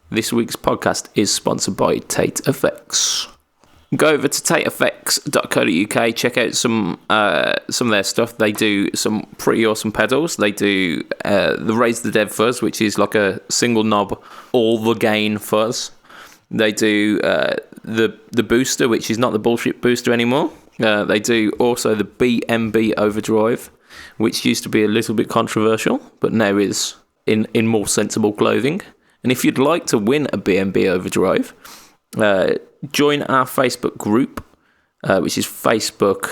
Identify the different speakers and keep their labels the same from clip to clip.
Speaker 1: This week's podcast is sponsored by Tate Effects. Go over to tateeffects.co.uk, check out some of their stuff. They do some pretty awesome pedals. They do the Raise the Dead fuzz, which is like a single knob, all the gain fuzz. They do the booster, which is not the bullshit booster anymore. They do also the BMB Overdrive, which used to be a little bit controversial, but now is in more sensible clothing. And if you'd like to win a BMB Overdrive, join our Facebook group, which is Facebook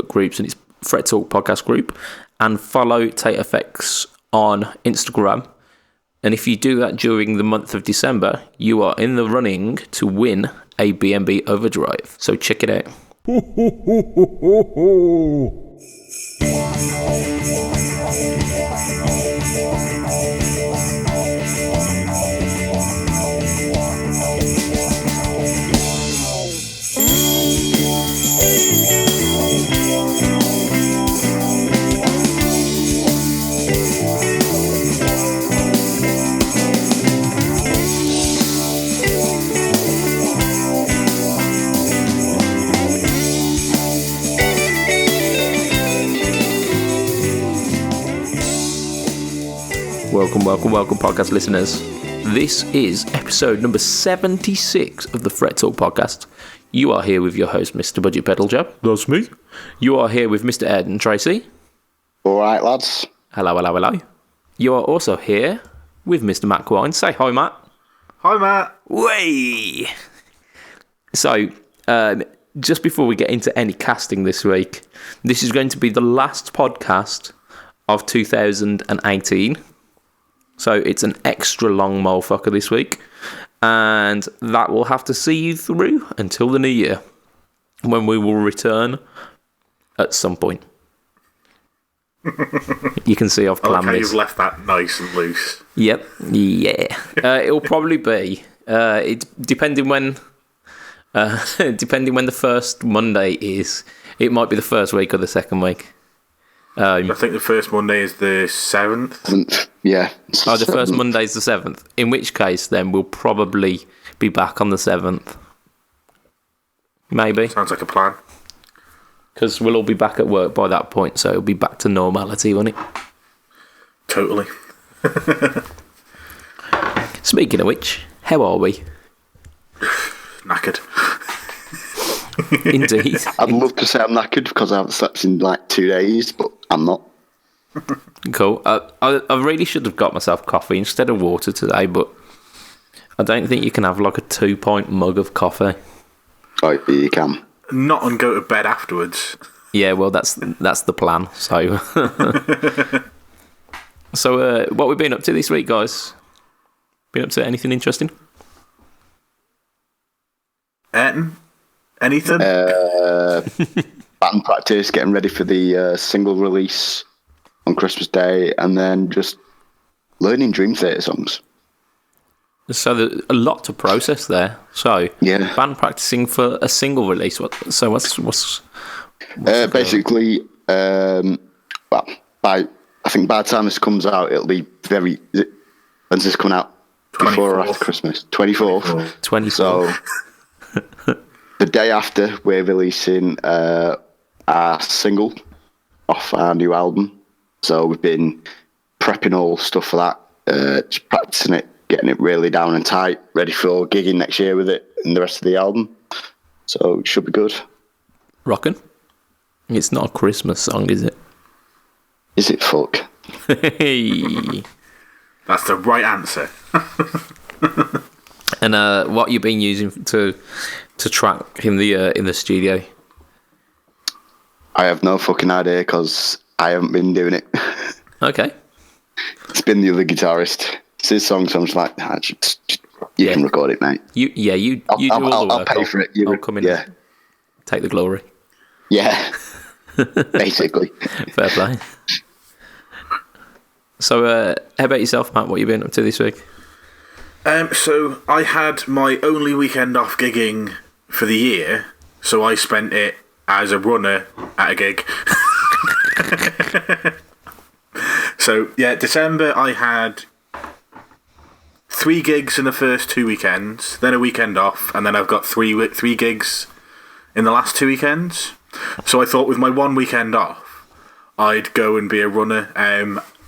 Speaker 1: groups, and it's Fret Talk Podcast group, and follow Tate Effects on Instagram. And if you do that during the month of December, you are in the running to win a BMB Overdrive. So check it out. Welcome, podcast listeners. This is episode number 76 of the Fret Talk podcast. You are here with your host, Mr. Budget Pedal Jab. That's me. You are here with Mr. Ed and Tracy.
Speaker 2: All right, lads.
Speaker 1: Hello. You are also here with Mr. Matt Quine. Say hi, Matt.
Speaker 3: Hi, Matt.
Speaker 1: Way. So, just before we get into any casting this week, this is going to be the last podcast of 2018. So it's an extra long motherfucker this week. And that will have to see you through until the new year, when we will return at some point. You can see I've planned this.
Speaker 3: You've left that nice and loose.
Speaker 1: Yep. Yeah. It'll probably be, depending when the first Monday is, it might be the first week or the second week.
Speaker 3: I think the first Monday is the 7th.
Speaker 2: Yeah.
Speaker 1: The first Monday is the 7th. In which case, then, we'll probably be back on the 7th. Maybe.
Speaker 3: Sounds like a plan.
Speaker 1: Because we'll all be back at work by that point, so it'll be back to normality, won't it?
Speaker 3: Totally.
Speaker 1: Speaking of which, how are we?
Speaker 3: Knackered.
Speaker 1: Indeed.
Speaker 2: I'd love to say I'm knackered because I haven't slept in like 2 days, but I'm not.
Speaker 1: Cool. I really should have got myself coffee instead of water today, but I don't think you can have like a 2-pint mug of coffee.
Speaker 2: Oh, you can.
Speaker 3: Not and go to bed afterwards.
Speaker 1: Yeah, well, that's the plan. So, what we've been up to this week, guys? Been up to anything interesting?
Speaker 3: Anything?
Speaker 2: Band practice, getting ready for the single release on Christmas Day, and then just learning Dream Theater songs.
Speaker 1: So there's a lot to process there. So
Speaker 2: yeah,
Speaker 1: band practicing for a single release. What's
Speaker 2: basically? Well, I think by the time this comes out, it'll be very. When's this coming out?
Speaker 3: 24th.
Speaker 2: Before or after Christmas? 24th.
Speaker 1: 24th.
Speaker 2: So the day after, we're releasing our single off our new album. So we've been prepping all stuff for that, just practicing it, getting it really down and tight, ready for gigging next year with it and the rest of the album. So it should be good.
Speaker 1: Rockin'? It's not a Christmas song, is it?
Speaker 2: Is it? Fuck.
Speaker 1: Hey.
Speaker 3: That's the right answer.
Speaker 1: And what you've been using to track in the studio?
Speaker 2: I have no fucking idea because I haven't been doing it.
Speaker 1: Okay.
Speaker 2: It's been the other guitarist. It's his song, so I'm just like, you can record it, mate.
Speaker 1: You do all the work.
Speaker 2: I'll pay for it.
Speaker 1: I'll come in and take the glory.
Speaker 2: Yeah. Basically.
Speaker 1: Fair play. So, how about yourself, Matt? What have you been up to this week?
Speaker 3: So I had my only weekend off gigging for the year, so I spent it as a runner at a gig. So yeah, December I had 3 gigs in the first 2 weekends, then a weekend off, and then I've got three gigs in the last 2 weekends. So I thought with my 1 weekend off, I'd go and be a runner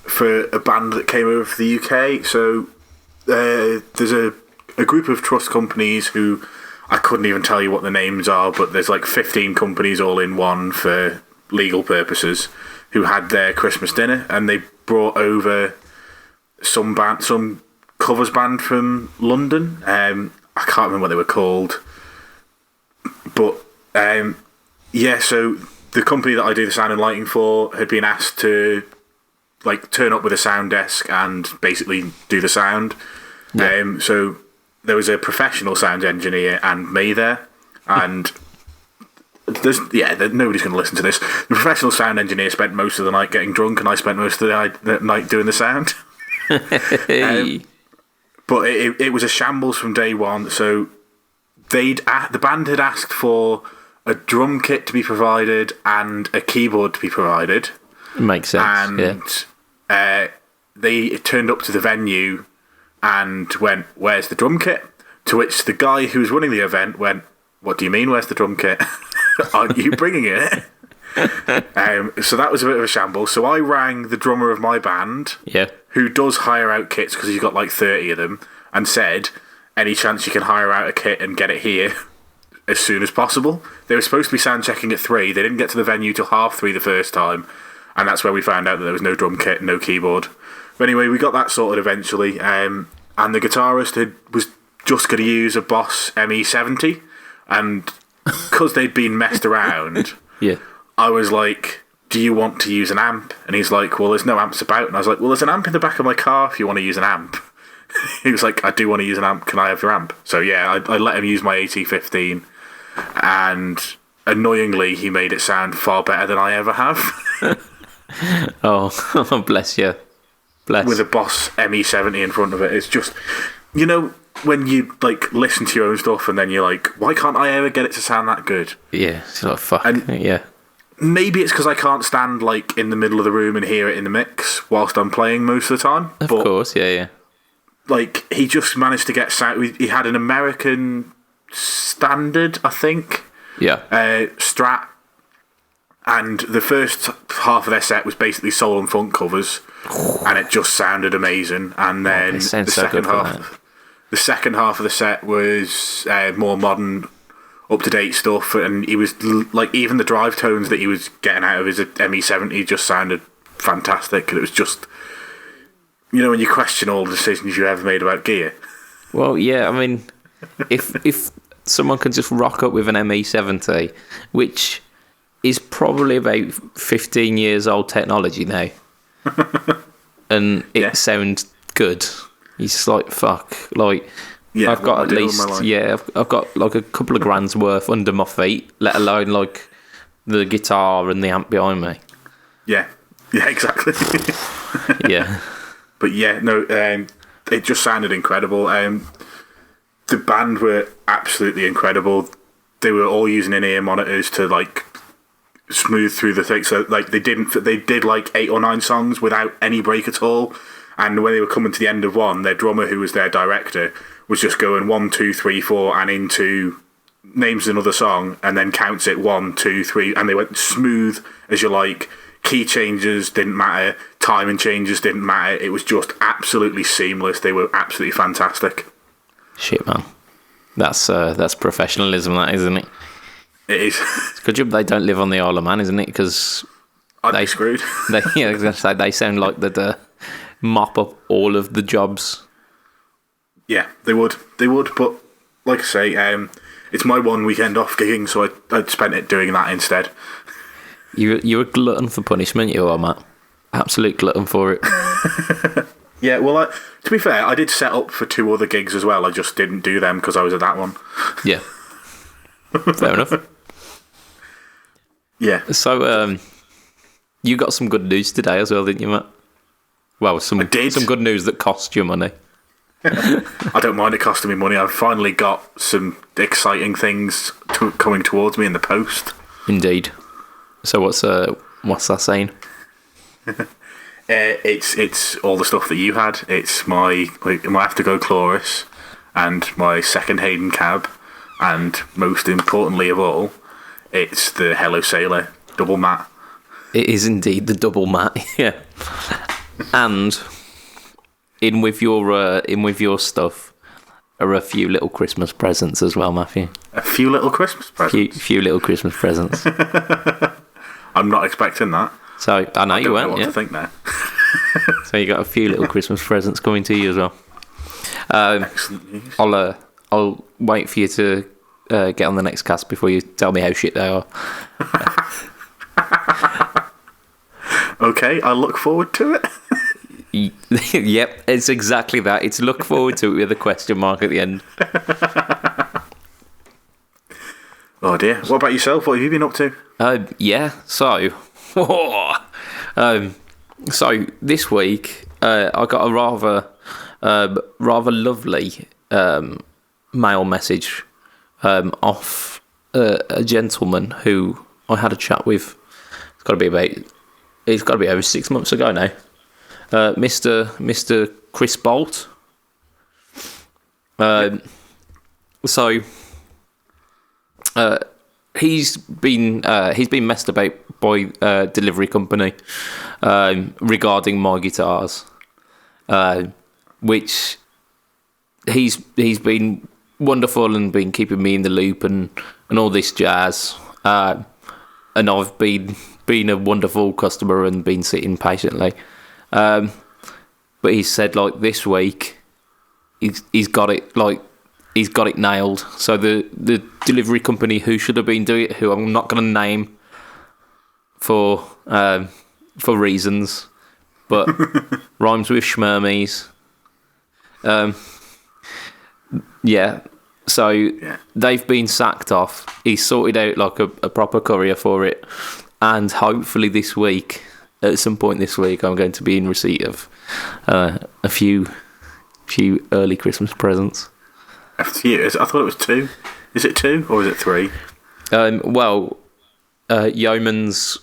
Speaker 3: for a band that came over from the UK. So there's a group of trust companies who I couldn't even tell you what the names are, but there's like 15 companies all in one for legal purposes who had their Christmas dinner, and they brought over some covers band from London. I can't remember what they were called, but so the company that I do the sound and lighting for had been asked to like turn up with a sound desk and basically do the sound. Yeah. So there was a professional sound engineer and me there, and nobody's going to listen to this. The professional sound engineer spent most of the night getting drunk, and I spent most of the night doing the sound. But it was a shambles from day one. So the band had asked for a drum kit to be provided and a keyboard to be provided.
Speaker 1: Makes sense.
Speaker 3: And they turned up to the venue and went, "Where's the drum kit?" To which the guy who was running the event went, "What do you mean, where's the drum kit? Aren't you bringing it?" So that was a bit of a shambles. So I rang the drummer of my band, who does hire out kits because he's got like 30 of them, and said, "Any chance you can hire out a kit and get it here as soon as possible?" They were supposed to be sound checking at 3. They didn't get to the venue till 3:30 the first time, and that's where we found out that there was no drum kit, no keyboard. But anyway, we got that sorted eventually, and the guitarist was just going to use a Boss ME70, and because they'd been messed around, I was like, "Do you want to use an amp?" And he's like, "Well, there's no amps about." And I was like, "Well, there's an amp in the back of my car if you want to use an amp." He was like, "I do want to use an amp. Can I have your amp?" So yeah, I let him use my AT15, and annoyingly, he made it sound far better than I ever have.
Speaker 1: Oh, bless you.
Speaker 3: With a Boss ME70 in front of it. It's just, when you like listen to your own stuff and then you're like, why can't I ever get it to sound that good?
Speaker 1: Yeah, it's like, fuck.
Speaker 3: Maybe it's because I can't stand like in the middle of the room and hear it in the mix whilst I'm playing most of the time.
Speaker 1: Of course, yeah.
Speaker 3: Like, he just managed to get sound. He had an American standard, I think.
Speaker 1: Yeah.
Speaker 3: Strat. And the first half of their set was basically soul and funk covers, and it just sounded amazing. And then the second half of the set was more modern, up-to-date stuff, and he was like, even the drive tones that he was getting out of his ME70 just sounded fantastic. And it was just, when you question all the decisions you ever made about gear.
Speaker 1: Well, yeah, I mean, if someone can just rock up with an ME70, which is probably about 15 years old technology now, and it sounds good. He's just like, fuck, like, I've got at least, I've got like a couple of grand's worth under my feet, let alone like the guitar and the amp behind me.
Speaker 3: Yeah, exactly.
Speaker 1: Yeah.
Speaker 3: But yeah, no, it just sounded incredible. The band were absolutely incredible. They were all using in-ear monitors to like smooth through the thing. So like they did like 8 or 9 songs without any break at all. And when they were coming to the end of one, their drummer, who was their director, was just going 1, 2, 3, 4, and into names another song, and then counts it 1, 2, 3, and they went smooth as you like. Key changes didn't matter, timing changes didn't matter. It was just absolutely seamless. They were absolutely fantastic.
Speaker 1: Shit, man, that's professionalism, that, isn't it?
Speaker 3: It is.
Speaker 1: It's a good job they don't live on the Isle of Man, isn't it? Because
Speaker 3: I'd be screwed.
Speaker 1: I was going to say, they sound like they'd mop up all of the jobs.
Speaker 3: Yeah, they would. But like I say, it's my 1 weekend off gigging, so I'd spent it doing that instead.
Speaker 1: You're a glutton for punishment, you are, Matt. Absolute glutton for it.
Speaker 3: Yeah, well, to be fair, I did set up for 2 other gigs as well. I just didn't do them because I was at that one.
Speaker 1: Yeah. Fair enough.
Speaker 3: Yeah.
Speaker 1: So, you got some good news today as well, didn't you, Matt? Well, some good news that cost you money.
Speaker 3: I don't mind it costing me money. I've finally got some exciting things coming towards me in the post.
Speaker 1: Indeed. So what's that saying?
Speaker 3: It's all the stuff that you had. It's my Afterglow Chloris and my second Hayden cab, and most importantly of all, it's the Hello Sailor double matte.
Speaker 1: It is indeed the double matte, yeah. And in with your stuff are a few little Christmas presents as well, Matthew.
Speaker 3: A few little Christmas presents.
Speaker 1: Few little Christmas presents.
Speaker 3: I'm not expecting that.
Speaker 1: So I know you weren't.
Speaker 3: What
Speaker 1: yeah.
Speaker 3: to think there.
Speaker 1: So you got a few little Christmas presents coming to you as well.
Speaker 3: Excellent news.
Speaker 1: I'll wait for you to get on the next cast before you tell me how shit they are.
Speaker 3: Okay, I look forward to it.
Speaker 1: Yep, it's exactly that. It's look forward to it with a question mark at the end.
Speaker 3: Oh dear. What about yourself? What have you been up to?
Speaker 1: Yeah. So, so this week I got a rather lovely mail message off a gentleman who I had a chat with. It's got to be over 6 months ago now. Mr. Chris Bolt. He's been messed about by a delivery company regarding my guitars, which he's been wonderful and been keeping me in the loop and all this jazz. And I've been a wonderful customer and been sitting patiently. But he said like this week he's got it nailed. So the delivery company who should have been doing it, who I'm not going to name for reasons, but rhymes with Schmermies. Yeah. So they've been sacked off. He sorted out like a proper courier for it, and hopefully this week, at some point this week, I'm going to be in receipt of a few early Christmas presents.
Speaker 3: A few? I thought it was 2. Is it 2 or is it 3?
Speaker 1: Yeoman's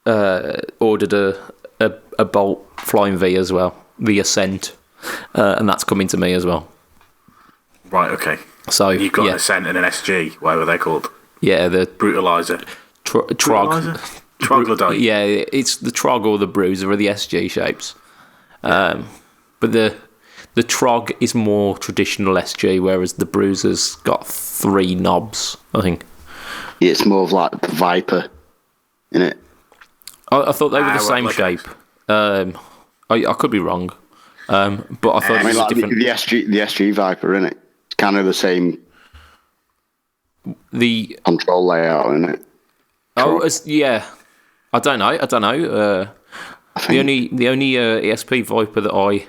Speaker 1: ordered a Bolt Flying V as well, the Ascent, and that's coming to me as well.
Speaker 3: Right, okay.
Speaker 1: So
Speaker 3: you've got an Ascent and an SG, whatever they're called.
Speaker 1: Yeah, the
Speaker 3: Brutalizer.
Speaker 1: Trog.
Speaker 3: Troglodyte.
Speaker 1: Yeah, it's the Trog or the Bruiser or the SG shapes. But the Trog is more traditional SG, whereas the Bruiser's got 3 knobs, I think.
Speaker 2: Yeah, it's more of like the Viper, isn't it?
Speaker 1: I thought they were the same shape. I could be wrong, but I thought it was
Speaker 2: like
Speaker 1: different.
Speaker 2: The SG Viper, isn't it? It's kind of the same
Speaker 1: The
Speaker 2: control layout, isn't it?
Speaker 1: yeah. I don't know. The only ESP Viper that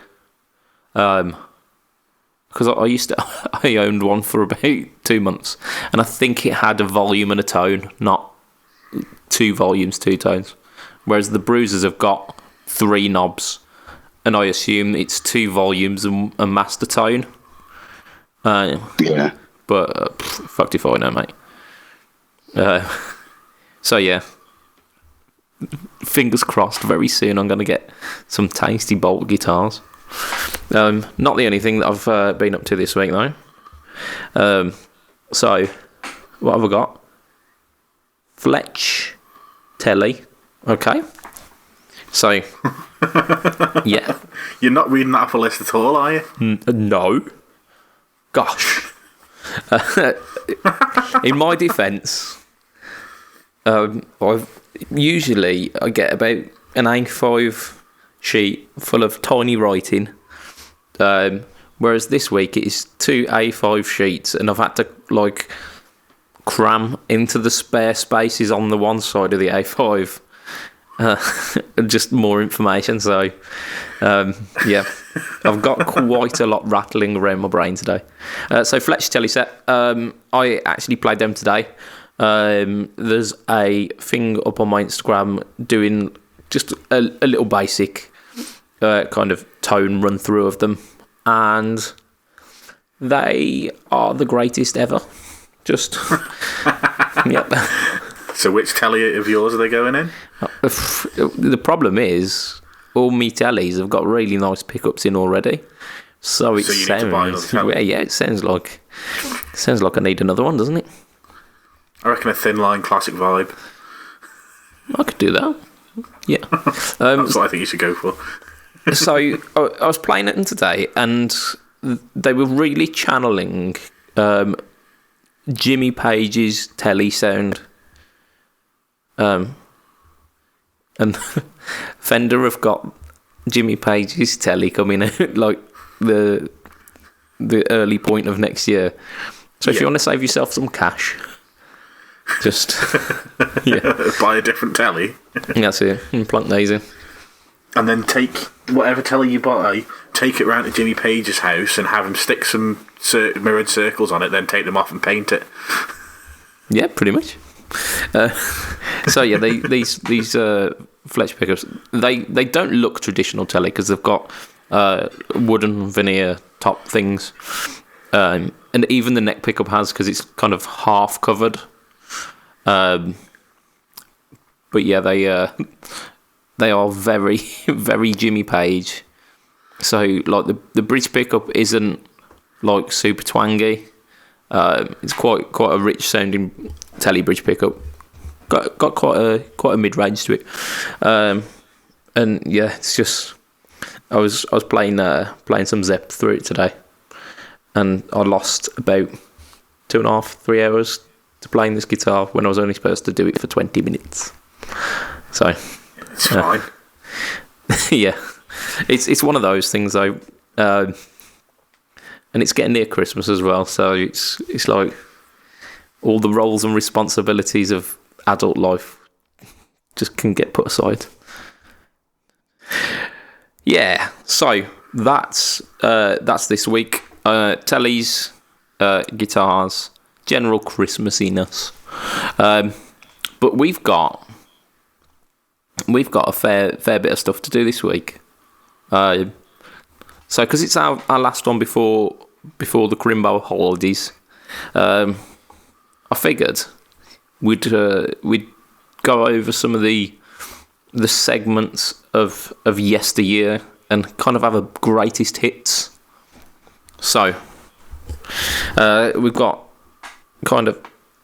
Speaker 1: because I owned one for about 2 months, and I think it had a volume and a tone, not 2 volumes, 2 tones. Whereas the Bruisers have got 3 knobs, and I assume it's 2 volumes and a master tone.
Speaker 2: Yeah.
Speaker 1: But fucked if I know, mate. So yeah, fingers crossed. Very soon, I'm going to get some tasty Bolt guitars. Not the only thing that I've been up to this week though. So what have I got? Fletch Telly. Okay. So yeah.
Speaker 3: You're not reading that off a list at all, are you?
Speaker 1: No. Gosh. In my defence, I get about an A5 sheet full of tiny writing, whereas this week it is 2 A5 sheets, and I've had to like cram into the spare spaces on the one side of the A5 just more information. So yeah, I've got quite a lot rattling around my brain today. So Fletch Teleset, I actually played them today. There's a thing up on my Instagram doing just a little basic kind of tone run through of them, and they are the greatest ever. Just yep.
Speaker 3: So which telly of yours are they going in?
Speaker 1: The problem is all my tellies have got really nice pickups in already. So it
Speaker 3: So you need
Speaker 1: sounds,
Speaker 3: to buy another telly?
Speaker 1: yeah, it sounds like I need another one, doesn't it?
Speaker 3: I reckon a thin line classic vibe.
Speaker 1: I could do that. Yeah.
Speaker 3: That's what I think you should go for.
Speaker 1: So I was playing it today, and they were really channeling Jimmy Page's telly sound. And Fender have got Jimmy Page's telly coming out like the early point of next year. So if you want to save yourself some cash, just
Speaker 3: Buy a different telly.
Speaker 1: that's it. And plunk these in.
Speaker 3: And then take whatever telly you buy, take it round to Jimmy Page's house and have him stick some mirrored circles on it, then take them off and paint it.
Speaker 1: Yeah, pretty much. So yeah, these Fletch pickups, they don't look traditional telly because they've got wooden veneer top things, and even the neck pickup has, because it's kind of half covered. But yeah, they are very very Jimmy Page. So like the bridge pickup isn't like super twangy. It's quite a rich sounding telly bridge pickup. Got quite a mid range to it, and yeah, it's just I was playing some Zepp through it today, and I lost about 2.5-3 hours to playing this guitar when I was only supposed to do it for 20 minutes. So
Speaker 3: It's fine.
Speaker 1: yeah, it's one of those things though, and it's getting near Christmas as well, so it's like all the roles and responsibilities of adult life just can get put aside. Yeah, so that's this week. Tellies, guitars, general Christmassiness, but we've got a fair bit of stuff to do this week. So because it's our last one before the Crimbo holidays, I figured we'd go over some of the segments of yesteryear and kind of have a greatest hits. So we've got kind of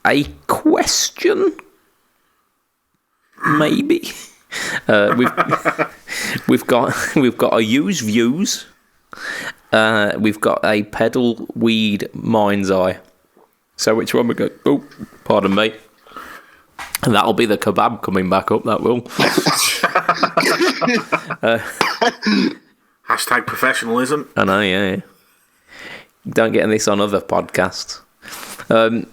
Speaker 1: a question, maybe. We've got a use views. We've got a pedal weed mind's eye. So which one we go? Oh, pardon me. And that'll be the kebab coming back up. That will.
Speaker 3: Hashtag professionalism.
Speaker 1: I know, yeah. Don't get this on other podcasts. Well,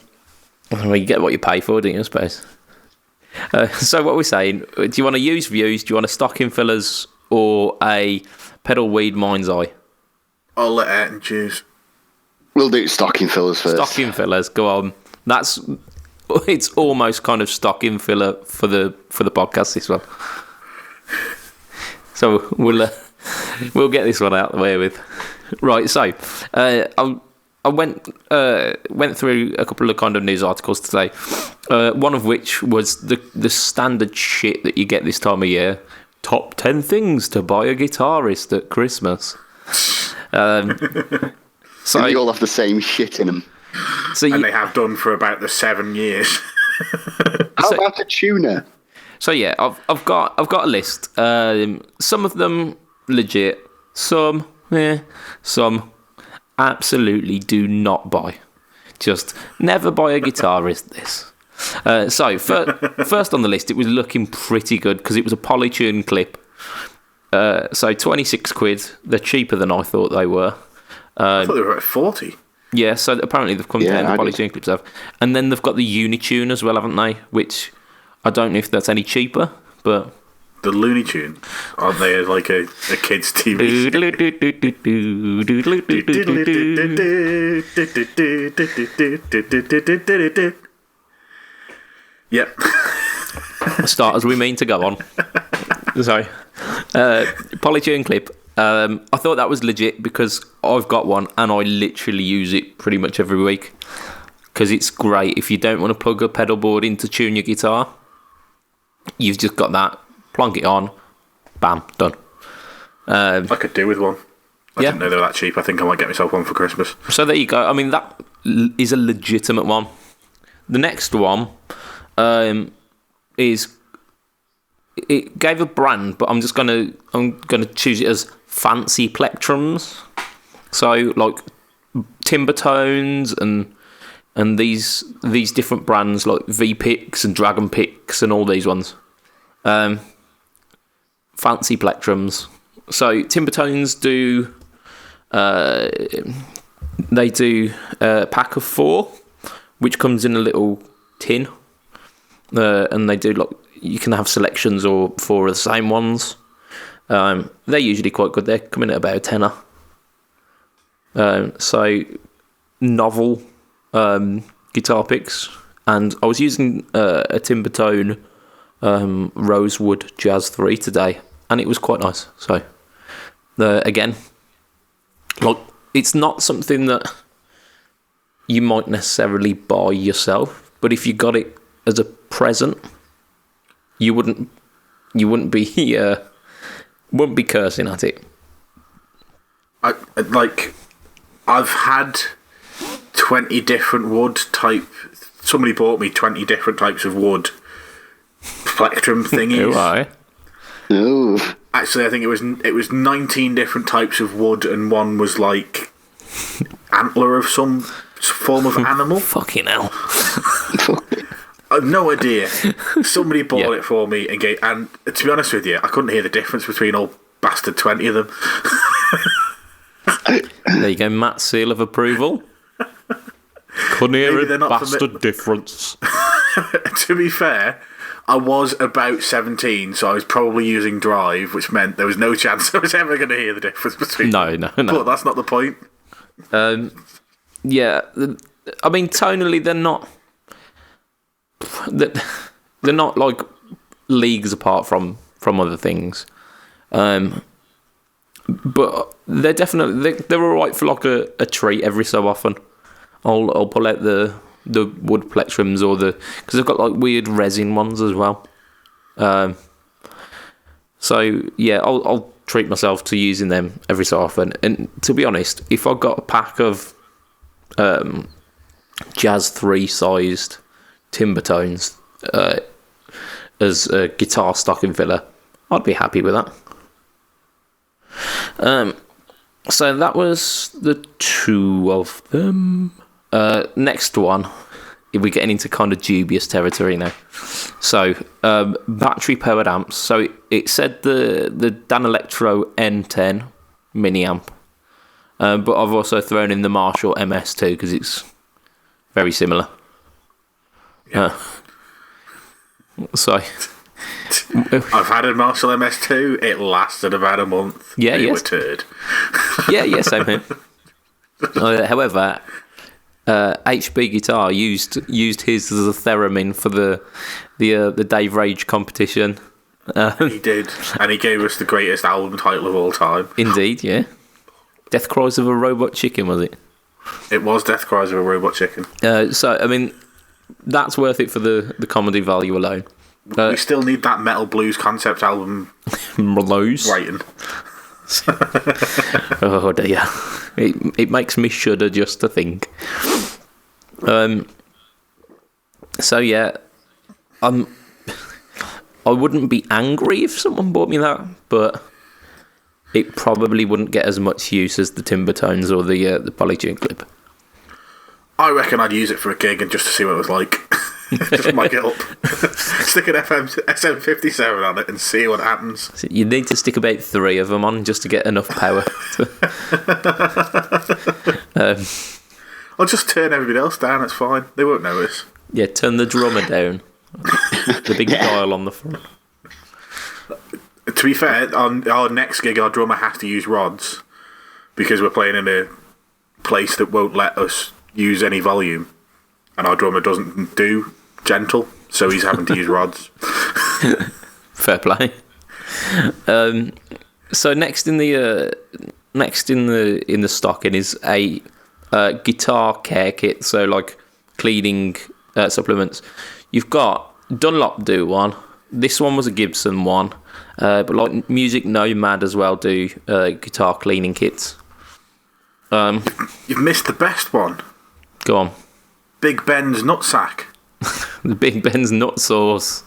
Speaker 1: you get what you pay for, don't you, I suppose? So what we're saying, do you want to use views, do you want a stocking fillers or a pedal weed mind's eye?
Speaker 3: I'll let Ayrton choose.
Speaker 2: We'll do stocking fillers first.
Speaker 1: Stocking fillers, go on. It's almost kind of stocking filler for the podcast, this one. So we'll get this one out of the way with. Right, so I went through a couple of kind of news articles today. One of which was the standard shit that you get this time of year. Top 10 things to buy a guitarist at Christmas. So
Speaker 2: and they all have the same shit in them.
Speaker 3: And they have done for about the 7 years.
Speaker 2: How about a tuner?
Speaker 1: So yeah, I've got a list. Some of them legit. Some absolutely do not buy. Just never buy a guitarist this. So first on the list, it was looking pretty good because it was a Polytune clip. So 26 quid. They're cheaper than I thought they were.
Speaker 3: I thought they were at 40.
Speaker 1: Yeah, so apparently they've come down, the Polytune clips have. And then they've got the Unitune as well, haven't they? Which I don't know if that's any cheaper, but...
Speaker 3: The Looney Tune. Aren't they like a kid's TV show? Yep.
Speaker 1: Start as we mean to go on. Sorry. Polytune clip. I thought that was legit because I've got one and I literally use it pretty much every week because it's great. If you don't want to plug a pedal board in to tune your guitar, you've just got that, plonk it on, bam, done.
Speaker 3: I could do with one. I
Speaker 1: Yeah.
Speaker 3: didn't know they were that cheap. I think I might get myself one for Christmas.
Speaker 1: So there you go. I mean, that is a legitimate one. The next one is, it gave a brand, but I'm gonna choose it as Fancy Plectrums. So like Timbertones and these different brands like V-Pix and Dragon Pix and all these ones. Fancy Plectrums. So Timbertones do. They do a pack of 4, which comes in a little tin, and they do you can have selections or 4 of the same ones. They're usually quite good. They're coming at about a tenner. So novel guitar picks, and I was using a Timbertone Rosewood Jazz 3 today, and it was quite nice. So again, it's not something that you might necessarily buy yourself, but if you got it as a present, you wouldn't be cursing at it.
Speaker 3: I've had 20 different wood type. Somebody bought me 20 different types of wood plectrum thingies.
Speaker 1: Why?
Speaker 2: Ooh.
Speaker 3: Actually, I think it was 19 different types of wood, and one was like antler of some form of animal.
Speaker 1: Fucking hell.
Speaker 3: I've no idea. Somebody bought it for me and to be honest with you, I couldn't hear the difference between all bastard 20 of them.
Speaker 1: There you go, Matt's seal of approval. Couldn't hear
Speaker 3: Maybe they're
Speaker 1: a
Speaker 3: not
Speaker 1: bastard difference.
Speaker 3: To be fair, I was about 17, so I was probably using Drive, which meant there was no chance I was ever going to hear the difference between them.
Speaker 1: No.
Speaker 3: But that's not the point.
Speaker 1: Yeah, I mean, tonally, they're not like leagues apart from other things. But they're definitely they're all right for like a treat every so often. I'll pull out the wood plectrums because they've got like weird resin ones as well. So yeah, I'll treat myself to using them every so often. And to be honest, if I got a pack of Jazz 3 sized Timbertones as a guitar stocking filler, I'd be happy with that. So that was the 2 of them. Next one, we're getting into kind of dubious territory now. So battery powered amps. So it said the Danelectro N10 mini amp, but I've also thrown in the Marshall MS2 because it's very similar. So
Speaker 3: I've had a Marshall MS2. It lasted about a month.
Speaker 1: Yeah,
Speaker 3: it
Speaker 1: yes.
Speaker 3: was a turd.
Speaker 1: yeah, same here. However, HB Guitar used his as a theremin for the Dave Rage competition.
Speaker 3: He did, and he gave us the greatest album title of all time.
Speaker 1: Indeed, yeah. Death Cries of a Robot Chicken, was it?
Speaker 3: It was Death Cries of a Robot Chicken.
Speaker 1: So, I mean, that's worth it for the comedy value alone.
Speaker 3: We still need that Metal Blues concept album
Speaker 1: Lows.
Speaker 3: writing.
Speaker 1: Oh dear, it makes me shudder just to think. So yeah, I wouldn't be angry if someone bought me that, but it probably wouldn't get as much use as the Timbertones or the Polytune Clip.
Speaker 3: I reckon I'd use it for a gig and just to see what it was like. Just mic it up. Stick an SM57 on it and see what happens.
Speaker 1: So you need to stick about 3 of them on just to get enough power.
Speaker 3: I'll just turn everybody else down, it's fine. They won't notice.
Speaker 1: Yeah, turn the drummer down. The big dial on the front.
Speaker 3: To be fair, on our next gig, our drummer has to use rods because we're playing in a place that won't let us use any volume, and our drummer doesn't do gentle, so he's having to use rods.
Speaker 1: Fair play. So next in the stocking is a guitar care kit. So like cleaning supplements. You've got Dunlop do one, this one was a Gibson one, but like Music Nomad as well do guitar cleaning kits.
Speaker 3: You've missed the best one.
Speaker 1: Go on.
Speaker 3: Big Ben's Nutsack.
Speaker 1: The Big Ben's Nut Sauce.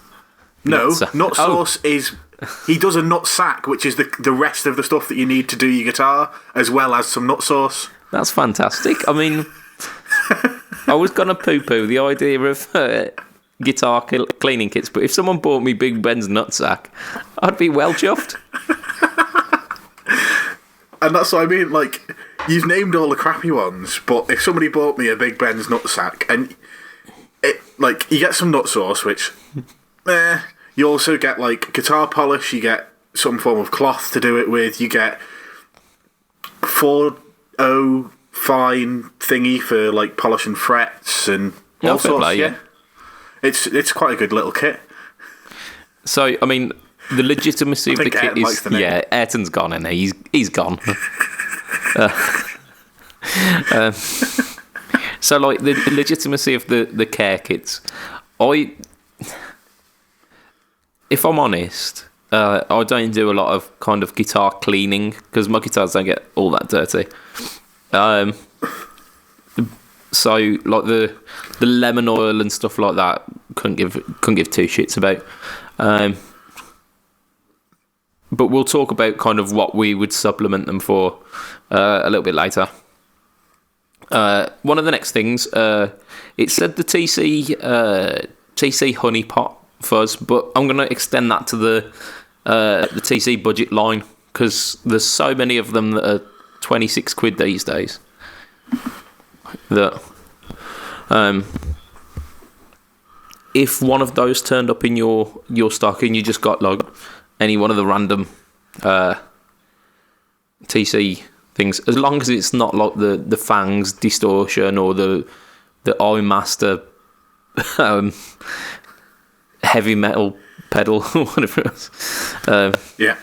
Speaker 3: No,
Speaker 1: Nutsack.
Speaker 3: Nut Sauce is... He does a nut sack, which is the rest of the stuff that you need to do your guitar, as well as some nut sauce.
Speaker 1: That's fantastic. I mean, I was going to poo-poo the idea of guitar cleaning kits, but if someone bought me Big Ben's Nutsack, I'd be well chuffed.
Speaker 3: And that's what I mean, like, you've named all the crappy ones, but if somebody bought me a Big Ben's Nutsack, and it, like, you get some nut sauce, which, you also get, like, guitar polish, you get some form of cloth to do it with, you get 4-0 fine thingy for, like, polishing frets and all sorts,
Speaker 1: play, yeah.
Speaker 3: It's quite a good little kit.
Speaker 1: So, I mean, the legitimacy of the kit
Speaker 3: Ayrton likes
Speaker 1: is...
Speaker 3: the name.
Speaker 1: Yeah, Ayrton's gone, isn't he? He's gone. So, like, the legitimacy of the care kits, if I'm honest, I don't do a lot of kind of guitar cleaning because my guitars don't get all that dirty. So, like the lemon oil and stuff like that, couldn't give two shits about. But we'll talk about kind of what we would supplement them for a little bit later. One of the next things, it said the TC Honey Pot Fuzz, but I'm going to extend that to the TC budget line because there's so many of them that are 26 quid these days. That if one of those turned up in your stocking, you just got like any one of the random TC things, as long as it's not like the Fangs distortion or the iMaster heavy metal pedal or whatever it was.
Speaker 3: Yeah.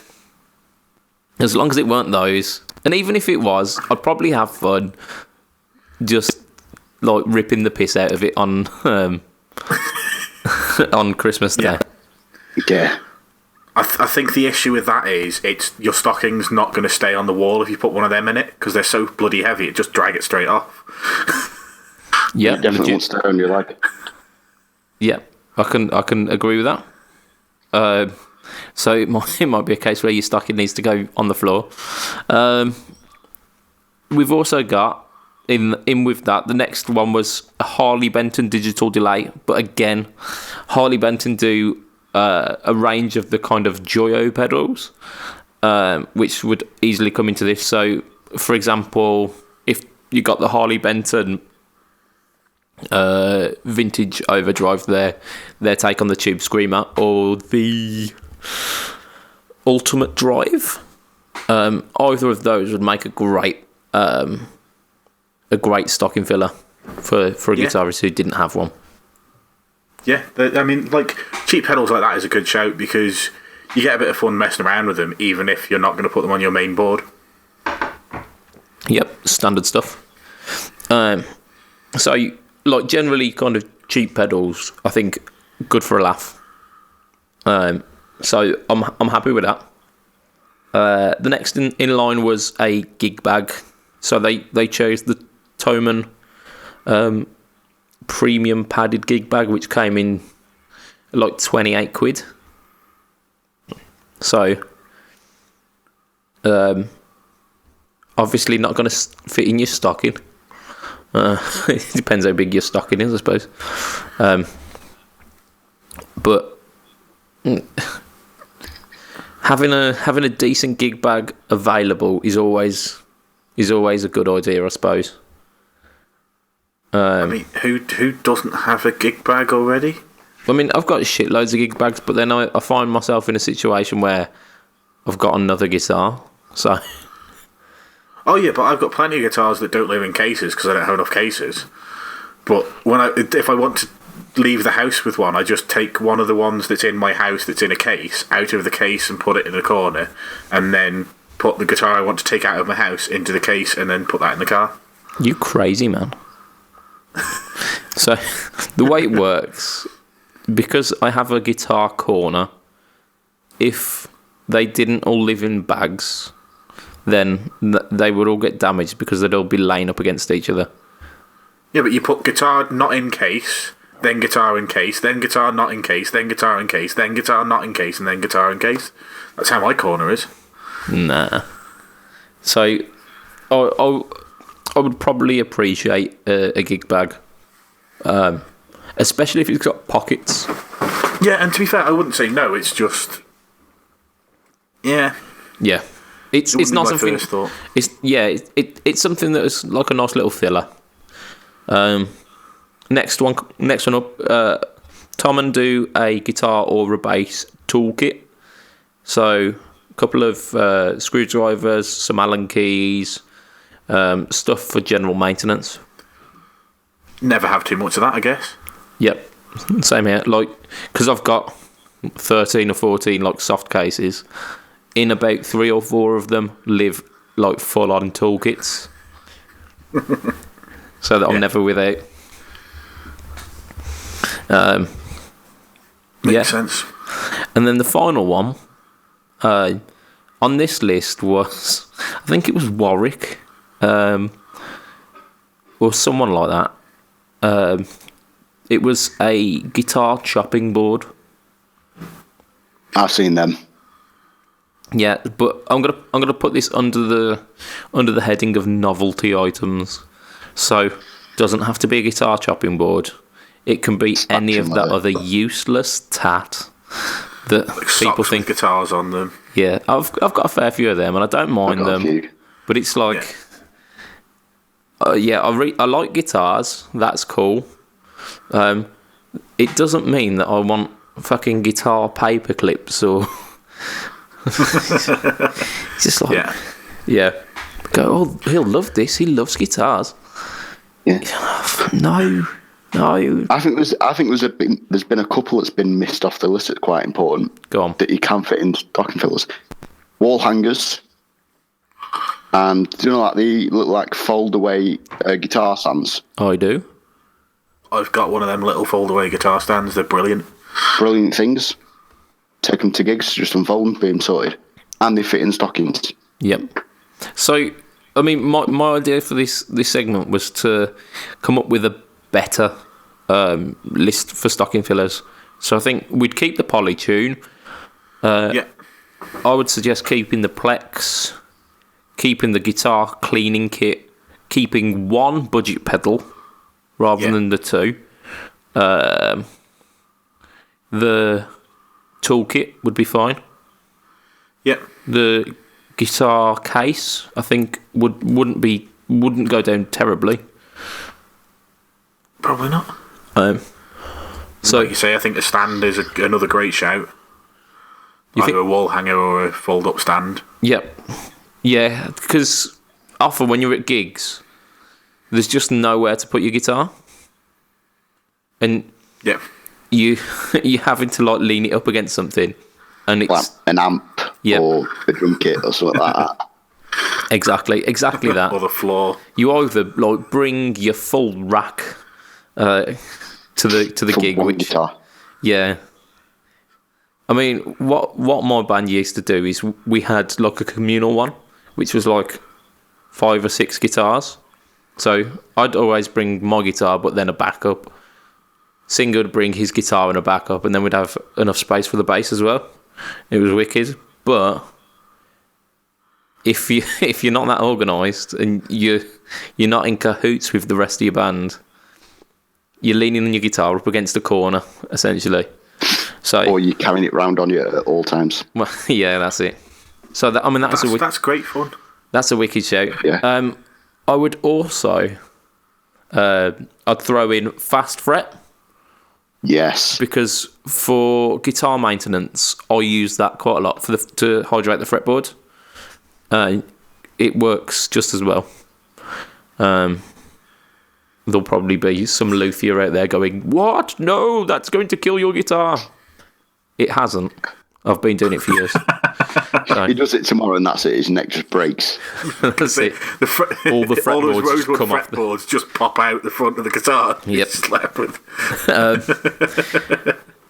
Speaker 1: As long as it weren't those, and even if it was, I'd probably have fun just like ripping the piss out of it on on Christmas Day.
Speaker 2: Yeah.
Speaker 3: I think the issue with that is your stocking's not going to stay on the wall if you put one of them in it because they're so bloody heavy. It just drag it straight off.
Speaker 1: Yeah,
Speaker 2: Definitely won't stay on you like it. Yeah,
Speaker 1: I can agree with that. So it might be a case where your stocking needs to go on the floor. We've also got in with that. The next one was a Harley Benton digital delay, but again, Harley Benton do a range of the kind of Joyo pedals, which would easily come into this. So, for example, if you got the Harley Benton vintage overdrive, their take on the Tube Screamer, or the Ultimate Drive, either of those would make a great stocking filler for a guitarist who didn't have one.
Speaker 3: Yeah, I mean, like, cheap pedals like that is a good shout because you get a bit of fun messing around with them, even if you're not going to put them on your main board.
Speaker 1: Yep, standard stuff. So, like, generally, kind of cheap pedals, I think, good for a laugh. So, I'm happy with that. The next in line was a gig bag. So, they chose the Thomann premium padded gig bag, which came in like 28 quid. So obviously not going to fit in your stocking. It depends how big your stocking is, I suppose. But having a decent gig bag available is always a good idea, I suppose.
Speaker 3: I mean, who doesn't have a gig bag already?
Speaker 1: I mean, I've got shitloads of gig bags, but then I find myself in a situation where I've got another guitar, so...
Speaker 3: Oh yeah, but I've got plenty of guitars that don't live in cases because I don't have enough cases. But if I want to leave the house with one, I just take one of the ones that's in my house that's in a case out of the case and put it in a corner, and then put the guitar I want to take out of my house into the case and then put that in the car.
Speaker 1: You crazy man. So the way it works because I have a guitar corner, if they didn't all live in bags, then they would all get damaged because they'd all be laying up against each other.
Speaker 3: Yeah, but you put guitar not in case, then guitar in case, then guitar not in case, then guitar in case, then guitar not in case, and then guitar in case. That's how my corner is.
Speaker 1: Nah. So, I would probably appreciate a gig bag, especially if it's got pockets.
Speaker 3: Yeah, and to be fair, I wouldn't say no. It's just, yeah.
Speaker 1: Yeah, it's
Speaker 3: wouldn't be
Speaker 1: not
Speaker 3: my
Speaker 1: something.
Speaker 3: first thought.
Speaker 1: It's something that is like a nice little filler. Next one up. Tom and do a guitar or a bass toolkit. So a couple of screwdrivers, some Allen keys, stuff for general maintenance.
Speaker 3: Never have too much of that, I guess.
Speaker 1: Yep, same here. Like, because I've got 13 or 14 like soft cases. In about 3 or 4 of them live like full-on toolkits, so that I'm never without.
Speaker 3: Makes sense.
Speaker 1: And then the final one on this list was, I think it was Warwick, or someone like that. It was a guitar chopping board.
Speaker 2: I've seen them.
Speaker 1: Yeah, but I'm gonna put this under the heading of novelty items. So doesn't have to be a guitar chopping board. It can be any of that other useless tat that
Speaker 3: Like
Speaker 1: people
Speaker 3: socks
Speaker 1: think.
Speaker 3: with guitars on them.
Speaker 1: Yeah, I've got a fair few of them, and I don't mind
Speaker 2: I've got a
Speaker 1: them.
Speaker 2: few.
Speaker 1: But it's like, I like guitars. That's cool. It doesn't mean that I want fucking guitar paper clips or. It's just like, yeah. Go. Oh, he'll love this. He loves guitars.
Speaker 2: Yeah.
Speaker 1: No.
Speaker 2: I think there's been a couple that's been missed off the list that's quite important.
Speaker 1: Go on.
Speaker 2: That you can fit in stocking fillers. Wall hangers. And do you know like the look like fold away guitar stands?
Speaker 1: I do.
Speaker 3: I've got one of them little fold-away guitar stands. They're brilliant.
Speaker 2: Brilliant things. Take them to gigs, just unfold them, being sorted. And they fit in stockings.
Speaker 1: Yep. So, I mean, my idea for this segment was to come up with a better list for stocking fillers. So I think we'd keep the Polytune.
Speaker 3: Yeah.
Speaker 1: I would suggest keeping the Plex, keeping the guitar cleaning kit, keeping one budget pedal rather than the 2. The toolkit would be fine.
Speaker 3: Yeah.
Speaker 1: The guitar case, I think, wouldn't go down terribly.
Speaker 3: Probably not.
Speaker 1: So
Speaker 3: Like you say, I think the stand is another great shout. Either a wall hanger or a fold-up stand.
Speaker 1: Yep. Yeah, because often when you're at gigs, there's just nowhere to put your guitar. And
Speaker 3: Yeah.
Speaker 1: you're having to like lean it up against something. And it's
Speaker 2: Like an amp or a drum kit or something like that.
Speaker 1: exactly that.
Speaker 3: Or the floor.
Speaker 1: You either like bring your full rack to the
Speaker 2: For
Speaker 1: gig,
Speaker 2: one
Speaker 1: which
Speaker 2: guitar.
Speaker 1: yeah. I mean, what my band used to do is we had like a communal one, which was like 5 or 6 guitars. So I'd always bring my guitar, but then a backup. Singer would bring his guitar and a backup, and then we'd have enough space for the bass as well. It was wicked. But if you're not that organised and you're not in cahoots with the rest of your band, you're leaning on your guitar up against a corner, essentially. So,
Speaker 2: Or you're carrying it round on you at all times.
Speaker 1: well, yeah, that's it. So
Speaker 3: That's great fun.
Speaker 1: that's a wicked shout.
Speaker 2: Yeah.
Speaker 1: I would also I'd throw in fast fret,
Speaker 2: Yes.
Speaker 1: because for guitar maintenance I use that quite a lot to hydrate the fretboard. It works just as well. There'll probably be some luthier out there going, "What? No, that's going to kill your guitar." It hasn't. I've been doing it for years.
Speaker 2: He does it tomorrow and that's it. His neck just breaks.
Speaker 1: That's it.
Speaker 3: All
Speaker 1: the
Speaker 3: those
Speaker 1: fretboards just
Speaker 3: rosewood
Speaker 1: come off
Speaker 3: fretboards just pop out the front of the guitar.
Speaker 1: Yep.
Speaker 3: Slap with.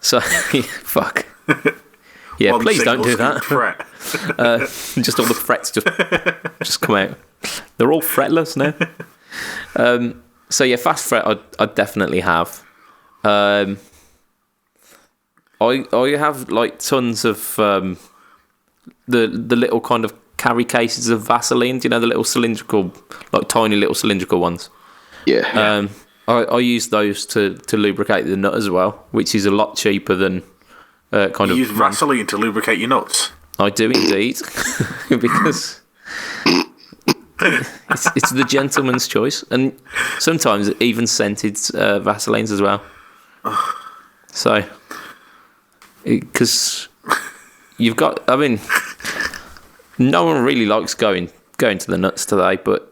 Speaker 1: So, fuck. Yeah,
Speaker 3: One
Speaker 1: please don't do
Speaker 3: single
Speaker 1: that.
Speaker 3: Fret.
Speaker 1: Just all the frets just come out. They're all fretless now. So yeah, fast fret I'd definitely have. I have like tons of the little kind of carry cases of Vaseline. Do you know the little cylindrical, like tiny little cylindrical ones?
Speaker 2: Yeah.
Speaker 1: I use those to lubricate the nut as well, which is a lot cheaper than kind
Speaker 3: You
Speaker 1: of.
Speaker 3: use Vaseline to lubricate your nuts.
Speaker 1: I do indeed, because it's the gentleman's choice, and sometimes even scented Vaselines as well. So, because you've got, I mean, no one really likes going to the nuts today, but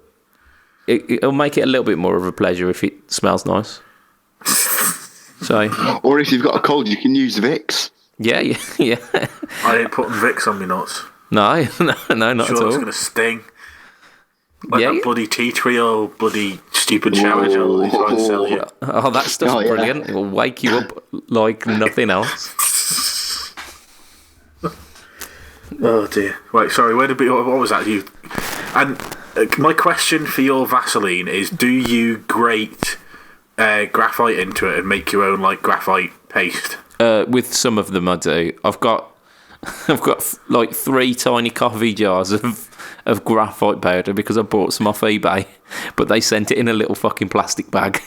Speaker 1: it'll make it a little bit more of a pleasure if it smells nice. So,
Speaker 2: Or if you've got a cold, you can use Vicks.
Speaker 1: yeah.
Speaker 3: I ain't putting Vicks on my nuts.
Speaker 1: No, not
Speaker 3: Sure,
Speaker 1: at
Speaker 3: it's
Speaker 1: all.
Speaker 3: going to sting. Like
Speaker 1: Yeah.
Speaker 3: that bloody tea tree or bloody stupid shower gel that they try and sell you.
Speaker 1: Oh, that stuff's
Speaker 2: Oh, yeah.
Speaker 1: brilliant. It will wake you up like nothing else.
Speaker 3: Oh dear. Right, sorry, what was that? And my question for your Vaseline is, do you grate graphite into it and make your own like graphite paste?
Speaker 1: With some of them, I do. I've got like 3 tiny coffee jars of graphite powder because I bought some off eBay, but they sent it in a little fucking plastic bag.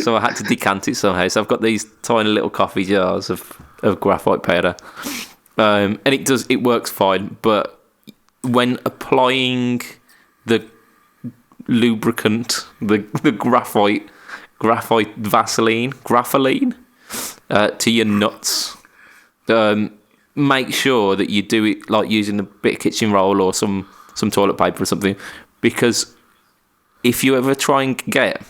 Speaker 1: So I had to decant it somehow. So I've got these tiny little coffee jars of graphite powder, and it works fine. But when applying the lubricant, the graphite Vaseline, to your nuts, make sure that you do it like using a bit of kitchen roll or some toilet paper or something, because if you ever try and get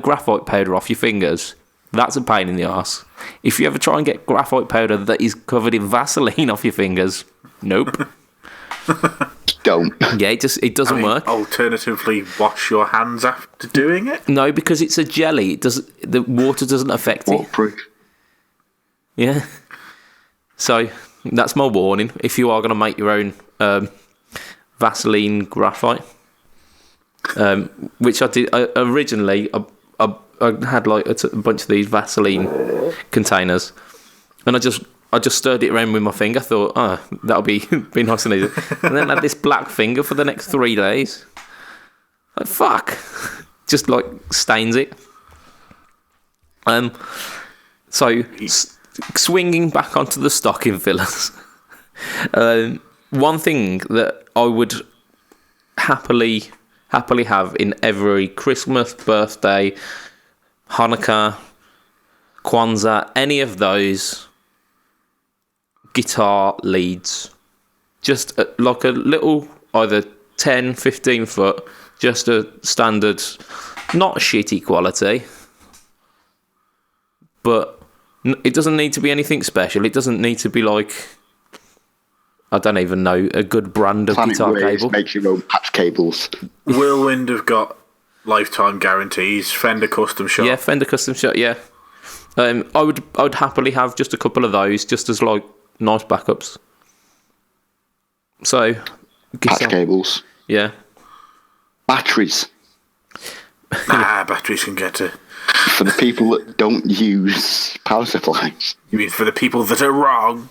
Speaker 1: graphite powder off your fingers, that's a pain in the arse. If you ever try and get graphite powder that is covered in Vaseline off your fingers, nope.
Speaker 2: Don't.
Speaker 1: Yeah, it doesn't work.
Speaker 3: Alternatively, wash your hands after doing it.
Speaker 1: No, because it's a jelly. The water doesn't affect it.
Speaker 2: Waterproof.
Speaker 1: Yeah. So that's my warning. If you are going to make your own Vaseline graphite, which I did originally, I had like a bunch of these Vaseline containers, and I just stirred it around with my finger. Thought, oh, that'll be nice and easy. And then I had this black finger for the next 3 days. Like, fuck. Just like stains it. So swinging back onto the stocking fillers. One thing that I would happily have in every Christmas, birthday, Hanukkah, Kwanzaa, any of those guitar leads, just like a little, either 10, 15 foot, just a standard, not shitty quality, but it doesn't need to be anything special. It doesn't need to be like, I don't even know, a good brand of
Speaker 2: Planet
Speaker 1: guitar
Speaker 2: Waves
Speaker 1: cable.
Speaker 2: makes your own patch cables.
Speaker 3: Whirlwind have got lifetime guarantees. Fender Custom Shop.
Speaker 1: Yeah, Fender Custom Shop, yeah. I would happily have just a couple of those, just as like nice backups. So,
Speaker 2: Patch cables.
Speaker 1: yeah.
Speaker 2: Batteries.
Speaker 3: Batteries can get to.
Speaker 2: For the people that don't use power supplies.
Speaker 3: You mean for the people that are wrong?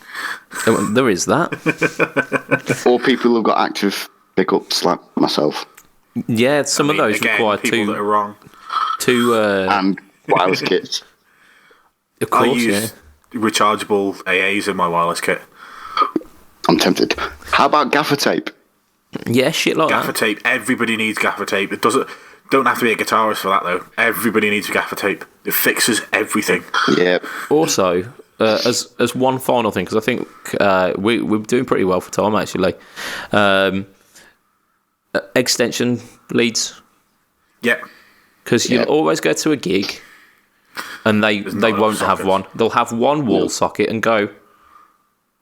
Speaker 1: There is that.
Speaker 2: Or people who've got active pickups like myself.
Speaker 1: Yeah, some of those
Speaker 3: Again,
Speaker 1: require
Speaker 3: people that are wrong.
Speaker 1: two.
Speaker 2: And wireless kits.
Speaker 1: Of
Speaker 3: I
Speaker 1: course,
Speaker 3: use rechargeable AAs in my wireless kit.
Speaker 2: I'm tempted. How about gaffer tape?
Speaker 1: yeah, shit like
Speaker 3: Gaffer
Speaker 1: that.
Speaker 3: tape. Everybody needs gaffer tape. It doesn't. Don't have to be a guitarist for that though. Everybody needs gaffer tape. It fixes everything.
Speaker 2: Yeah.
Speaker 1: Also, as one final thing, because I think we're doing pretty well for time actually. Extension leads,
Speaker 3: Yeah.
Speaker 1: because you'll always go to a gig and they
Speaker 3: not enough
Speaker 1: won't have
Speaker 3: sockets.
Speaker 1: one. They'll have one wall socket and go,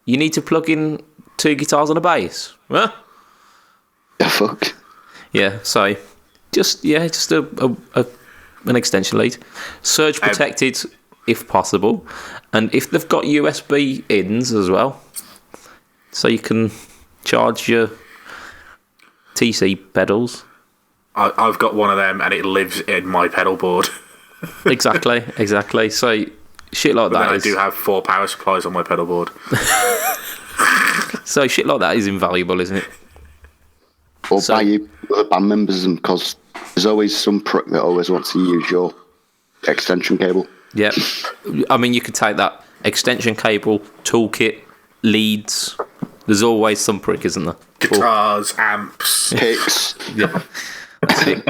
Speaker 1: you need to plug in 2 guitars and a bass. Huh?
Speaker 2: The fuck?
Speaker 1: Yeah, so just a an extension lead. Surge protected, if possible. And if they've got USB ins as well, so you can charge your TC pedals.
Speaker 3: I've got one of them, and it lives in my pedal board.
Speaker 1: Exactly. So shit like that.
Speaker 3: I do have 4 power supplies on my pedal board.
Speaker 1: So shit like that is invaluable, isn't it?
Speaker 2: Or buy you other band members, because there's always some prick that always wants to use your extension cable.
Speaker 1: Yeah. I mean, you could take that extension cable, toolkit, leads. There's always some prick, isn't there?
Speaker 3: Guitars, amps.
Speaker 2: Picks.
Speaker 1: Yeah.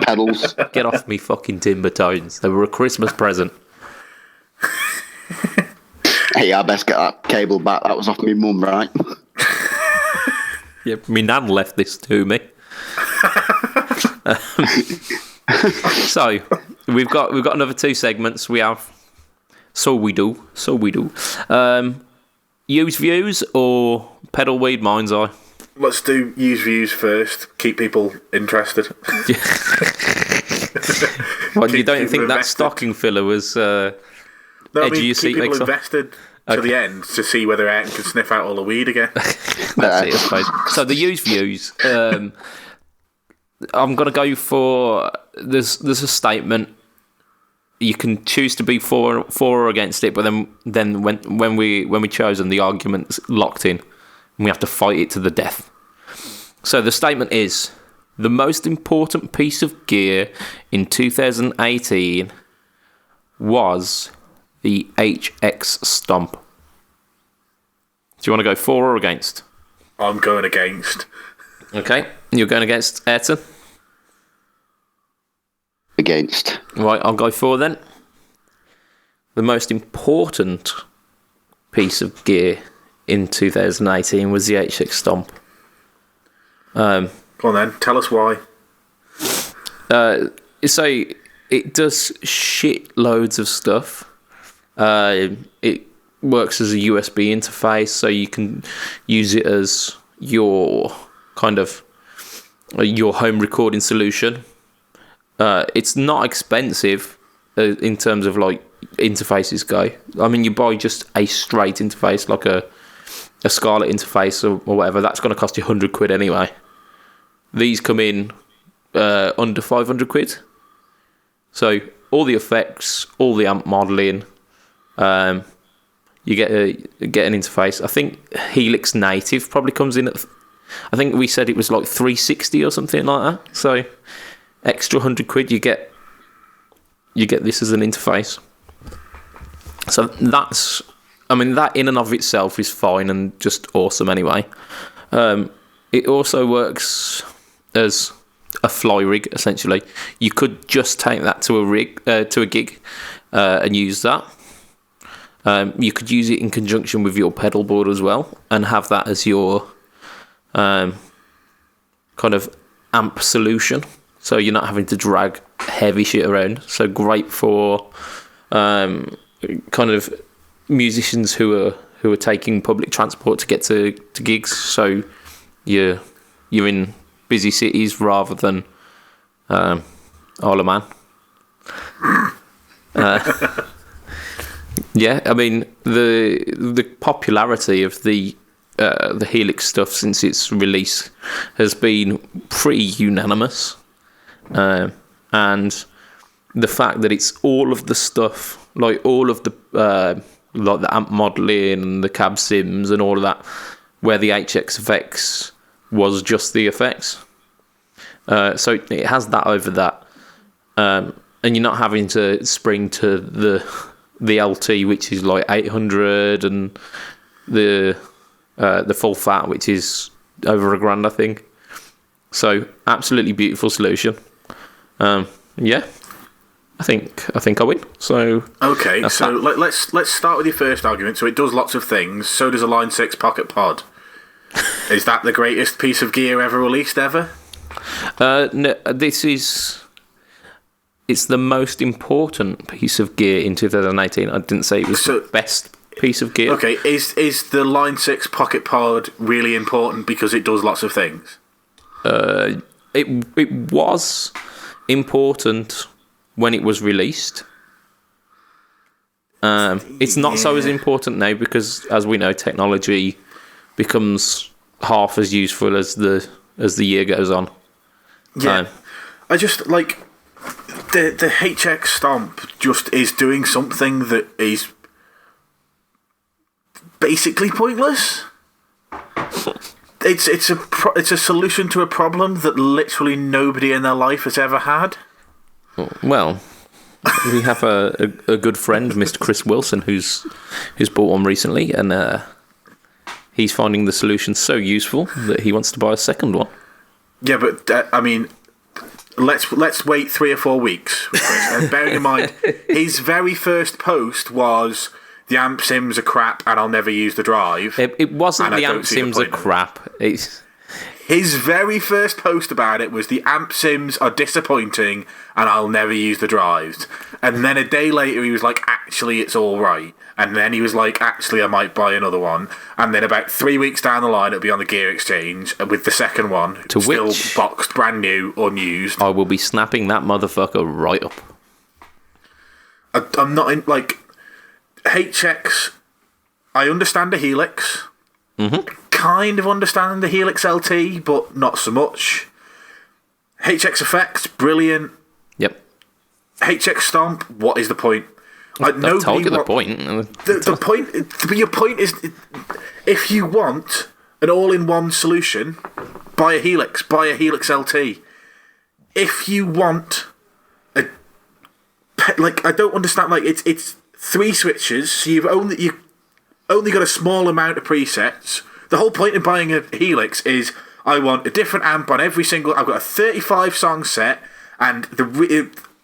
Speaker 2: Pedals.
Speaker 1: Get off me fucking timber tones. They were a Christmas present.
Speaker 2: Hey, I best get that cable back. That was off me mum, right?
Speaker 1: Yeah, my nan left this to me. So we've got another 2 segments. We have so we do. Use views or pedal weed mind's eye.
Speaker 3: Let's do use views first. Keep people interested.
Speaker 1: Well, you don't
Speaker 3: people
Speaker 1: think that
Speaker 3: invested.
Speaker 1: stocking filler was
Speaker 3: No,
Speaker 1: edgy as
Speaker 3: keep
Speaker 1: seat
Speaker 3: people
Speaker 1: mixer?
Speaker 3: invested to the end to see whether Ayrton can sniff out all the weed again.
Speaker 1: That's it, I suppose. So the use views. I'm gonna go for there's a statement. You can choose to be for or against it, but then when we chosen, the argument's locked in, and we have to fight it to the death. So the statement is: the most important piece of gear in 2018 was the HX Stomp. Do you want to go for or against?
Speaker 3: I'm going against.
Speaker 1: Okay, you're going against Ayrton.
Speaker 2: Against.
Speaker 1: Right, I'll go for then. The most important piece of gear in 2018 was the HX Stomp.
Speaker 3: Go on then, tell us why.
Speaker 1: So it does shit loads of stuff. It works as a USB interface, so you can use it as your kind of your home recording solution. It's not expensive in terms of like interfaces go. I mean, you buy just a straight interface like a Scarlett interface or whatever. That's going to cost you £100 anyway. These come in under 500 quid. So all the effects, all the amp modelling, you get an interface. I think Helix Native probably comes in at. I think we said it was like 360 or something like that. So extra £100, you get this as an interface. So that's, I mean, that in and of itself is fine and just awesome anyway. It also works as a fly rig, essentially. You could just take that to a gig, and use that. You could use it in conjunction with your pedal board as well, and have that as your kind of amp solution. So you're not having to drag heavy shit around. So great for kind of musicians who are taking public transport to get to gigs. So you're in busy cities rather than Isle of Man. Yeah, I mean the popularity of the Helix stuff since its release has been pretty unanimous, and the fact that it's all of the stuff, like all of the like the amp modelling and the cab sims and all of that, where the HX effects was just the effects. So it has that over that, and you're not having to spring to the LT, which is like 800, and the full fat, which is over $1,000, I think. So absolutely beautiful solution. Yeah, I think I win. So
Speaker 3: okay, so let's start with your first argument. So it does lots of things. So does a Line 6 Pocket Pod. Is that the greatest piece of gear ever released ever?
Speaker 1: No, it's the most important piece of gear in 2018. I didn't say it was the best piece of gear.
Speaker 3: Okay, is the Line 6 Pocket Pod really important because it does lots of things?
Speaker 1: It was important when it was released. It's not so as important now because, as we know, technology becomes half as useful as the year goes on.
Speaker 3: Yeah, I just like the HX Stomp just is doing something that is basically pointless. It's a solution to a problem that literally nobody in their life has ever had.
Speaker 1: Well, we have a good friend, Mr. Chris Wilson, who's bought one recently, and he's finding the solution so useful that he wants to buy a second one.
Speaker 3: Yeah, but I mean, let's wait 3 or 4 weeks. And bearing in mind, his very first post was the amp sims are crap, and I'll never use the drive.
Speaker 1: It wasn't the amp sims are crap.
Speaker 3: His very first post about it was the amp sims are disappointing, and I'll never use the drives. And then a day later, he was like, actually, it's all right. And then he was like, actually, I might buy another one. And then about 3 weeks down the line, it'll be on the Gear Exchange with the second one, still boxed, brand new, unused.
Speaker 1: I will be snapping that motherfucker right up.
Speaker 3: I'm not in, like, HX, I understand the Helix.
Speaker 1: Mm-hmm.
Speaker 3: Kind of understand the Helix LT, but not so much. HX Effects, brilliant.
Speaker 1: Yep.
Speaker 3: HX Stomp, what is the point?
Speaker 1: I've told you the point.
Speaker 3: The point, but your point is, if you want an all-in-one solution, buy a Helix LT. If you want I don't understand. Like it's 3 switches, so you've only got a small amount of presets. The whole point of buying a Helix is I want a different amp on every single. I've got a 35 song set, and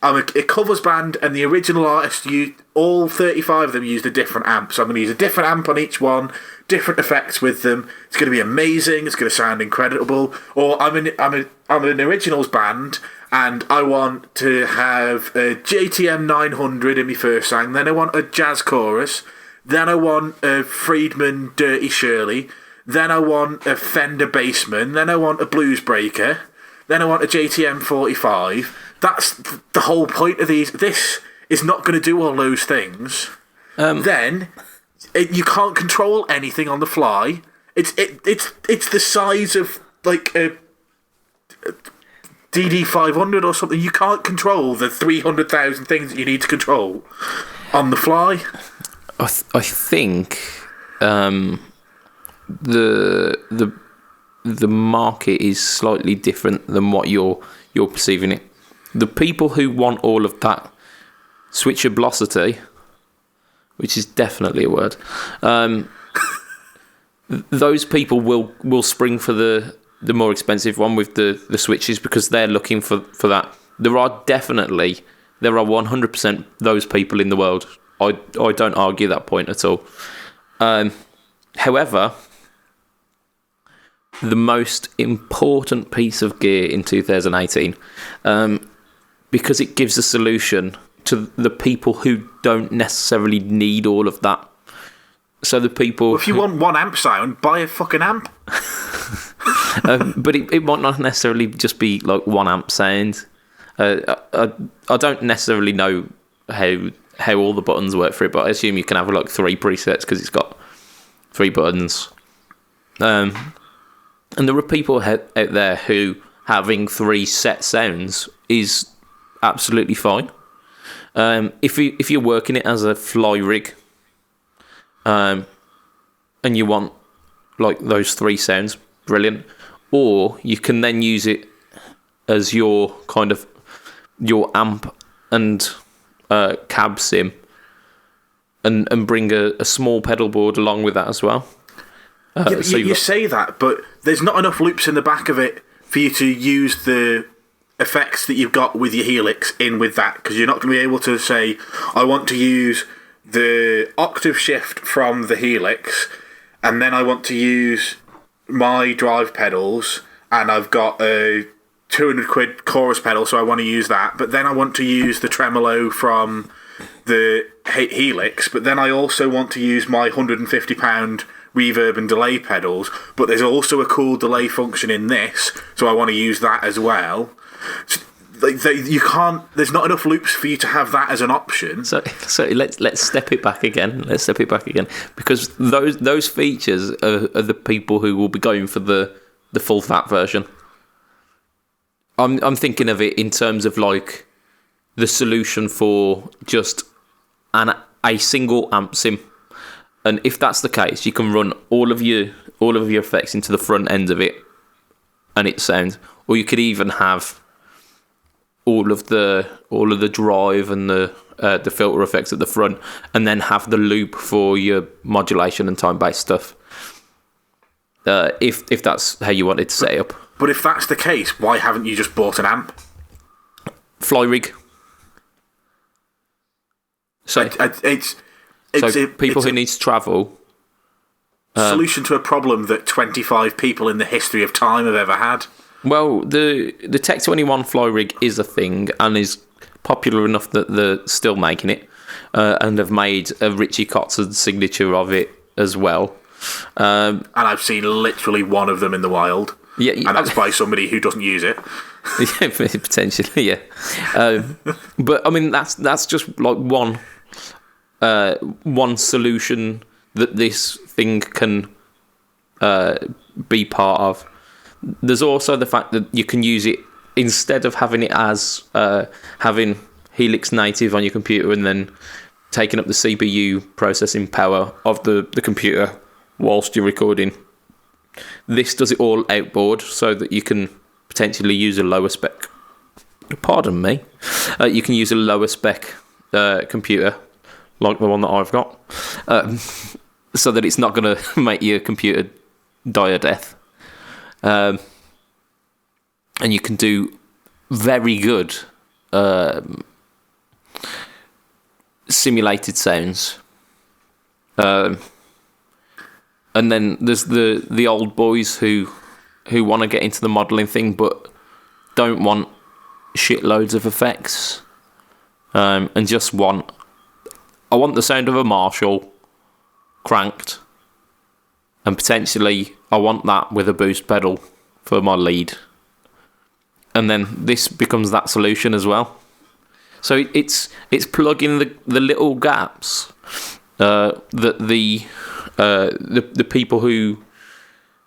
Speaker 3: I'm a covers band, and the original artist all 35 of them used a different amp. So I'm going to use a different amp on each one, different effects with them. It's going to be amazing. It's going to sound incredible. Or I'm an originals band, and I want to have a JTM 900 in my first song. Then I want a jazz chorus. Then I want a Friedman Dirty Shirley. Then I want a Fender Bassman. Then I want a Blues Breaker. Then I want a JTM 45. That's the whole point of these. This is not going to do all those things. Then you can't control anything on the fly. It's the size of like a DD500 or something. You can't control the 300,000 things that you need to control on the fly.
Speaker 1: I think the market is slightly different than what you're perceiving it. The people who want all of that switchablosity, which is definitely a word, those people will spring for the more expensive one with the switches because they're looking for that. There are 100% those people in the world. I don't argue that point at all. However, the most important piece of gear in 2018, because it gives a solution to the people who don't necessarily need all of that. So the people...
Speaker 3: Well, if you want one amp sound, buy a fucking amp.
Speaker 1: But it might not necessarily just be like one amp sound. I don't necessarily know how all the buttons work for it, but I assume you can have like 3 presets because it's got 3 buttons. And there are people out there who having 3 set sounds is absolutely fine. If you're working it as a fly rig, and you want like those 3 sounds, brilliant. Or you can then use it as your kind of your amp and cab sim, and bring a small pedal board along with that as well.
Speaker 3: So you say that, but there's not enough loops in the back of it for you to use the effects that you've got with your Helix in with that, because you're not going to be able to say, I want to use the octave shift from the Helix, and then I want to use my drive pedals, and I've got a 200 quid chorus pedal, so I want to use that, but then I want to use the tremolo from the Helix, but then I also want to use my £150 reverb and delay pedals, but there's also a cool delay function in this, so I want to use that as well. you can't. There's not enough loops for you to have that as an option.
Speaker 1: So let's step it back again. Because those features are the people who will be going for the full fat version. I'm thinking of it in terms of like the solution for just a single amp sim, and if that's the case, you can run all of your effects into the front end of it, and it sounds. Or you could even have all of the drive and the filter effects at the front, and then have the loop for your modulation and time based stuff. If that's how you wanted to set it up.
Speaker 3: But if that's the case, why haven't you just bought an amp?
Speaker 1: Flyrig. So people who need to travel.
Speaker 3: Solution to a problem that 25 people in the history of time have ever had.
Speaker 1: Well, the Tech 21 Flyrig is a thing and is popular enough that they're still making it, and have made a Richie Kotzen signature of it as well.
Speaker 3: And I've seen literally one of them in the wild.
Speaker 1: Yeah,
Speaker 3: and that's by somebody who doesn't use it.
Speaker 1: Yeah, potentially, yeah. But I mean, that's just like one solution that this thing can be part of. There's also the fact that you can use it instead of having it as having Helix native on your computer and then taking up the CPU processing power of the computer whilst you're recording. This does it all outboard so that you can potentially use a lower spec. Pardon me. You can use a lower spec computer like the one that I've got, so that it's not going to make your computer die a death. And you can do very good simulated sounds. And then there's the old boys who want to get into the modelling thing but don't want shitloads of effects, and just I want the sound of a Marshall cranked, and potentially I want that with a boost pedal for my lead, and then this becomes that solution as well. So it's plugging the little gaps that the people who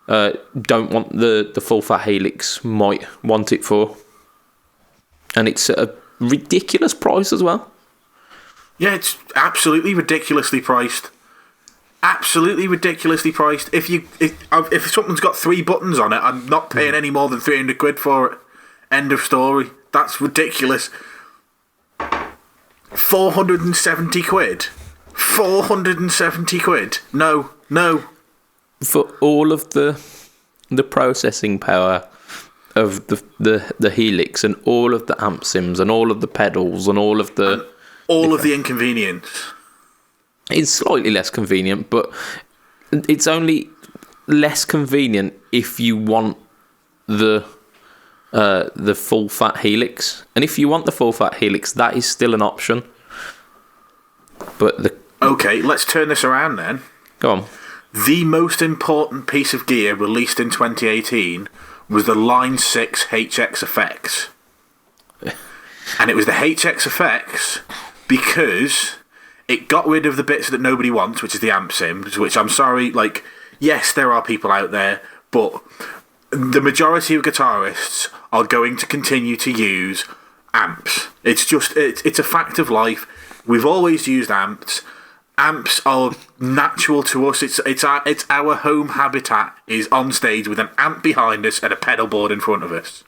Speaker 1: don't want the full fat Helix might want it for, and it's at a ridiculous price as well.
Speaker 3: Yeah, it's absolutely ridiculously priced. Absolutely ridiculously priced. If something's got 3 buttons on it, I'm not paying any more than 300 quid for it. End of story. That's ridiculous. 470 quid. 470 quid. No.
Speaker 1: For all of the processing power of the Helix and all of the amp sims and all of the pedals and all of the
Speaker 3: of the inconvenience.
Speaker 1: It's slightly less convenient, but it's only less convenient if you want the full fat Helix. And if you want the full fat Helix, that is still an option. But
Speaker 3: okay, let's turn this around then.
Speaker 1: Go on.
Speaker 3: The most important piece of gear released in 2018 was the Line 6 HX Effects. And it was the HX Effects because it got rid of the bits that nobody wants, which is the amp sims, which I'm sorry, like, yes, there are people out there, but the majority of guitarists are going to continue to use amps. It's just, it's a fact of life. We've always used amps. Amps are natural to us. It's our home habitat is on stage with an amp behind us and a pedal board in front of us.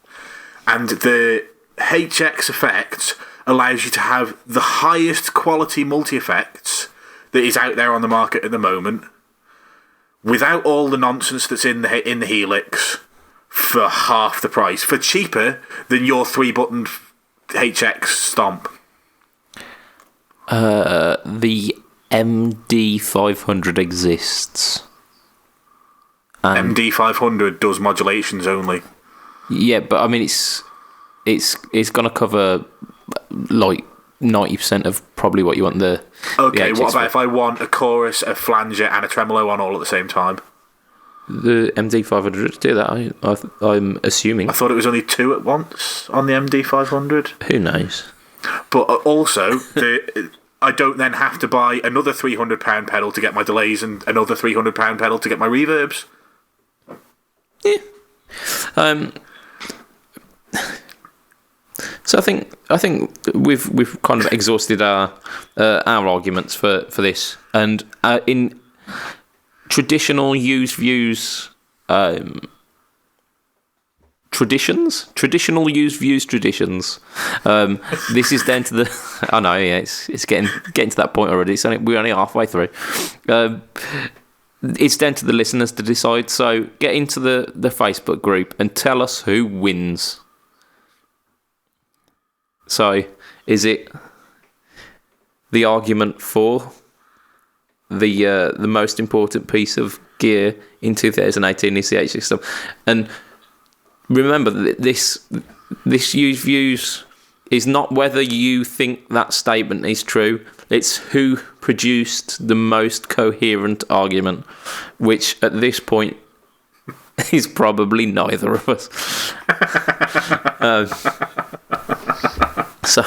Speaker 3: And the HX Effects allows you to have the highest quality multi-effects that is out there on the market at the moment, without all the nonsense that's in the Helix, for half the price, for cheaper than your 3-button HX Stomp.
Speaker 1: The MD500 exists.
Speaker 3: MD500 does modulations only.
Speaker 1: Yeah, but I mean it's gonna cover like 90% of probably what you want the.
Speaker 3: Okay,
Speaker 1: the
Speaker 3: what about if I want a chorus, a flanger, and a tremolo on all at the same time?
Speaker 1: the MD500 do that. I'm assuming.
Speaker 3: I thought it was only 2 at once on the MD500.
Speaker 1: Who knows?
Speaker 3: But also, I don't then have to buy another £300 pedal to get my delays and another £300 pedal to get my reverbs.
Speaker 1: Yeah. So I think we've kind of exhausted our arguments for this, and in traditional used views traditional used views traditions. This is down to the. I know, yeah, it's getting to that point already. We're only halfway through. It's down to the listeners to decide. So get into the Facebook group and tell us who wins. So, is it the argument for the most important piece of gear in 2018 is the H system? And remember, this used views is not whether you think that statement is true. It's who produced the most coherent argument, which at this point is probably neither of us. So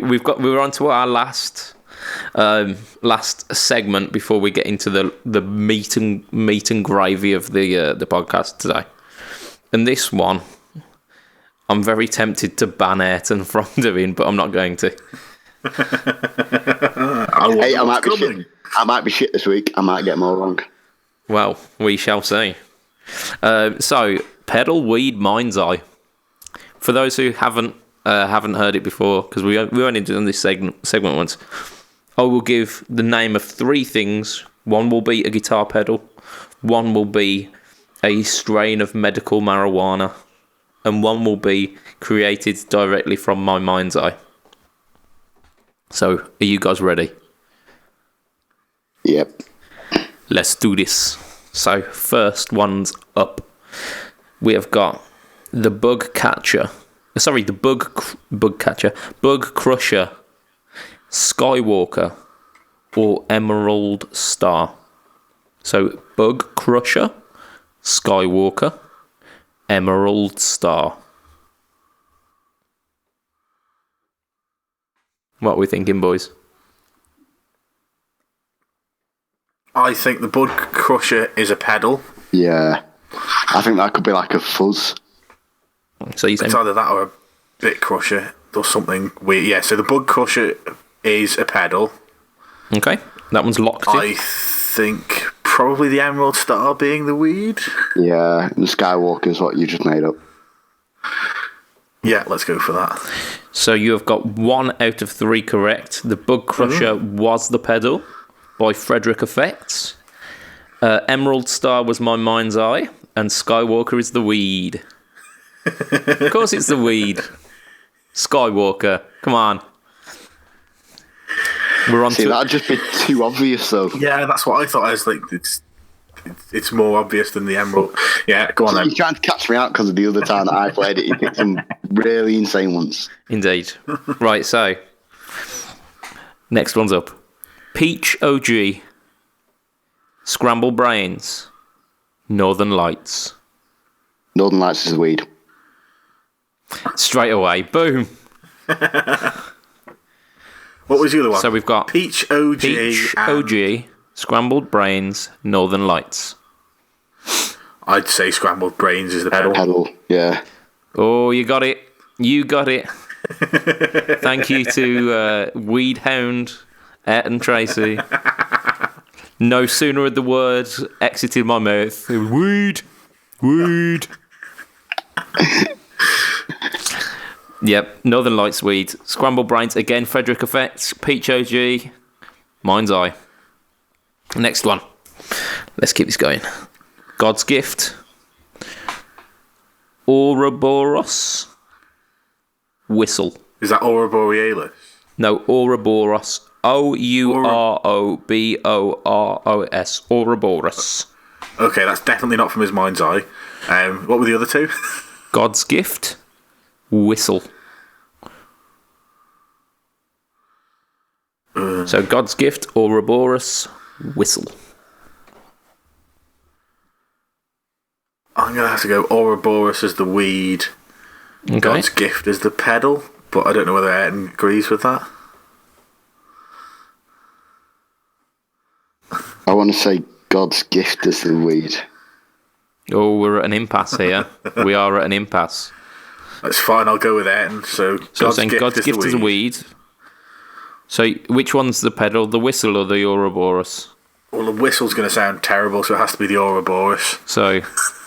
Speaker 1: we're on to our last segment before we get into the meat and gravy of the podcast today. And this one, I'm very tempted to ban Ayrton from doing, but I'm not going to.
Speaker 2: I might be shit this week. I might get more wrong.
Speaker 1: Well, we shall see. So, pedal weed mind's eye. For those who haven't heard it before, because we only done this segment once, I will give the name of 3 things. One will be a guitar pedal, one will be a strain of medical marijuana, and one will be created directly from my mind's eye. So, are you guys ready?
Speaker 2: Yep.
Speaker 1: Let's do this. So, first one's up. We have got the Bug Catcher, Bug Crusher, Skywalker, or Emerald Star. So, Bug Crusher, Skywalker, Emerald Star. What are we thinking, boys?
Speaker 3: I think the Bug Crusher is a pedal.
Speaker 2: Yeah. I think that could be like a fuzz.
Speaker 1: So you
Speaker 3: It's either that or a Bit Crusher or something weird. Yeah, so the Bug Crusher is a pedal.
Speaker 1: Okay, that one's locked in.
Speaker 3: I think probably the Emerald Star being the weed.
Speaker 2: Yeah, and the Skywalker is what you just made up.
Speaker 3: Yeah, let's go for that.
Speaker 1: So you have got 1 out of 3 correct. The Bug Crusher was the pedal by Frederick Effects. Emerald Star was my mind's eye, and Skywalker is the weed. Of course it's the weed. Skywalker, come on. We're on.
Speaker 2: See, that'd just be too obvious, though.
Speaker 3: Yeah, that's what I thought. I was like, it's more obvious than the Emerald. Yeah, go on then.
Speaker 2: You're trying to catch me out because of the other time that I played it. You picked some really insane ones.
Speaker 1: Indeed. Right, so next one's up. Peach OG, Scramble Brains, Northern Lights.
Speaker 2: Northern Lights is the weed.
Speaker 1: Straight away, boom.
Speaker 3: What was the other one?
Speaker 1: So we've got
Speaker 3: Peach OG,
Speaker 1: OG, Scrambled Brains, Northern Lights.
Speaker 3: I'd say Scrambled Brains is the pedal.
Speaker 2: Pedal, yeah.
Speaker 1: Oh, you got it. You got it. Thank you to Weed Hound, Ayrton Tracy. No sooner had the words exited my mouth. It was weed. Weed. Yep, Northern Lights weed. Scrambled Brains, again, Frederick Effects, Peach OG, Mind's Eye. Next one. Let's keep this going. God's Gift, Ouroboros, Whistle.
Speaker 3: Is that Aurora Borealis?
Speaker 1: No, Ouroboros. Ouroboros. Ouroboros.
Speaker 3: Okay, that's definitely not from his mind's eye. What were the other 2?
Speaker 1: God's Gift, Whistle. So God's Gift, Ouroboros, Whistle.
Speaker 3: I'm going to have to go Ouroboros as the weed,
Speaker 1: Okay.
Speaker 3: God's Gift as the pedal, but I don't know whether Ayrton agrees with that.
Speaker 2: I want to say God's Gift is the weed.
Speaker 1: Oh, we're at an impasse here. We are at an impasse.
Speaker 3: That's fine, I'll go with Ayrton. So
Speaker 1: So I'm saying God's Gift is a weed. So which one's the pedal, the whistle or the Ouroboros?
Speaker 3: Well, the whistle's going to sound terrible, so it has to be the Ouroboros.
Speaker 1: So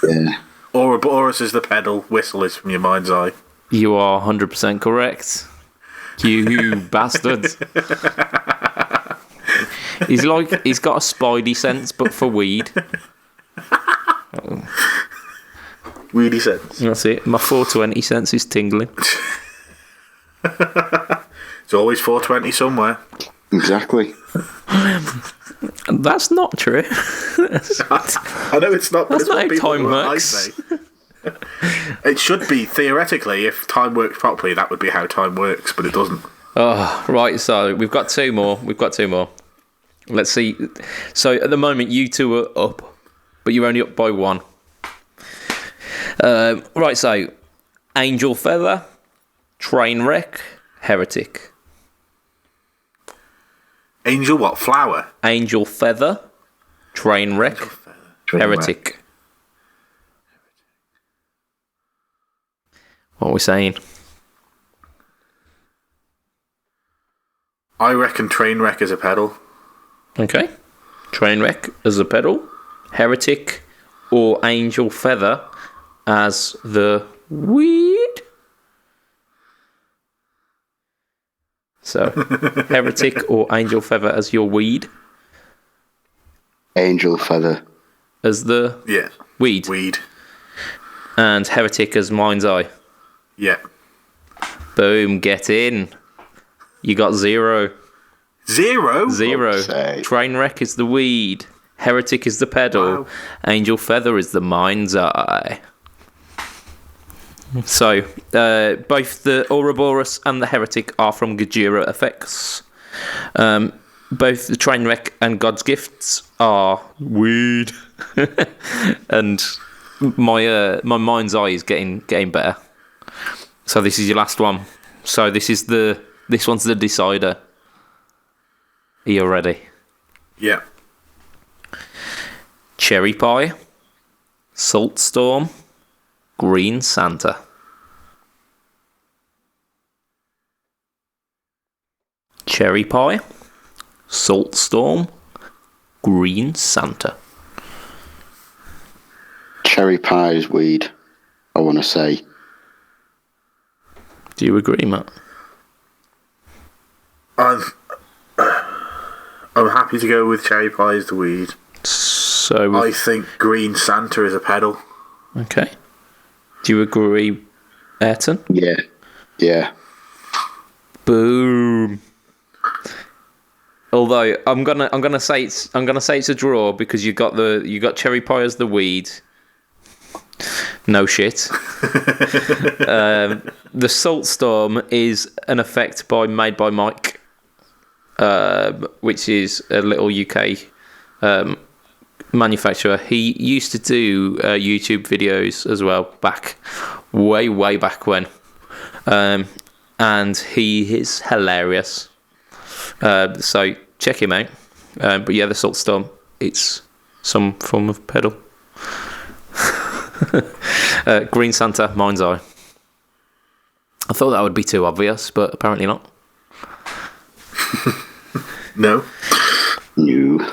Speaker 2: Yeah.
Speaker 3: Ouroboros is the pedal, whistle is from your mind's eye.
Speaker 1: you are 100% correct. You bastard. He's got a spidey sense, but for weed.
Speaker 3: Weedy sense.
Speaker 1: That's it. My 420 sense is tingling.
Speaker 3: It's always 420 somewhere.
Speaker 2: Exactly.
Speaker 1: That's not true.
Speaker 3: I know it's not, but
Speaker 1: That's
Speaker 3: it's
Speaker 1: not
Speaker 3: what
Speaker 1: how
Speaker 3: people
Speaker 1: time
Speaker 3: I
Speaker 1: works.
Speaker 3: say. It should be, theoretically, if time works properly, that would be how time works, but it doesn't.
Speaker 1: Oh, right. So we've got two more. Let's see. So at the moment, you two are up, but you're only up by one. Right. So Angel Feather, Trainwreck, Heretic.
Speaker 3: Angel what? Flower?
Speaker 1: Angel Feather, Trainwreck, Heretic. What are we saying?
Speaker 3: I reckon Trainwreck is a pedal.
Speaker 1: Okay. Trainwreck as a pedal, Heretic or Angel Feather as the weed. So, Heretic or Angel Feather as your weed,
Speaker 2: Angel Feather.
Speaker 1: as the
Speaker 3: Yeah.
Speaker 1: weed,
Speaker 3: Weed.
Speaker 1: and Heretic as Mind's Eye.
Speaker 3: Yeah.
Speaker 1: Boom, get in. You got 0.
Speaker 3: Zero?
Speaker 1: 0.
Speaker 2: God's sake.
Speaker 1: Trainwreck is the weed. Heretic is the pedal.
Speaker 3: Wow.
Speaker 1: Angel Feather is the Mind's Eye. So, both the Ouroboros and the Heretic are from Gajira Effects. Both the Trainwreck and God's Gifts are weed. And my Mind's Eye is getting better. So this is your last one. So this one's the decider. Are you ready?
Speaker 3: Yeah.
Speaker 1: Cherry Pie, Salt Storm, Green Santa. Cherry Pie, Salt Storm, Green Santa.
Speaker 2: Cherry Pie's weed, I want to say.
Speaker 1: Do you agree, Matt?
Speaker 3: I'm happy to go with Cherry Pie as the weed.
Speaker 1: So,
Speaker 3: I think Green Santa is a pedal.
Speaker 1: okay. Do you agree, Ayrton?
Speaker 2: Yeah. Yeah.
Speaker 1: Boom. Although I'm gonna say it's a draw because you got Cherry Pie as the weed. No shit. The Salt Storm is an effect made by Mike, which is a little UK manufacturer. He used to do YouTube videos as well, way back when, and he is hilarious. So check him out. But yeah, the Salt Storm, it's some form of pedal. Green Santa, Mind's Eye. I thought that would be too obvious, but apparently not.
Speaker 3: No.
Speaker 2: New.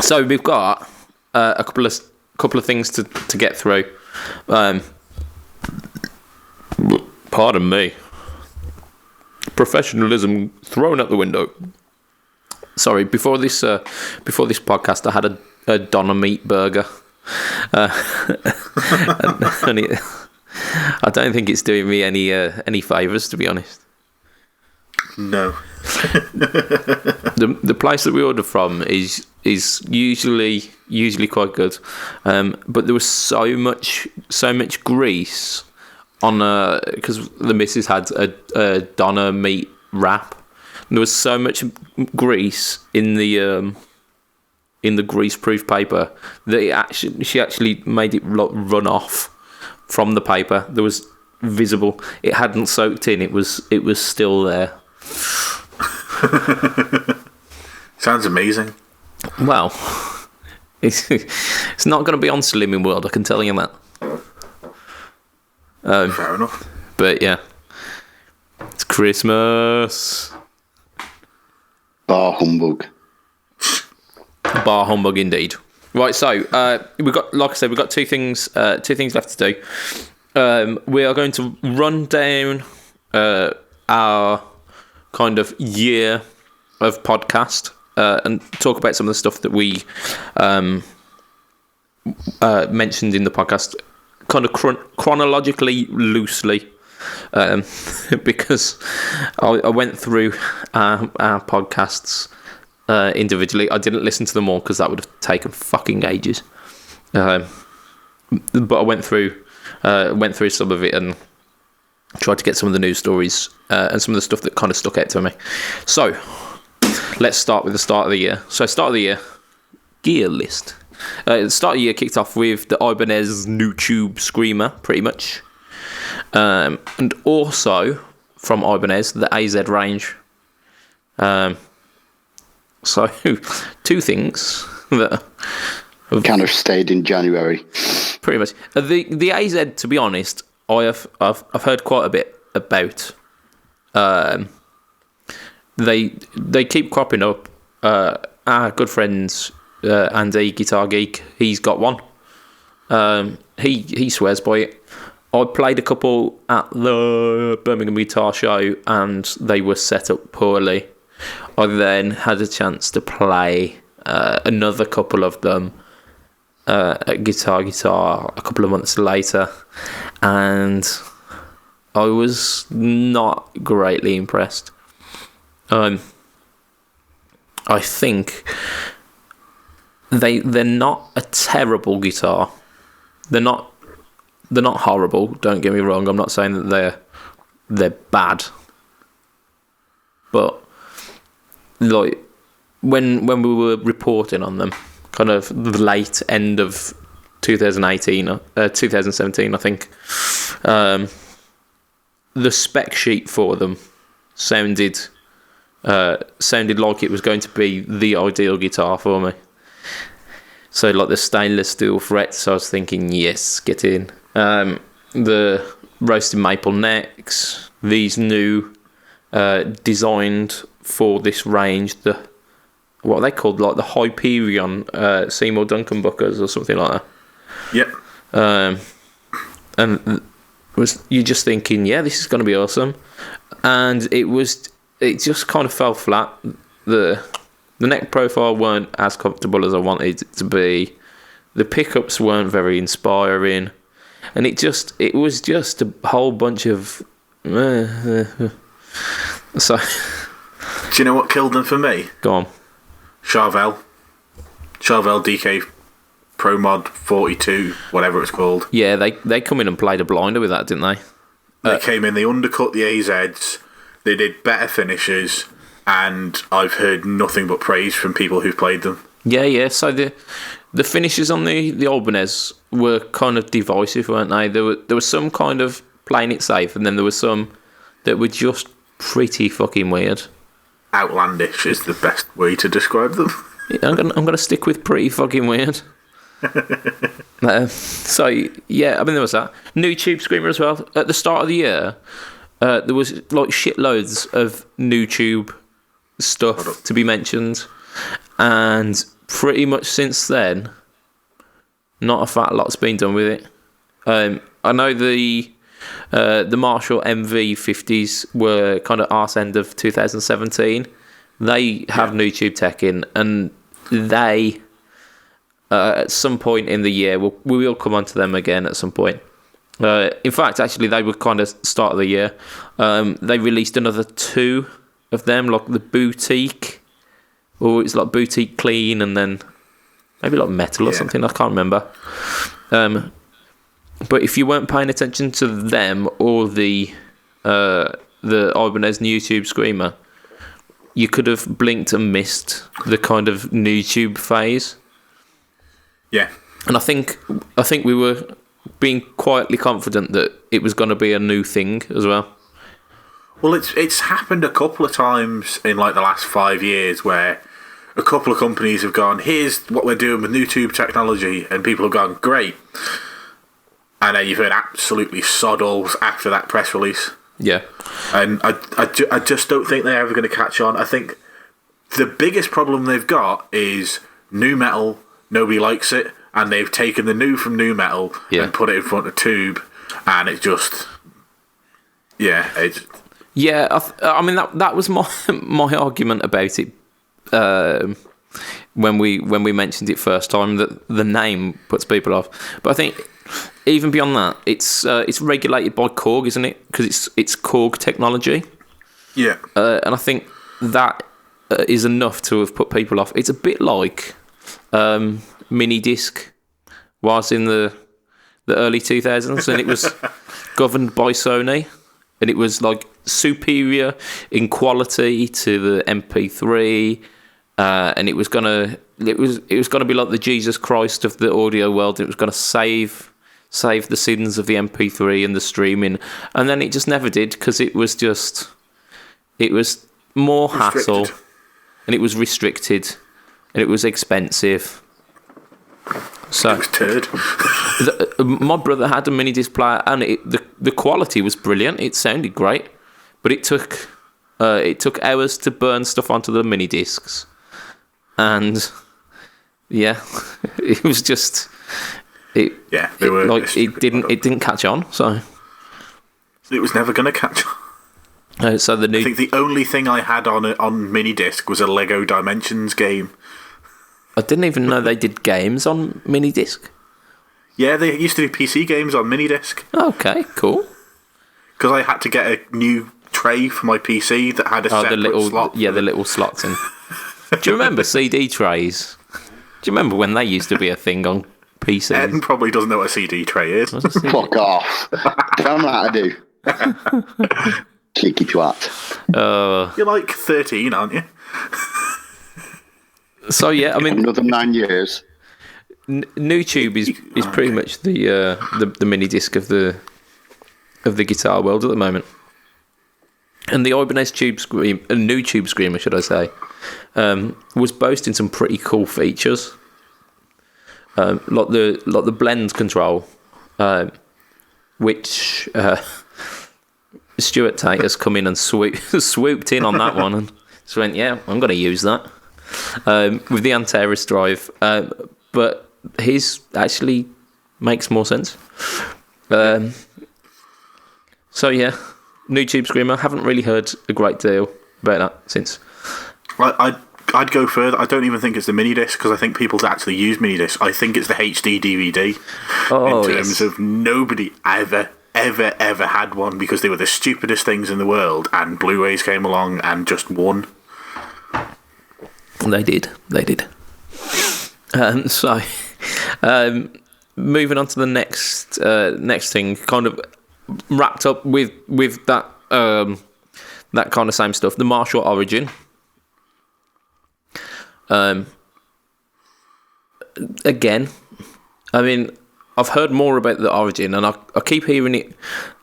Speaker 1: So we've got a couple of things to get through. Pardon me. Professionalism thrown out the window. Sorry, before this podcast, I had a Donna meat burger. And I don't think it's doing me any favours, to be honest.
Speaker 3: No.
Speaker 1: The place that we order from is usually quite good, but there was so much grease on because the missus had a Donna meat wrap. There was so much grease in the in the greaseproof paper that she actually made it run off from the paper. There was visible. It hadn't soaked in. It was still there.
Speaker 3: Sounds amazing.
Speaker 1: Well, it's not going to be on Slimming World, I can tell you that.
Speaker 3: Fair enough.
Speaker 1: But yeah, it's Christmas.
Speaker 2: Bar humbug.
Speaker 1: Bar humbug indeed. Right, so we've got, like I said, we've got two things left to do. We are going to run down our kind of year of podcast and talk about some of the stuff that we mentioned in the podcast, kind of chronologically, loosely, because I went through our podcasts individually. I didn't listen to them all because that would have taken fucking ages. But I went through some of it and tried to get some of the news stories and some of the stuff that kind of stuck out to me. So let's start with the start of the year. So start of the year, gear list. The start of the year kicked off with the Ibanez NewTube Screamer, pretty much. And also from Ibanez, the AZ range. So two things that
Speaker 2: kind of stayed in January.
Speaker 1: Pretty much. The AZ, to be honest, I've heard quite a bit about. They keep cropping up. Our good friends Andy Guitar Geek, he's got one. He swears by it. I played a couple at the Birmingham Guitar Show and they were set up poorly. I then had a chance to play another couple of them at Guitar a couple of months later, and I was not greatly impressed. I think they're not a terrible guitar. They're not horrible. Don't get me wrong. I'm not saying that they're bad, but like when we were reporting on them, kind of the late end of 2017, I think, the spec sheet for them sounded like it was going to be the ideal guitar for me. So like the stainless steel frets, I was thinking, yes, get in. The roasted maple necks, these new designed for this range, what are they called, like the Hyperion Seymour Duncan Buckers or something like that.
Speaker 3: Yep.
Speaker 1: And you're just thinking, yeah, this is going to be awesome, and it just kind of fell flat. The neck profile weren't as comfortable as I wanted it to be. The pickups weren't very inspiring, and it was just a whole bunch of so.
Speaker 3: Do you know what killed them for me?
Speaker 1: Go on.
Speaker 3: Charvel DK Pro Mod 42, whatever it's called.
Speaker 1: Yeah, they come in and played a blinder with that, didn't they?
Speaker 3: They came in, they undercut the AZs, they did better finishes, and I've heard nothing but praise from people who've played them.
Speaker 1: Yeah. So the finishes on the Ibanez were kind of divisive, weren't they? There was some kind of playing it safe, and then there were some that were just pretty fucking weird.
Speaker 3: Outlandish is the best way to describe them.
Speaker 1: I'm gonna stick with pretty fucking weird. So yeah, I mean there was that NewTube Screamer as well. At the start of the year, there was like shitloads of NewTube stuff to be mentioned, and pretty much since then, not a fat lot's been done with it. I know the Marshall MV50s were kind of arse end of 2017. They have NewTube tech in, and they at some point in the year we will come on to them again at some point. In fact, actually, they were kind of start of the year. They released another 2 of them, like the Boutique, or it's like Boutique Clean, and then maybe like Metal or something. I can't remember. But if you weren't paying attention to them or the Ibanez NewTube Screamer, you could have blinked and missed the kind of YouTube phase.
Speaker 3: Yeah.
Speaker 1: And I think we were being quietly confident that it was going to be a new thing as well.
Speaker 3: Well, it's happened a couple of times in like the last 5 years where a couple of companies have gone, here's what we're doing with new tube technology, and people have gone, great. And then you've heard absolutely sod alls after that press release.
Speaker 1: Yeah.
Speaker 3: And I just don't think they're ever going to catch on. I think the biggest problem they've got is new metal, nobody likes it, and they've taken the new from new metal and put it in front of tube, and it just... Yeah, it's...
Speaker 1: Yeah, I mean that was my argument about it when we mentioned it first time, that the name puts people off. But I think even beyond that, it's regulated by Korg, isn't it? Because it's Korg technology.
Speaker 3: Yeah.
Speaker 1: And I think that is enough to have put people off. It's a bit like mini disc was in the early 2000s, and it was governed by Sony. And it was like superior in quality to the MP3, and it was gonna be like the Jesus Christ of the audio world. It was gonna save the sins of the MP3 and the streaming, and then it just never did, because it was more hassle, and it was restricted, and it was expensive. So
Speaker 3: it was turd.
Speaker 1: My brother had a mini disc player, and the quality was brilliant. It sounded great, but it took hours to burn stuff onto the mini discs, and yeah, it was just it.
Speaker 3: Yeah, they were
Speaker 1: like it didn't catch on. So
Speaker 3: it was never going to catch on.
Speaker 1: So I
Speaker 3: think the only thing I had on mini disc was a Lego Dimensions game.
Speaker 1: I didn't even know they did games on mini disc.
Speaker 3: Yeah, they used to do PC games on mini disc.
Speaker 1: Okay, cool.
Speaker 3: Because I had to get a new tray for my PC that had a separate slot.
Speaker 1: Yeah, the little slots in. Do you remember CD trays? Do you remember when they used to be a thing on PCs?
Speaker 3: Ed probably doesn't know what a CD tray is.
Speaker 2: Fuck off. Damn right I do. Cheeky twat.
Speaker 1: You're
Speaker 3: like 13, aren't you?
Speaker 1: So yeah, I mean,
Speaker 2: another 9 years.
Speaker 1: New tube is pretty much the mini disc of the guitar world at the moment. And the Ibanez Tube Scream, a new Tube Screamer, should I say, was boasting some pretty cool features, like the blend control, which Stuart Tate has come in and swooped in on that one and just went, yeah, I'm going to use that with the Antares drive, but his actually makes more sense. So yeah, new Tube Screamer. Haven't really heard a great deal about that since.
Speaker 3: I'd go further. I don't even think it's the mini disc, because I think people that actually use mini disc, I think it's the HD DVD. In terms of nobody ever had one, because they were the stupidest things in the world, and Blu-rays came along and just won.
Speaker 1: They did. So, moving on to the next thing, kind of wrapped up with that that kind of same stuff. The Marshall Origin. Again, I mean, I've heard more about the Origin, and I keep hearing it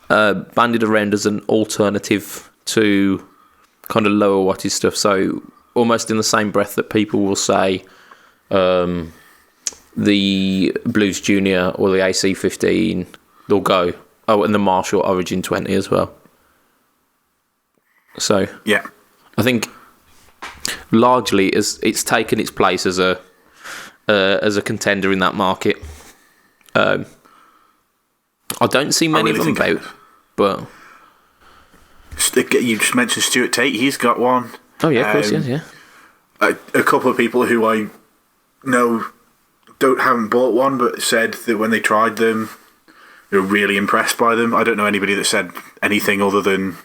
Speaker 1: bandied around as an alternative to kind of lower wattage stuff. So almost in the same breath that people will say the Blues Junior or the AC-15, they'll go, oh, and the Marshall Origin 20 as well. So
Speaker 3: yeah,
Speaker 1: I think largely it's taken its place as a contender in that market. I don't see many of them about, but
Speaker 3: you just mentioned Stuart Tate. He's got one.
Speaker 1: Oh yeah, of course, yeah.
Speaker 3: A couple of people who I know haven't bought one, but said that when they tried them, they were really impressed by them. I don't know anybody that said anything other than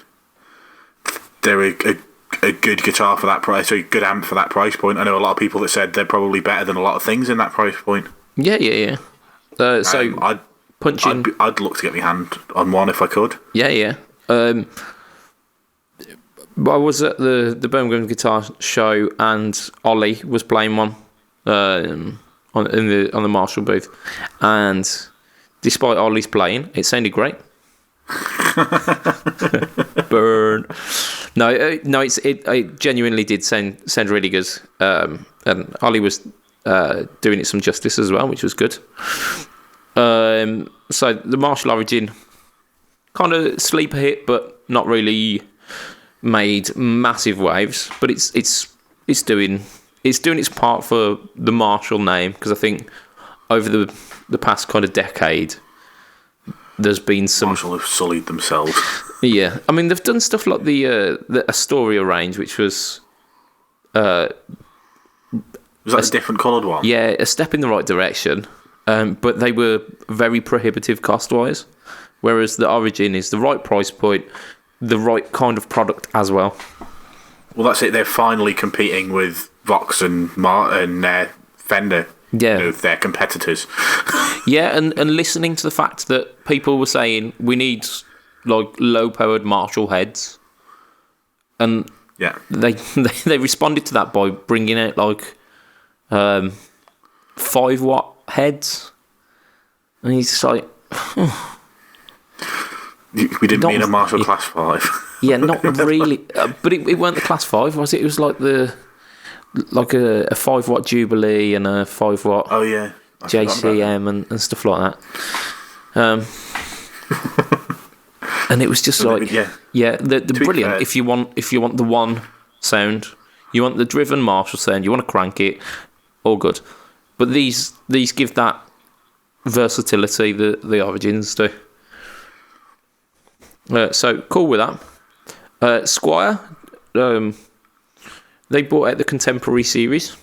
Speaker 3: they're a good guitar for that price, or a good amp for that price point. I know a lot of people that said they're probably better than a lot of things in that price point.
Speaker 1: Yeah. So
Speaker 3: I'd look to get my hand on one if I could.
Speaker 1: Yeah. I was at the Birmingham Guitar Show, and Ollie was playing one on the Marshall booth, and despite Ollie's playing, it sounded great. Burn. No, it genuinely did sound really good, and Ollie was doing it some justice as well, which was good. So the Marshall Origin, kind of sleeper hit, but not really made massive waves. But it's doing its part for the Marshall name, because I think over the past kind of decade, there's been some...
Speaker 3: Marshall have sullied themselves.
Speaker 1: Yeah. I mean, they've done stuff like the Astoria range, which was...
Speaker 3: Was that a different coloured one?
Speaker 1: Yeah, a step in the right direction. But they were very prohibitive cost-wise. Whereas the Origin is the right price point, the right kind of product as well.
Speaker 3: Well, that's it. They're finally competing with Vox and Fender.
Speaker 1: Yeah.
Speaker 3: Their competitors.
Speaker 1: Yeah, and listening to the fact that people were saying we need like low-powered Marshall heads, and
Speaker 3: yeah,
Speaker 1: they responded to that by bringing out like 5-watt heads, and he's just like,
Speaker 3: we didn't mean a Marshall Class 5.
Speaker 1: Yeah, not really, but it weren't the Class 5, was it? It was like a 5-watt Jubilee and a 5-watt.
Speaker 3: Oh yeah.
Speaker 1: JCM and stuff like that. And it was just like, yeah, they're brilliant. Fair, if you want the one sound, you want the driven Marshall sound, you want to crank it, all good. But these give that versatility that the Origins do. So cool with that. Squier, they brought out the Contemporary series,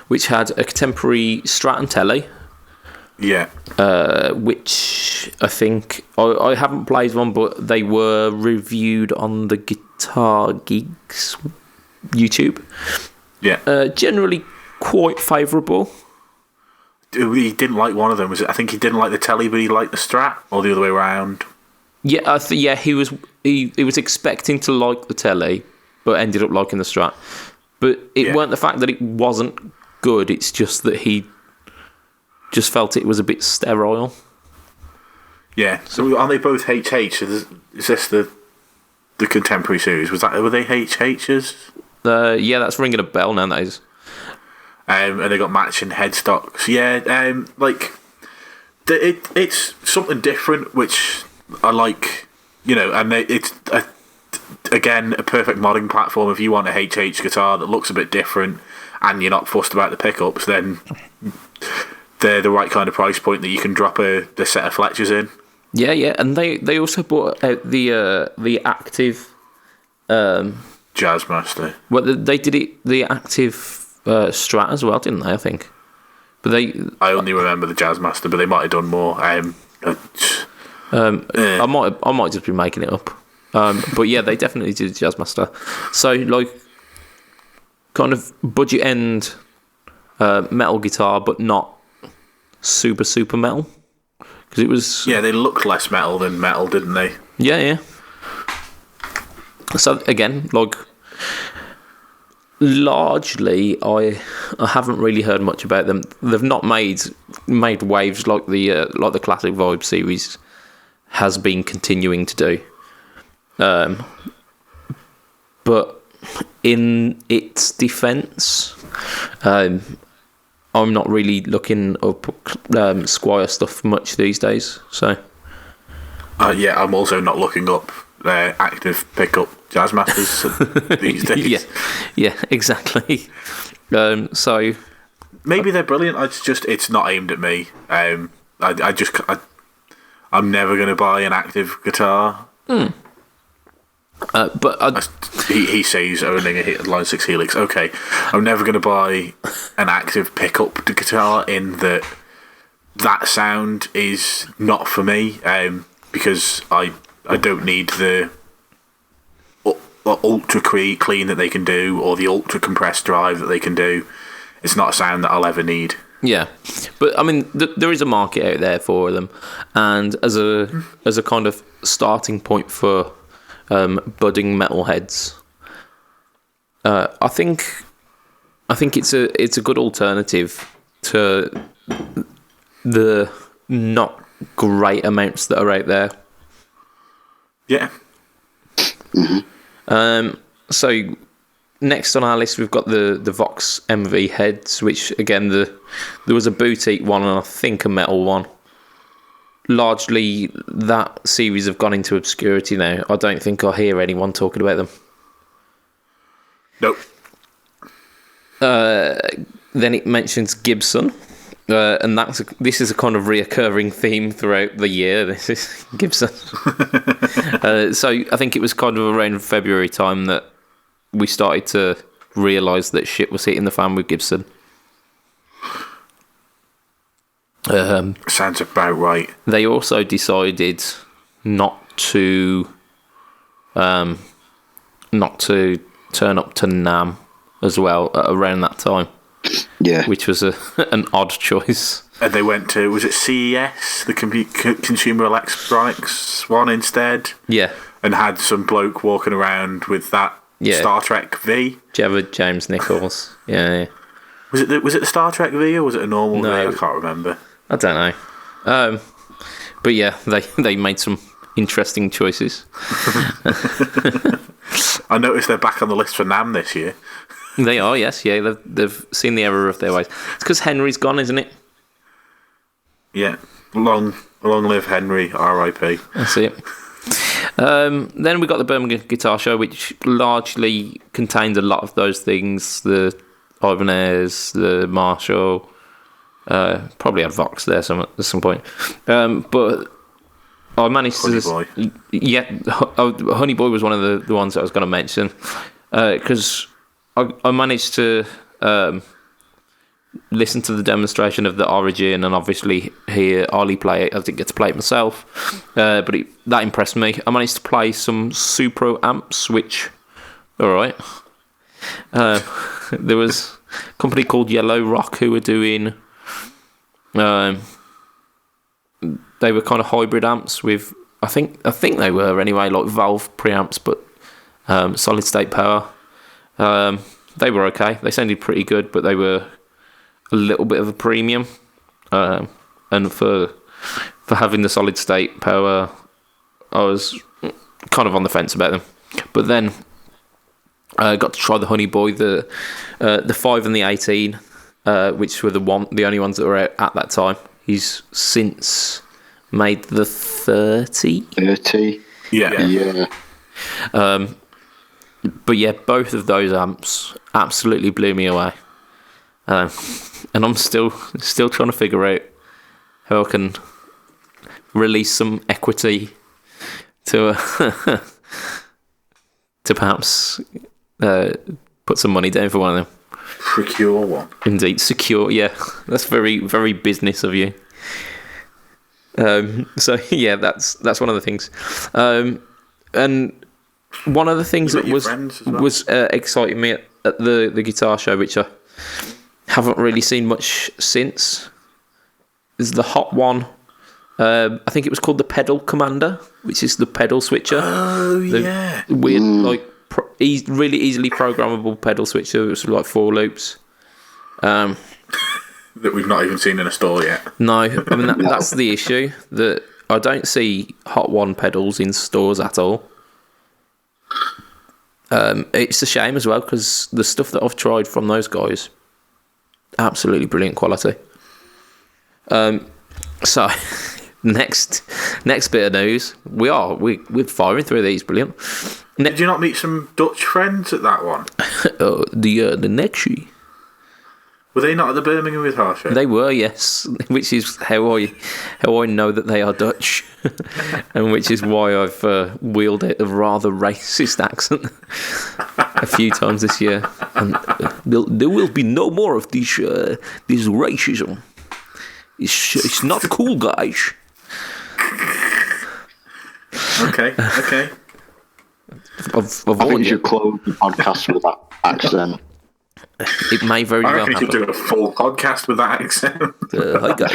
Speaker 1: which had a Contemporary Strat and Telly.
Speaker 3: Yeah.
Speaker 1: Which I think I haven't played one, but they were reviewed on the Guitar Geeks YouTube.
Speaker 3: Yeah.
Speaker 1: Generally quite favourable.
Speaker 3: He didn't like one of them. Was it? I think he didn't like the Telly, but he liked the Strat, or the other way around.
Speaker 1: Yeah, he was expecting to like the Telly, but ended up liking the Strat. But it weren't the fact that it wasn't good. It's just that he just felt it was a bit sterile.
Speaker 3: Yeah. So aren't they both HH? Is this the Contemporary series? Were they HHs?
Speaker 1: Yeah, that's ringing a bell now. That is.
Speaker 3: And they got matching headstocks. Yeah. It's something different, which I like. And it's again a perfect modding platform. If you want a HH guitar that looks a bit different, and you're not fussed about the pickups, then they're the right kind of price point that you can drop the set of Fletchers in. Yeah, and they also brought out the active Jazzmaster. Well, they did it the active Strat as well, didn't they? I think, but I only remember the Jazzmaster, but they might have done more. I might just be making it up. But yeah, they definitely did the Jazzmaster. So like, kind of budget end metal guitar, but not super metal, because it was. Yeah, they looked less metal than metal, didn't they? Yeah. So again, like, largely, I haven't really heard much about them. They've not made waves like the Classic Vibe series has been continuing to do. But in its defence, I'm not really looking up Squier stuff much these days. So, yeah, I'm also not looking up active pickup Jazzmasters these days. Yeah, exactly. So maybe they're brilliant. It's not aimed at me. I'm never going to buy an active guitar. But he says owning a Line 6 Helix. Okay, I'm never going to buy an active pickup guitar in that sound is not for me, because I don't need the ultra clean that they can do, or the ultra compressed drive that they can do. It's not a sound that I'll ever need. Yeah, but I mean, there is a market out there for them, and as a kind of starting point for
Speaker 1: budding metalheads. I think it's a good alternative to the not great amounts that are out there.
Speaker 3: Yeah.
Speaker 1: So next on our list, we've got the Vox MV heads, which again there was a boutique one and I think a metal one. Largely, that series have gone into obscurity now. I don't think I hear anyone talking about them.
Speaker 3: Nope.
Speaker 1: Then it mentions Gibson, and this is a kind of reoccurring theme throughout the year. This is Gibson. So I think it was kind of around February time that we started to realise that shit was hitting the fan with Gibson.
Speaker 3: Sounds about right.
Speaker 1: They also decided not to turn up to NAMM as well around that time.
Speaker 2: Yeah.
Speaker 1: Which was an odd choice.
Speaker 3: And they went to, was it CES, the Consumer Electronics one instead?
Speaker 1: Yeah.
Speaker 3: And had some bloke walking around with that Star Trek V.
Speaker 1: James Nichols. Yeah.
Speaker 3: Was it the Star Trek V or was it a normal V? I can't remember.
Speaker 1: I don't know. But yeah, they made some interesting choices.
Speaker 3: I noticed they're back on the list for NAMM this year.
Speaker 1: They are, yes. Yeah, they've seen the error of their ways. It's because Henry's gone, isn't it?
Speaker 3: Yeah. Long live Henry, R.I.P.
Speaker 1: That's it. Then we got the Birmingham Guitar Show, which largely contained a lot of those things. The Ibanez, the Marshall, probably had Vox there at some point. But I managed
Speaker 3: Honey Boy.
Speaker 1: Yeah, Honey Boy was one of the ones that I was going to mention. Because I managed to listen to the demonstration of the Origin and obviously hear Ollie play it. I didn't get to play it myself, but that impressed me. I managed to play some Supro amps, which, all right. There was a company called Yellow Rock who were doing, they were kind of hybrid amps with, I think they were anyway, like Valve preamps, but solid state power. They were okay. They sounded pretty good, but they were a little bit of a premium. And for having the solid state power, I was kind of on the fence about them. But then I got to try the Honey Boy, the 5 and the 18, which were the only ones that were out at that time. He's since made the 30.
Speaker 2: 30.
Speaker 3: Yeah.
Speaker 1: But yeah, both of those amps absolutely blew me away. And I'm still trying to figure out how I can release some equity to to perhaps put some money down for one of them.
Speaker 3: Procure one.
Speaker 1: Indeed, secure. Yeah, that's very, very business of you. So yeah, that's one of the things. And one of the things that was exciting me at the guitar show, which I haven't really seen much since, is the Hot One. I think it was called the Pedal Commander, which is the pedal switcher.
Speaker 3: Oh,
Speaker 1: the weird, like really easily programmable pedal switcher. It was like 4 loops.
Speaker 3: That we've not even seen in a store yet.
Speaker 1: No, I mean that's the issue, that I don't see Hot One pedals in stores at all. It's a shame as well, because the stuff that I've tried from those guys, absolutely brilliant quality. So next bit of news, we're firing through these. Brilliant.
Speaker 3: Did you not meet some Dutch friends at that one?
Speaker 1: The Nexi.
Speaker 3: Were they not at the Birmingham Guitar Show?
Speaker 1: They were, yes. Which is how I know that they are Dutch, and which is why I've wielded a rather racist accent a few times this year. And there will be no more of this racism. It's not cool, guys.
Speaker 3: Okay.
Speaker 2: Why would you close the podcast with that accent?
Speaker 1: It may very
Speaker 3: I
Speaker 1: well
Speaker 3: reckon you
Speaker 1: happen.
Speaker 3: could do a full podcast with that accent.
Speaker 1: Hi guys.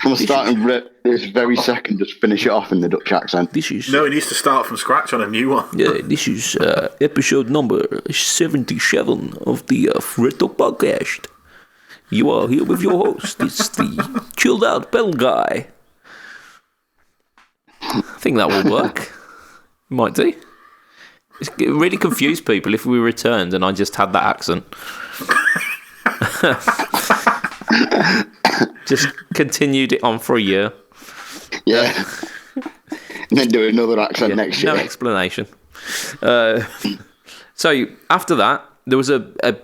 Speaker 2: From starting this very second, just finish it off in the Dutch accent.
Speaker 1: This is
Speaker 3: No, he needs to start from scratch on a new one.
Speaker 1: this is episode number 77 of the Fretto podcast. You are here with your host. It's the chilled out pedal guy. I think that will work. Might do. It really confused people if we returned and I just had that accent. Just continued it on for a year.
Speaker 2: Yeah. And then do another accent next year.
Speaker 1: No explanation. So after that, there was a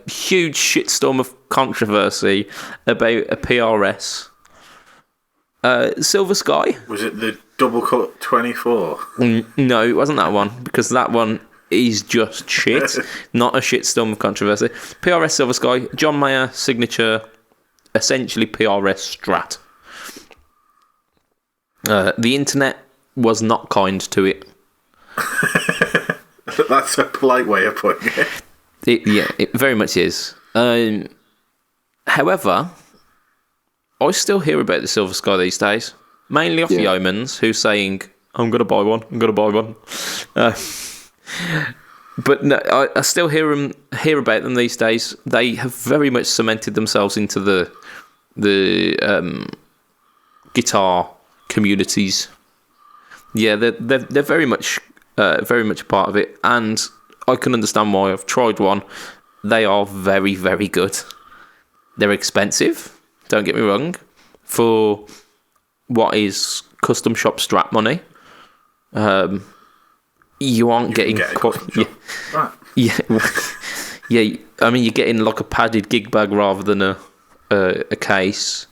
Speaker 1: huge shitstorm of controversy about a PRS. Silver Sky?
Speaker 3: Was it the double cut 24?
Speaker 1: No, it wasn't that one, because that one is just shit. Not a shitstorm of controversy. PRS Silver Sky, John Mayer signature, essentially PRS Strat. The internet was not kind to it.
Speaker 3: That's a polite way of putting it.
Speaker 1: It very much is. However, I still hear about the Silver Sky these days, mainly off the omens who's saying, I'm going to buy one, but no, I still hear about them these days. They have very much cemented themselves into the guitar communities. Yeah, they're very much a part of it, and I can understand why. I've tried one. They are very, very good. They're expensive, don't get me wrong, for what is custom shop Strat money. You aren't getting
Speaker 3: Right.
Speaker 1: yeah. I mean, you're getting like a padded gig bag rather than a case.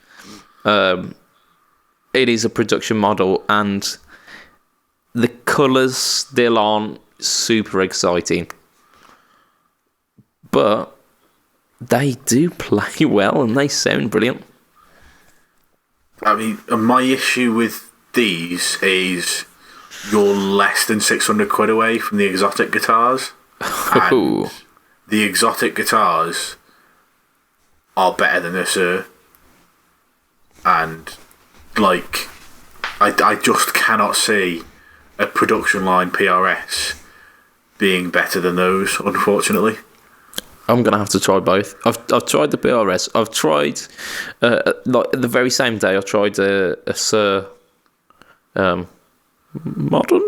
Speaker 1: It is a production model, and the colours still aren't super exciting, but they do play well and they sound brilliant.
Speaker 3: I mean, my issue with these is you're less than 600 quid away from the exotic guitars. And the exotic guitars are better than the Sir. And, like, I just cannot see a production line PRS being better than those, unfortunately.
Speaker 1: I'm gonna have to try both. I've tried the PRS. I've tried like the very same day. I tried a Sir modern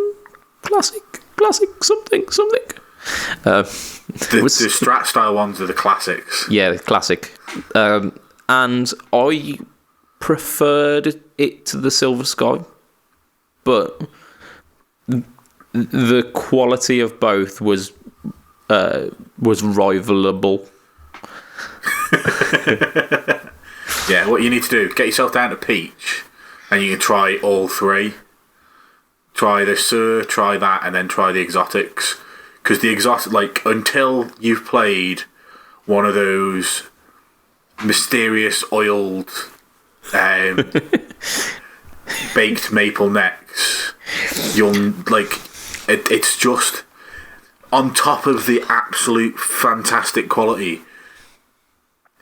Speaker 1: classic something.
Speaker 3: The Strat style ones are the classics.
Speaker 1: Yeah, the classic. And I preferred it to the Silver Sky, but the quality of both was rivalable.
Speaker 3: Yeah, what you need to do, get yourself down to Peach, and you can try all three. Try the Sir, try that, and then try the exotics. Because the exotic, like, until you've played one of those mysterious oiled baked maple necks, you'll, like, it's just, on top of the absolute fantastic quality,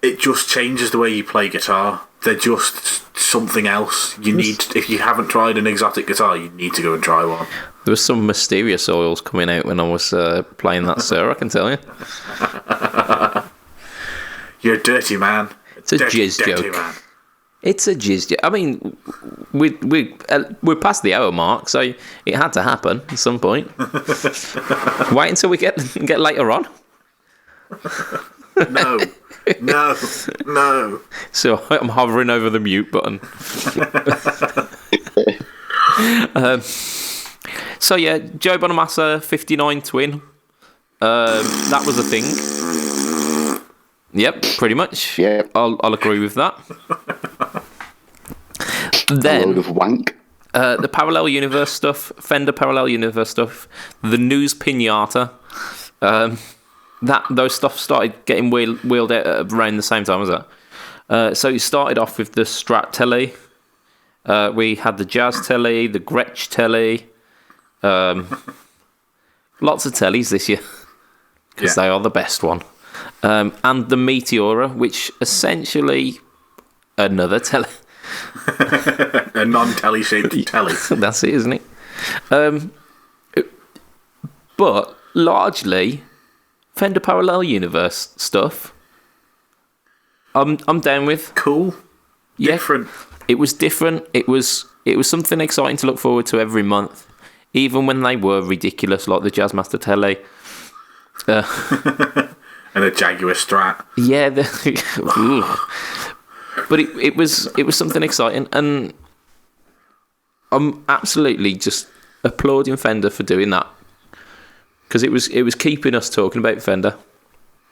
Speaker 3: it just changes the way you play guitar. They're just something else. You need, if you haven't tried an exotic guitar, you need to go and try one.
Speaker 1: There was some mysterious oils coming out when I was playing that, Sir, I can tell you.
Speaker 3: You're a dirty man.
Speaker 1: It's a jizz
Speaker 3: dirty
Speaker 1: joke.
Speaker 3: Man.
Speaker 1: It's a jizz joke. I mean, we're past the hour mark, so it had to happen at some point. Wait until we get later on.
Speaker 3: No.
Speaker 1: So I'm hovering over the mute button. So yeah, Joe Bonamassa 59 Twin. That was a thing. Yep, pretty much.
Speaker 2: Yeah.
Speaker 1: I'll agree with that.
Speaker 2: A
Speaker 1: Then
Speaker 2: load of wank.
Speaker 1: the Parallel Universe stuff, Fender Parallel Universe stuff, the News Pinata. Those stuff started getting wheeled out around the same time as that. So it started off with the Strat Telly. We had the Jazz Telly, the Gretsch Telly. Lots of tellies this year because they are the best one. and the Meteora, which essentially another telly.
Speaker 3: A non-telly shaped telly.
Speaker 1: That's it, isn't it? But largely, Fender Parallel Universe stuff. I'm down with.
Speaker 3: Cool.
Speaker 1: Yeah,
Speaker 3: Different.
Speaker 1: it was different. It was something exciting to look forward to every month, even when they were ridiculous, like the Jazzmaster Telly.
Speaker 3: And a Jaguar Strat.
Speaker 1: Yeah, but it was something exciting, and I'm absolutely just applauding Fender for doing that, because it was keeping us talking about Fender,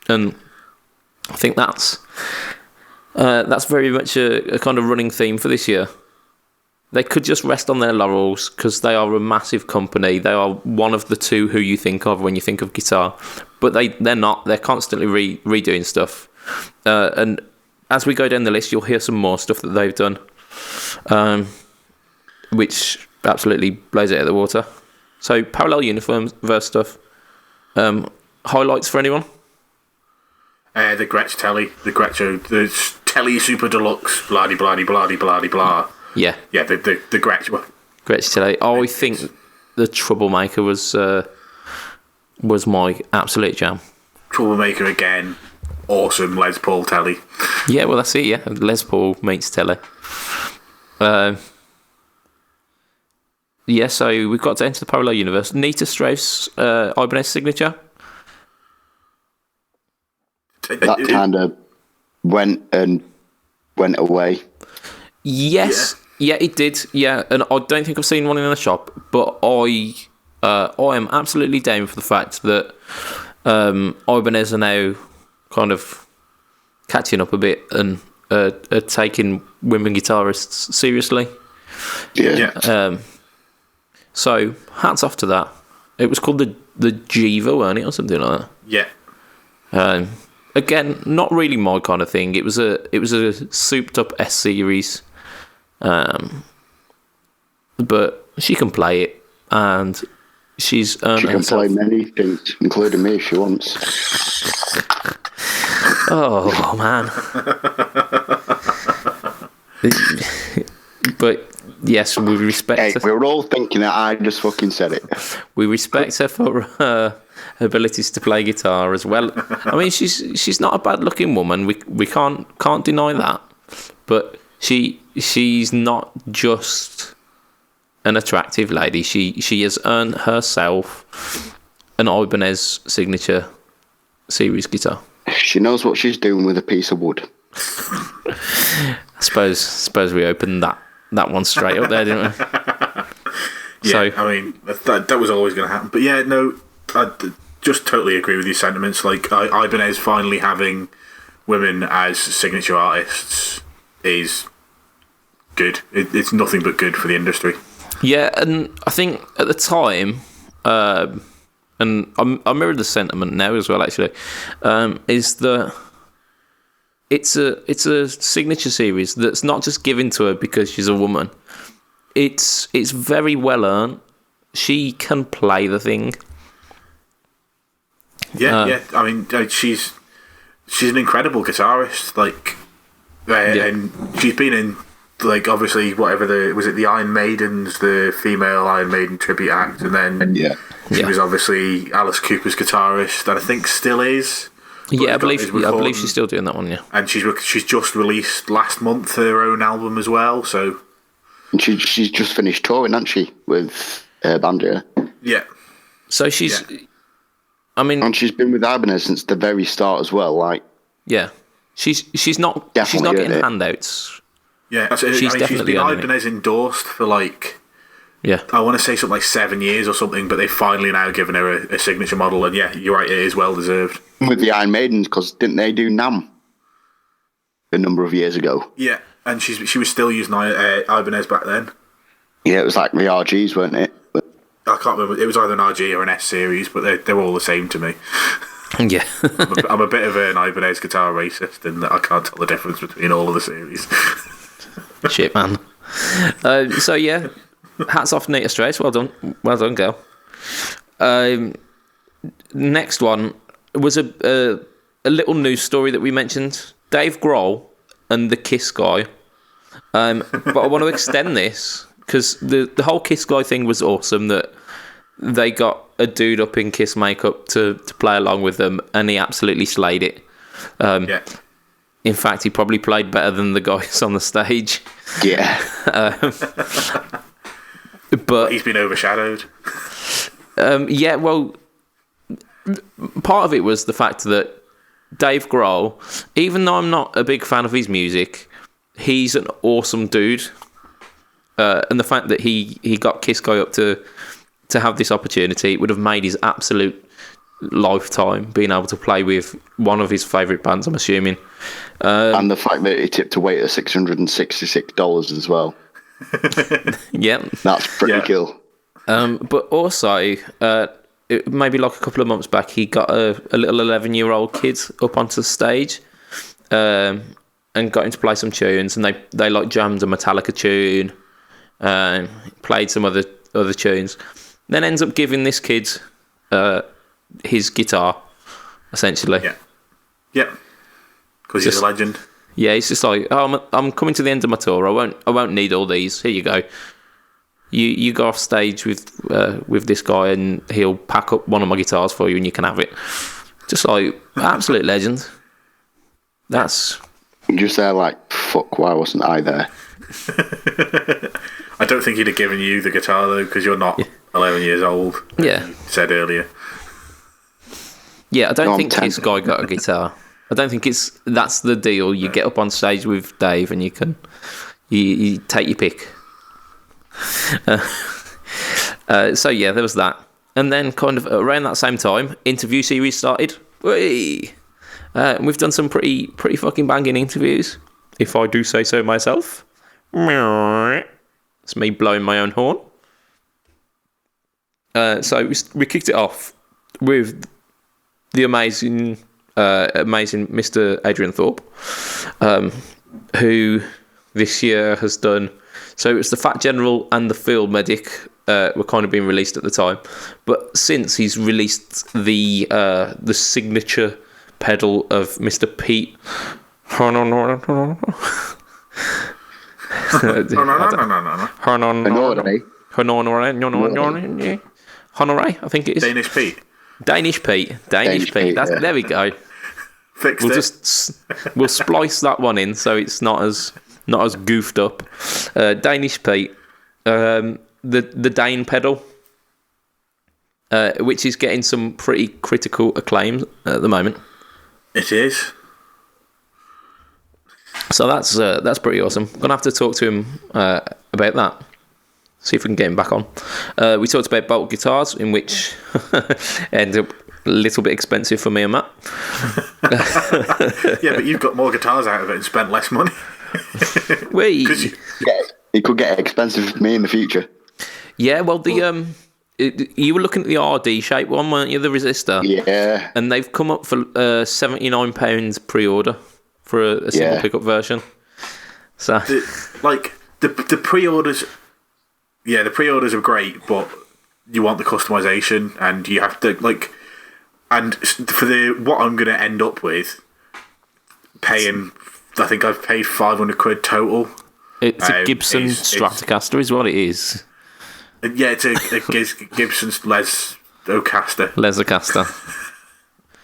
Speaker 1: and I think that's very much a kind of running theme for this year. They could just rest on their laurels because they are a massive company. They are one of the two who you think of when you think of guitar, but they're not. They're constantly redoing stuff, and as we go down the list, you'll hear some more stuff that they've done, which absolutely blows it out of the water. So Parallel Universe stuff. Highlights for anyone?
Speaker 3: The Gretsch Telly, the Telly Super Deluxe, blah de blah de blah de blah de blah.
Speaker 1: Yeah,
Speaker 3: the Gretsch. Well,
Speaker 1: Gretsch Telly. I think the Troublemaker was my absolute jam.
Speaker 3: Troublemaker again, awesome Les Paul Telly.
Speaker 1: Yeah, well that's it. Yeah, Les Paul meets Telly. Yeah, so we've got to enter the Parallel Universe. Nita Strauss, Ibanez signature.
Speaker 2: That kind of went away.
Speaker 1: Yes, yeah, it did. Yeah, and I don't think I've seen one in the shop, but I am absolutely down for the fact that Ibanez are now kind of catching up a bit and are taking women guitarists seriously.
Speaker 2: Yeah.
Speaker 1: So hats off to that. It was called the Jiva, weren't it, or something like that?
Speaker 3: Yeah.
Speaker 1: Again, not really my kind of thing. It was a souped up S series, but she can play it, and she's earned
Speaker 2: She can
Speaker 1: herself.
Speaker 2: play many things, including me, if she wants.
Speaker 1: Oh man! But yes, we respect
Speaker 2: Hey,
Speaker 1: her.
Speaker 2: we were all thinking that I just fucking said it.
Speaker 1: We respect her for her abilities to play guitar as well. I mean, she's not a bad looking woman. We can't deny that. But she's not just an attractive lady. She has earned herself an Ibanez signature series guitar.
Speaker 2: She knows what she's doing with a piece of wood.
Speaker 1: I suppose we opened that one straight up there, didn't we?
Speaker 3: Yeah,
Speaker 1: So,
Speaker 3: I mean, that was always going to happen. But yeah, no, I just totally agree with your sentiments. Like, Ibanez finally having women as signature artists is good. It's nothing but good for the industry.
Speaker 1: yeah, and I think at the time, and I mirror the sentiment now as well. Actually, is that it's a signature series that's not just given to her because she's a woman. It's very well earned. She can play the thing.
Speaker 3: Yeah. I mean, she's an incredible guitarist. Like, and she's been in, like, obviously whatever was it the Iron Maidens, the female Iron Maiden tribute act, and then she was obviously Alice Cooper's guitarist, and I think still is.
Speaker 1: Yeah, I believe she's still doing that one. Yeah,
Speaker 3: and she's just released last month her own album as well. So,
Speaker 2: And she's just finished touring, hasn't she, with her band here?
Speaker 3: yeah.
Speaker 1: so she's. I mean,
Speaker 2: And she's been with Ibanez since the very start as well. Like,
Speaker 1: yeah, she's not
Speaker 2: Definitely
Speaker 1: getting
Speaker 2: earned it.
Speaker 1: handouts.
Speaker 3: Yeah,
Speaker 1: She's definitely
Speaker 3: been
Speaker 1: earning it.
Speaker 3: Ibanez endorsed for, like,
Speaker 1: Yeah,
Speaker 3: I want to say something like 7 years or something, but they've finally now given her a signature model, and yeah, you're right, it is well deserved.
Speaker 2: with the Iron Maidens, because didn't they do NAMM a number of years ago?
Speaker 3: Yeah, and she was still using Ibanez back then.
Speaker 2: Yeah, it was like the RGs, weren't it? But
Speaker 3: I can't remember. It was either an RG or an S series, but they're all the same to me.
Speaker 1: yeah.
Speaker 3: I'm a bit of an Ibanez guitar racist, and I can't tell the difference between all of the series.
Speaker 1: Shit, man. So yeah, hats off, Nita Strauss. Well done, girl. Next one was a a little news story that we mentioned. Dave Grohl and the Kiss guy. But I want to extend this because the whole Kiss guy thing was awesome, that they got a dude up in Kiss makeup to play along with them, and he absolutely slayed it.
Speaker 3: Yeah.
Speaker 1: In fact, he probably played better than the guys on the stage.
Speaker 2: Yeah.
Speaker 1: But
Speaker 3: He's been overshadowed.
Speaker 1: yeah, well, part of it was the fact that Dave Grohl, even though I'm not a big fan of his music, he's an awesome dude. And the fact that he got Kiss Guy up to have this opportunity would have made his absolute lifetime being able to play with one of his favourite bands, I'm assuming.
Speaker 2: And the fact that he tipped a waiter $666 as well.
Speaker 1: Yeah.
Speaker 2: That's pretty cool.
Speaker 1: But also, maybe like a couple of months back, he got a little 11-year-old kid up onto the stage and got him to play some tunes, and they like jammed a Metallica tune, played some other tunes, then ends up giving this kid his guitar, essentially.
Speaker 3: Yeah. Yeah. Because he's a legend.
Speaker 1: Yeah, he's just like, oh, I'm coming to the end of my tour. I won't need all these. Here you go. You go off stage with this guy, and he'll pack up one of my guitars for you, and you can have it. Just like absolute legend. That's
Speaker 2: Just there, like, fuck, why wasn't I there?
Speaker 3: I don't think he'd have given you the guitar though, because you're not 11 years old.
Speaker 1: Yeah.
Speaker 3: You said earlier.
Speaker 1: Yeah, I don't
Speaker 2: No, I'm
Speaker 1: think
Speaker 2: 10.
Speaker 1: this guy got a guitar. I don't think that's the deal. You get up on stage with Dave, and you take your pick. So yeah, there was that, and then kind of around that same time, interview series started. We've done some pretty fucking banging interviews, if I do say so myself. It's me blowing my own horn. So we kicked it off with the amazing Mr. Adrian Thorpe, who this year has done. So it's the Fat General and the Field Medic were kind of being released at the time, but since he's released the signature pedal of Mr. Pete. Honoré, I think it is.
Speaker 3: Danish Pete.
Speaker 1: Danish Pete.
Speaker 2: Yeah.
Speaker 1: There we go.
Speaker 3: Fixed
Speaker 1: We'll
Speaker 3: it.
Speaker 1: just we'll splice that one in so it's not as goofed up. Danish Pete, the Dane pedal, which is getting some pretty critical acclaim at the moment.
Speaker 3: It is.
Speaker 1: So that's pretty awesome. Gonna have to talk to him about that. See if we can get him back on. We talked about Bolt guitars, in which ended up a little bit expensive for me and Matt.
Speaker 3: Yeah, but you've got more guitars out of it and spent less money.
Speaker 1: We
Speaker 3: 'Cause you-
Speaker 2: It could get expensive for me in the future.
Speaker 1: yeah, well the you were looking at the RD shape one, weren't you? The resistor.
Speaker 2: Yeah.
Speaker 1: And they've come up for £79 pre-order for a single
Speaker 2: Yeah.
Speaker 1: pickup version. So
Speaker 3: the pre-orders, yeah, the pre-orders are great, but you want the customization, and you have to and for what I'm going to end up with, paying, I think I've paid £500 total.
Speaker 1: it's a Gibson
Speaker 3: it's-
Speaker 1: Stratocaster, is what it is.
Speaker 3: Yeah, it's a Gibson's Les Ocaster.
Speaker 1: Leathercaster.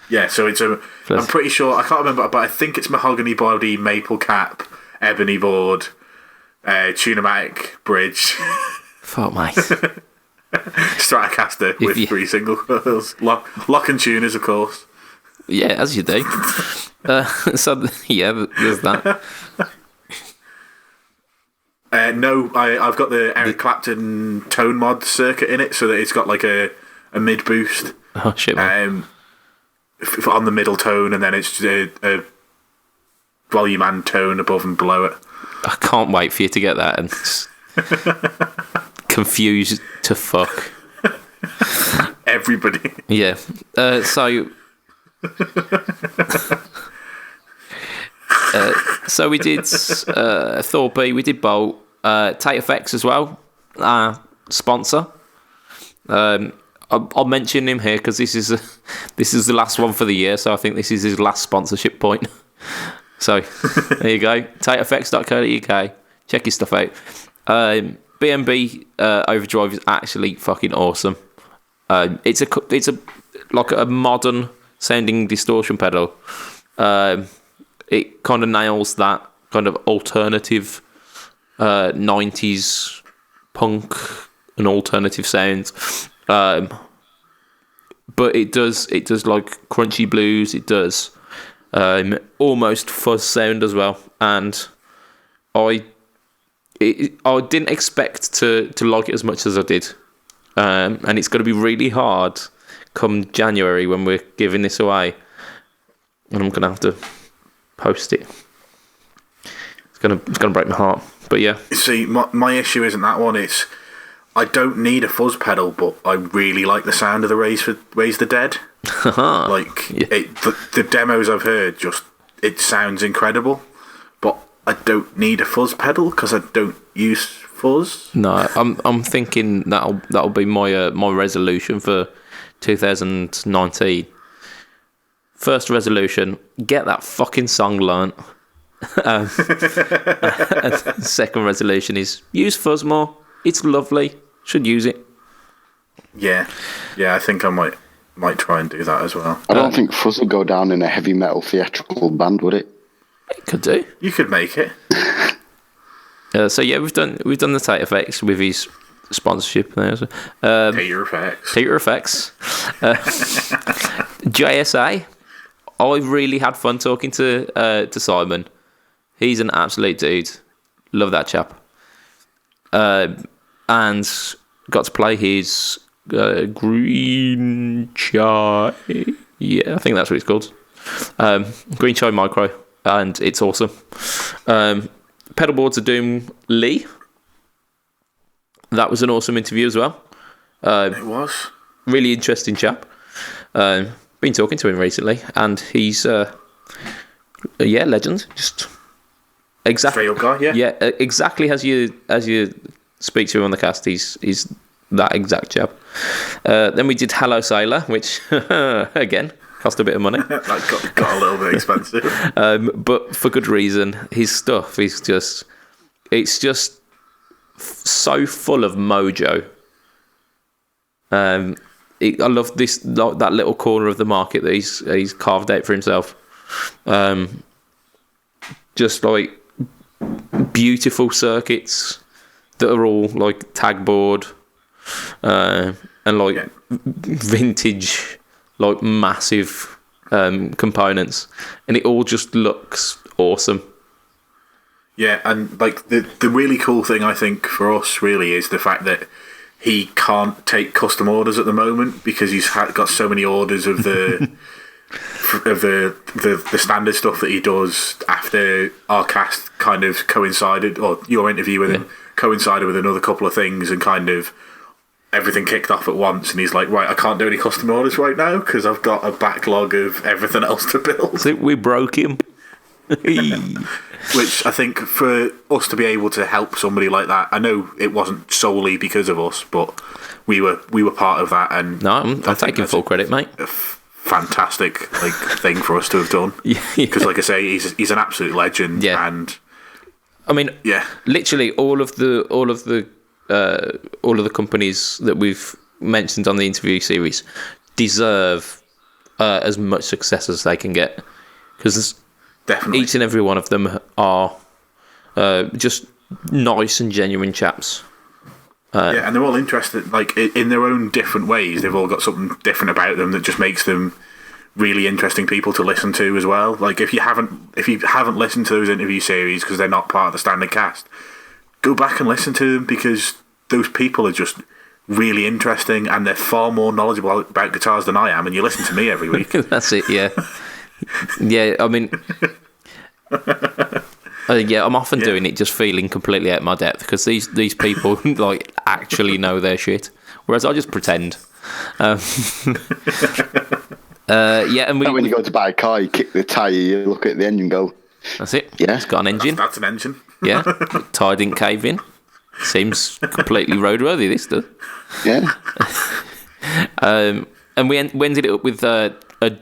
Speaker 3: Yeah, so it's a. I'm pretty sure, I can't remember, but I think it's mahogany body, maple cap, ebony board, tunematic bridge,
Speaker 1: Fuck, mate.
Speaker 3: Stratocaster with 3 single coils, lock and tuners, of course.
Speaker 1: Yeah, as you do. So yeah, there's that.
Speaker 3: No, I've got the Eric Clapton tone mod circuit in it, so that it's got like a mid boost
Speaker 1: Oh shit, man.
Speaker 3: on the middle tone, and then it's a volume and tone above and below it.
Speaker 1: I can't wait for you to get that and just confused to fuck.
Speaker 3: Everybody.
Speaker 1: Yeah. So we did Thorpe, we did Bolt, Tate Effects as well, sponsor. I'll mention him here because this is the last one for the year, so I think this is his last sponsorship point. So there you go, tateeffects.co.uk. Check his stuff out. BMB Overdrive is actually fucking awesome. It's a like a modern sounding distortion pedal. It kind of nails that kind of alternative 90s punk and alternative sounds. But it does like crunchy blues. It does almost fuzz sound as well. And I didn't expect to like it as much as I did. And it's going to be really hard come January when we're giving this away. And I'm going to have to post it. It's going to break my heart. But yeah.
Speaker 3: See, my issue isn't that one. It's I don't need a fuzz pedal, but I really like the sound of the Raise the Dead. Like the demos I've heard, just it sounds incredible. But I don't need a fuzz pedal because I don't use fuzz.
Speaker 1: No, I'm thinking that'll be my my resolution for 2019. First resolution: get that fucking song learnt. Second resolution is use fuzz more. It's lovely. Should use it.
Speaker 3: Yeah, I think I might try and do that as well.
Speaker 2: I don't think fuzz would go down in a heavy metal theatrical band, would it?
Speaker 1: It could do.
Speaker 3: You could make it.
Speaker 1: So yeah, we've done the Tate Effects with his sponsorship there.
Speaker 3: Tater Effects.
Speaker 1: Tater Effects. JSA. I really had fun talking to Simon. He's an absolute dude. Love that chap. And got to play his Green Chai. Yeah, I think that's what it's called. Green Chai Micro, and it's awesome. Pedalboards of Doom Lee. That was an awesome interview as well.
Speaker 3: It was.
Speaker 1: Really interesting chap. Been talking to him recently, and he's legend. Just exactly
Speaker 3: straight up guy.
Speaker 1: Yeah, exactly as you speak to him on the cast. He's that exact chap. Then we did Hello Sailor, which again cost a bit of money.
Speaker 3: That got a little bit expensive.
Speaker 1: But for good reason. His stuff is just so full of mojo. I love that little corner of the market that he's carved out for himself. Just like beautiful circuits that are all like tagboard and like vintage, like massive components, and it all just looks awesome.
Speaker 3: Yeah, and like the really cool thing I think for us really is the fact that he can't take custom orders at the moment because he's got so many orders of the the standard stuff that he does after our cast kind of coincided, or your interview with him coincided with another couple of things, and kind of everything kicked off at once, and he's like, right, I can't do any custom orders right now because I've got a backlog of everything else to build.
Speaker 1: So we broke him.
Speaker 3: Which I think for us to be able to help somebody like that, I know it wasn't solely because of us, but we were part of that. And
Speaker 1: no, I'm taking full credit, mate.
Speaker 3: A fantastic thing for us to have done. Because like I say, he's an absolute legend.
Speaker 1: Yeah.
Speaker 3: And
Speaker 1: I mean, literally all of the companies that we've mentioned on the interview series deserve as much success as they can get, because
Speaker 3: definitely
Speaker 1: each and every one of them are just nice and genuine chaps.
Speaker 3: And they're all interested, like in their own different ways. They've all got something different about them that just makes them really interesting people to listen to as well. Like if you haven't listened to those interview series because they're not part of the standard cast, go back and listen to them, because those people are just really interesting and they're far more knowledgeable about guitars than I am. And you listen to me every week.
Speaker 1: That's it. Yeah. Yeah. I mean. I'm often doing it just feeling completely out of my depth, because these people like actually know their shit, whereas I just pretend. And
Speaker 2: when you go to buy a car, you kick the tyre, you look at the engine and go,
Speaker 1: that's it.
Speaker 2: Yeah,
Speaker 1: it's got an engine.
Speaker 3: That's an engine.
Speaker 1: Yeah, tyre didn't cave in. Seems completely roadworthy, this does.
Speaker 2: Yeah.
Speaker 1: And we ended it up with a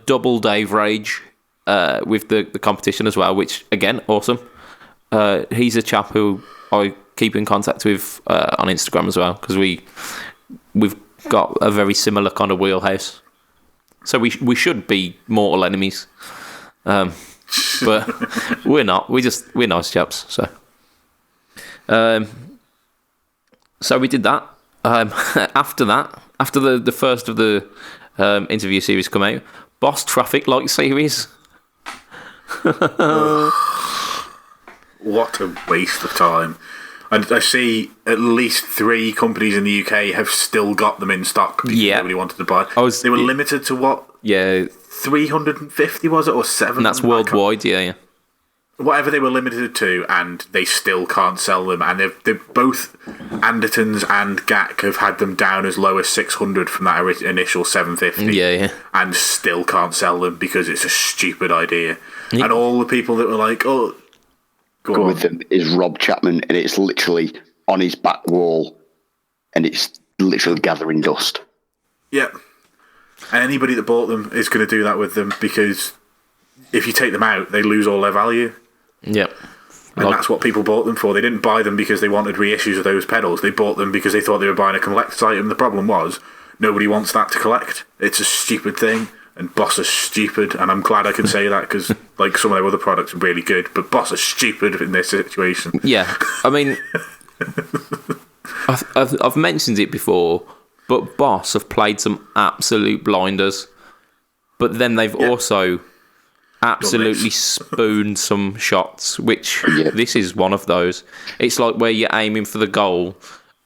Speaker 1: double Dave Rage with the competition as well, which, again, awesome. He's a chap who I keep in contact with on Instagram as well, because we've got a very similar kind of wheelhouse. So we should be mortal enemies. But we're not. We're nice chaps. So we did that. After the first of the interview series come out, Boss Traffic Light series.
Speaker 3: What a waste of time. And I see at least 3 companies in the UK have still got them in stock because nobody wanted to buy. They were limited to what?
Speaker 1: Yeah.
Speaker 3: 350 was it, or 700?
Speaker 1: And that's worldwide, yeah.
Speaker 3: Whatever they were limited to, and they still can't sell them. And they've both Andertons and GAC have had them down as low as 600 from that initial 750.
Speaker 1: Yeah.
Speaker 3: And still can't sell them because it's a stupid idea. Yeah. And all the people that were like, oh,
Speaker 2: go with them is Rob Chapman, and it's literally on his back wall, and it's literally gathering dust.
Speaker 3: Yeah. And anybody that bought them is going to do that with them, because if you take them out, they lose all their value.
Speaker 1: Yep.
Speaker 3: And that's what people bought them for. They didn't buy them because they wanted reissues of those pedals. They bought them because they thought they were buying a collector's item. The problem was, nobody wants that to collect. It's a stupid thing, and Boss is stupid, and I'm glad I can say that, because like some of their other products are really good, but Boss is stupid in this situation.
Speaker 1: Yeah, I mean, I've mentioned it before, but Boss have played some absolute blinders, but then they've also absolutely spooned some shots, which this is one of those. It's like where you're aiming for the goal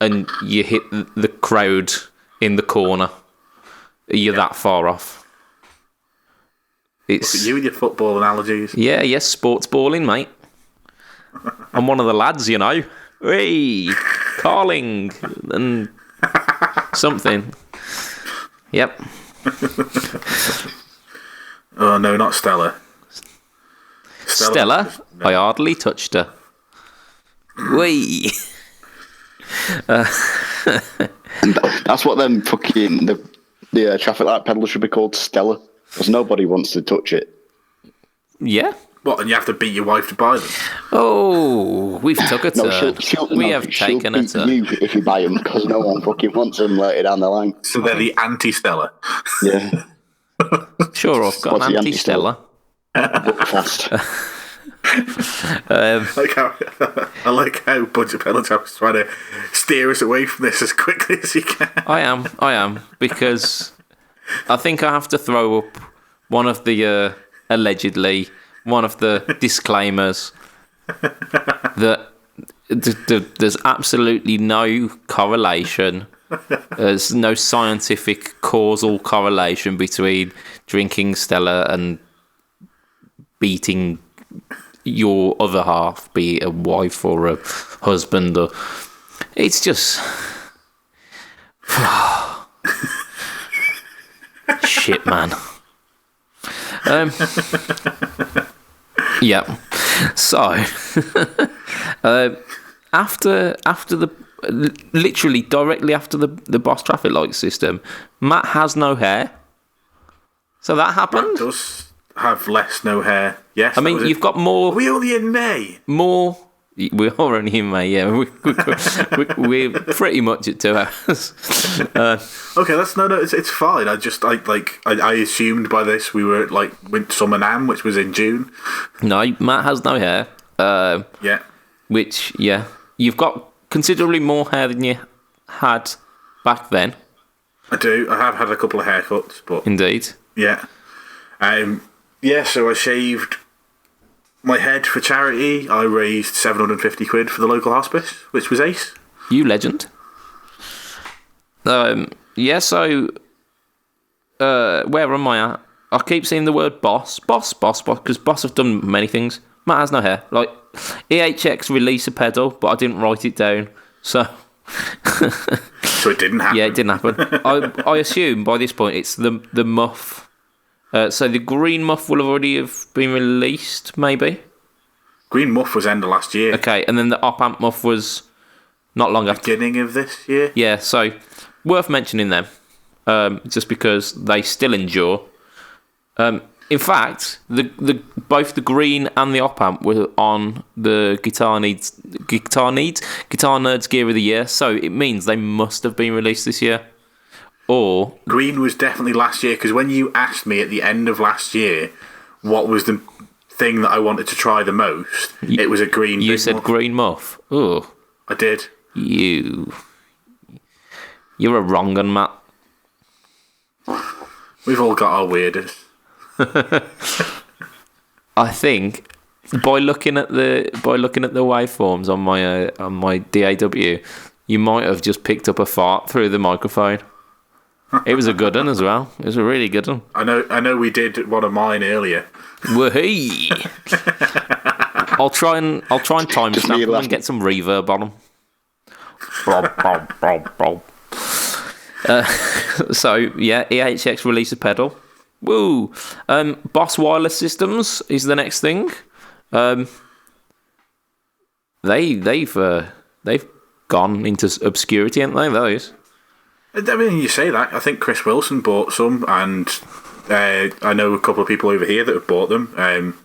Speaker 1: and you hit the crowd in the corner. You're that far off.
Speaker 3: Look at you with your football analogies.
Speaker 1: Yeah, sports balling, mate. I'm one of the lads, you know. Hey, Carling and something. Yep.
Speaker 3: Oh, no, not Stella.
Speaker 1: Stella? No. I hardly touched her. Whee!
Speaker 2: That's what them fucking the traffic light pedals should be called, Stella, because nobody wants to touch it.
Speaker 1: Yeah.
Speaker 3: What? And you have to beat your wife to buy them?
Speaker 1: Oh, we've took a turn. We have taken a turn.
Speaker 2: You if you buy them, because no one fucking wants them later down the line.
Speaker 3: So they're the anti-Stella.
Speaker 2: Yeah.
Speaker 1: Sure, I've got an anti-Stella.
Speaker 2: Fast.
Speaker 3: I like how Budget Pedal Tap is trying to steer us away from this as quickly as he can.
Speaker 1: I am, because I think I have to throw up one of the allegedly one of the disclaimers that there's absolutely no correlation. There's no scientific causal correlation between drinking Stella and beating your other half, be it a wife or a husband. Or it's just shit, man. Yeah. So after the literally directly after the Boss traffic light system, Matt has no hair. So that happened.
Speaker 3: Matt does have less no hair. Yes.
Speaker 1: I mean, you've got more.
Speaker 3: Are we only in May?
Speaker 1: More. We are only in May. Yeah, we're pretty much at 2 hours.
Speaker 3: Okay, that's no. It's fine. I assumed by this we were like Winter Summer NAMM, which was in June.
Speaker 1: No, Matt has no hair.
Speaker 3: Yeah.
Speaker 1: Which you've got considerably more hair than you had back then.
Speaker 3: I do. I have had a couple of haircuts, but
Speaker 1: indeed.
Speaker 3: Yeah. So I shaved my head for charity. I raised 750 quid for the local hospice, which was ace.
Speaker 1: You legend. So where am I at? I keep seeing the word boss, because Boss have done many things. Matt has no hair. Like, EHX release a pedal, but I didn't write it down, so...
Speaker 3: So it didn't happen?
Speaker 1: Yeah, it didn't happen. I assume by this point it's the muff. So the green muff will already have been released, maybe?
Speaker 3: Green muff was end of last year.
Speaker 1: Okay, and then the op-amp muff was not long after.
Speaker 3: Beginning of this year?
Speaker 1: Yeah, so worth mentioning them. just because they still endure. In fact, both the green and the op amp were on the Guitar Nerds Gear of the Year, so it means they must have been released this year. Or
Speaker 3: green was definitely last year, because when you asked me at the end of last year what was the thing that I wanted to try the most, it was a green.
Speaker 1: You said muff. Green muff. Oh,
Speaker 3: I did.
Speaker 1: You're a wrong one, Matt.
Speaker 3: We've all got our weirdest.
Speaker 1: I think by looking at the waveforms on my DAW, you might have just picked up a fart through the microphone. It was a good one as well. It was a really good one.
Speaker 3: I know. We did one of mine earlier.
Speaker 1: Woohoo! I'll try and timestamp them and get some reverb on them. So yeah, EHX released a pedal. Woo! Boss Wireless Systems is the next thing. They've gone into obscurity, haven't they? Those.
Speaker 3: I mean, you say that. I think Chris Wilson bought some, and I know a couple of people over here that have bought them.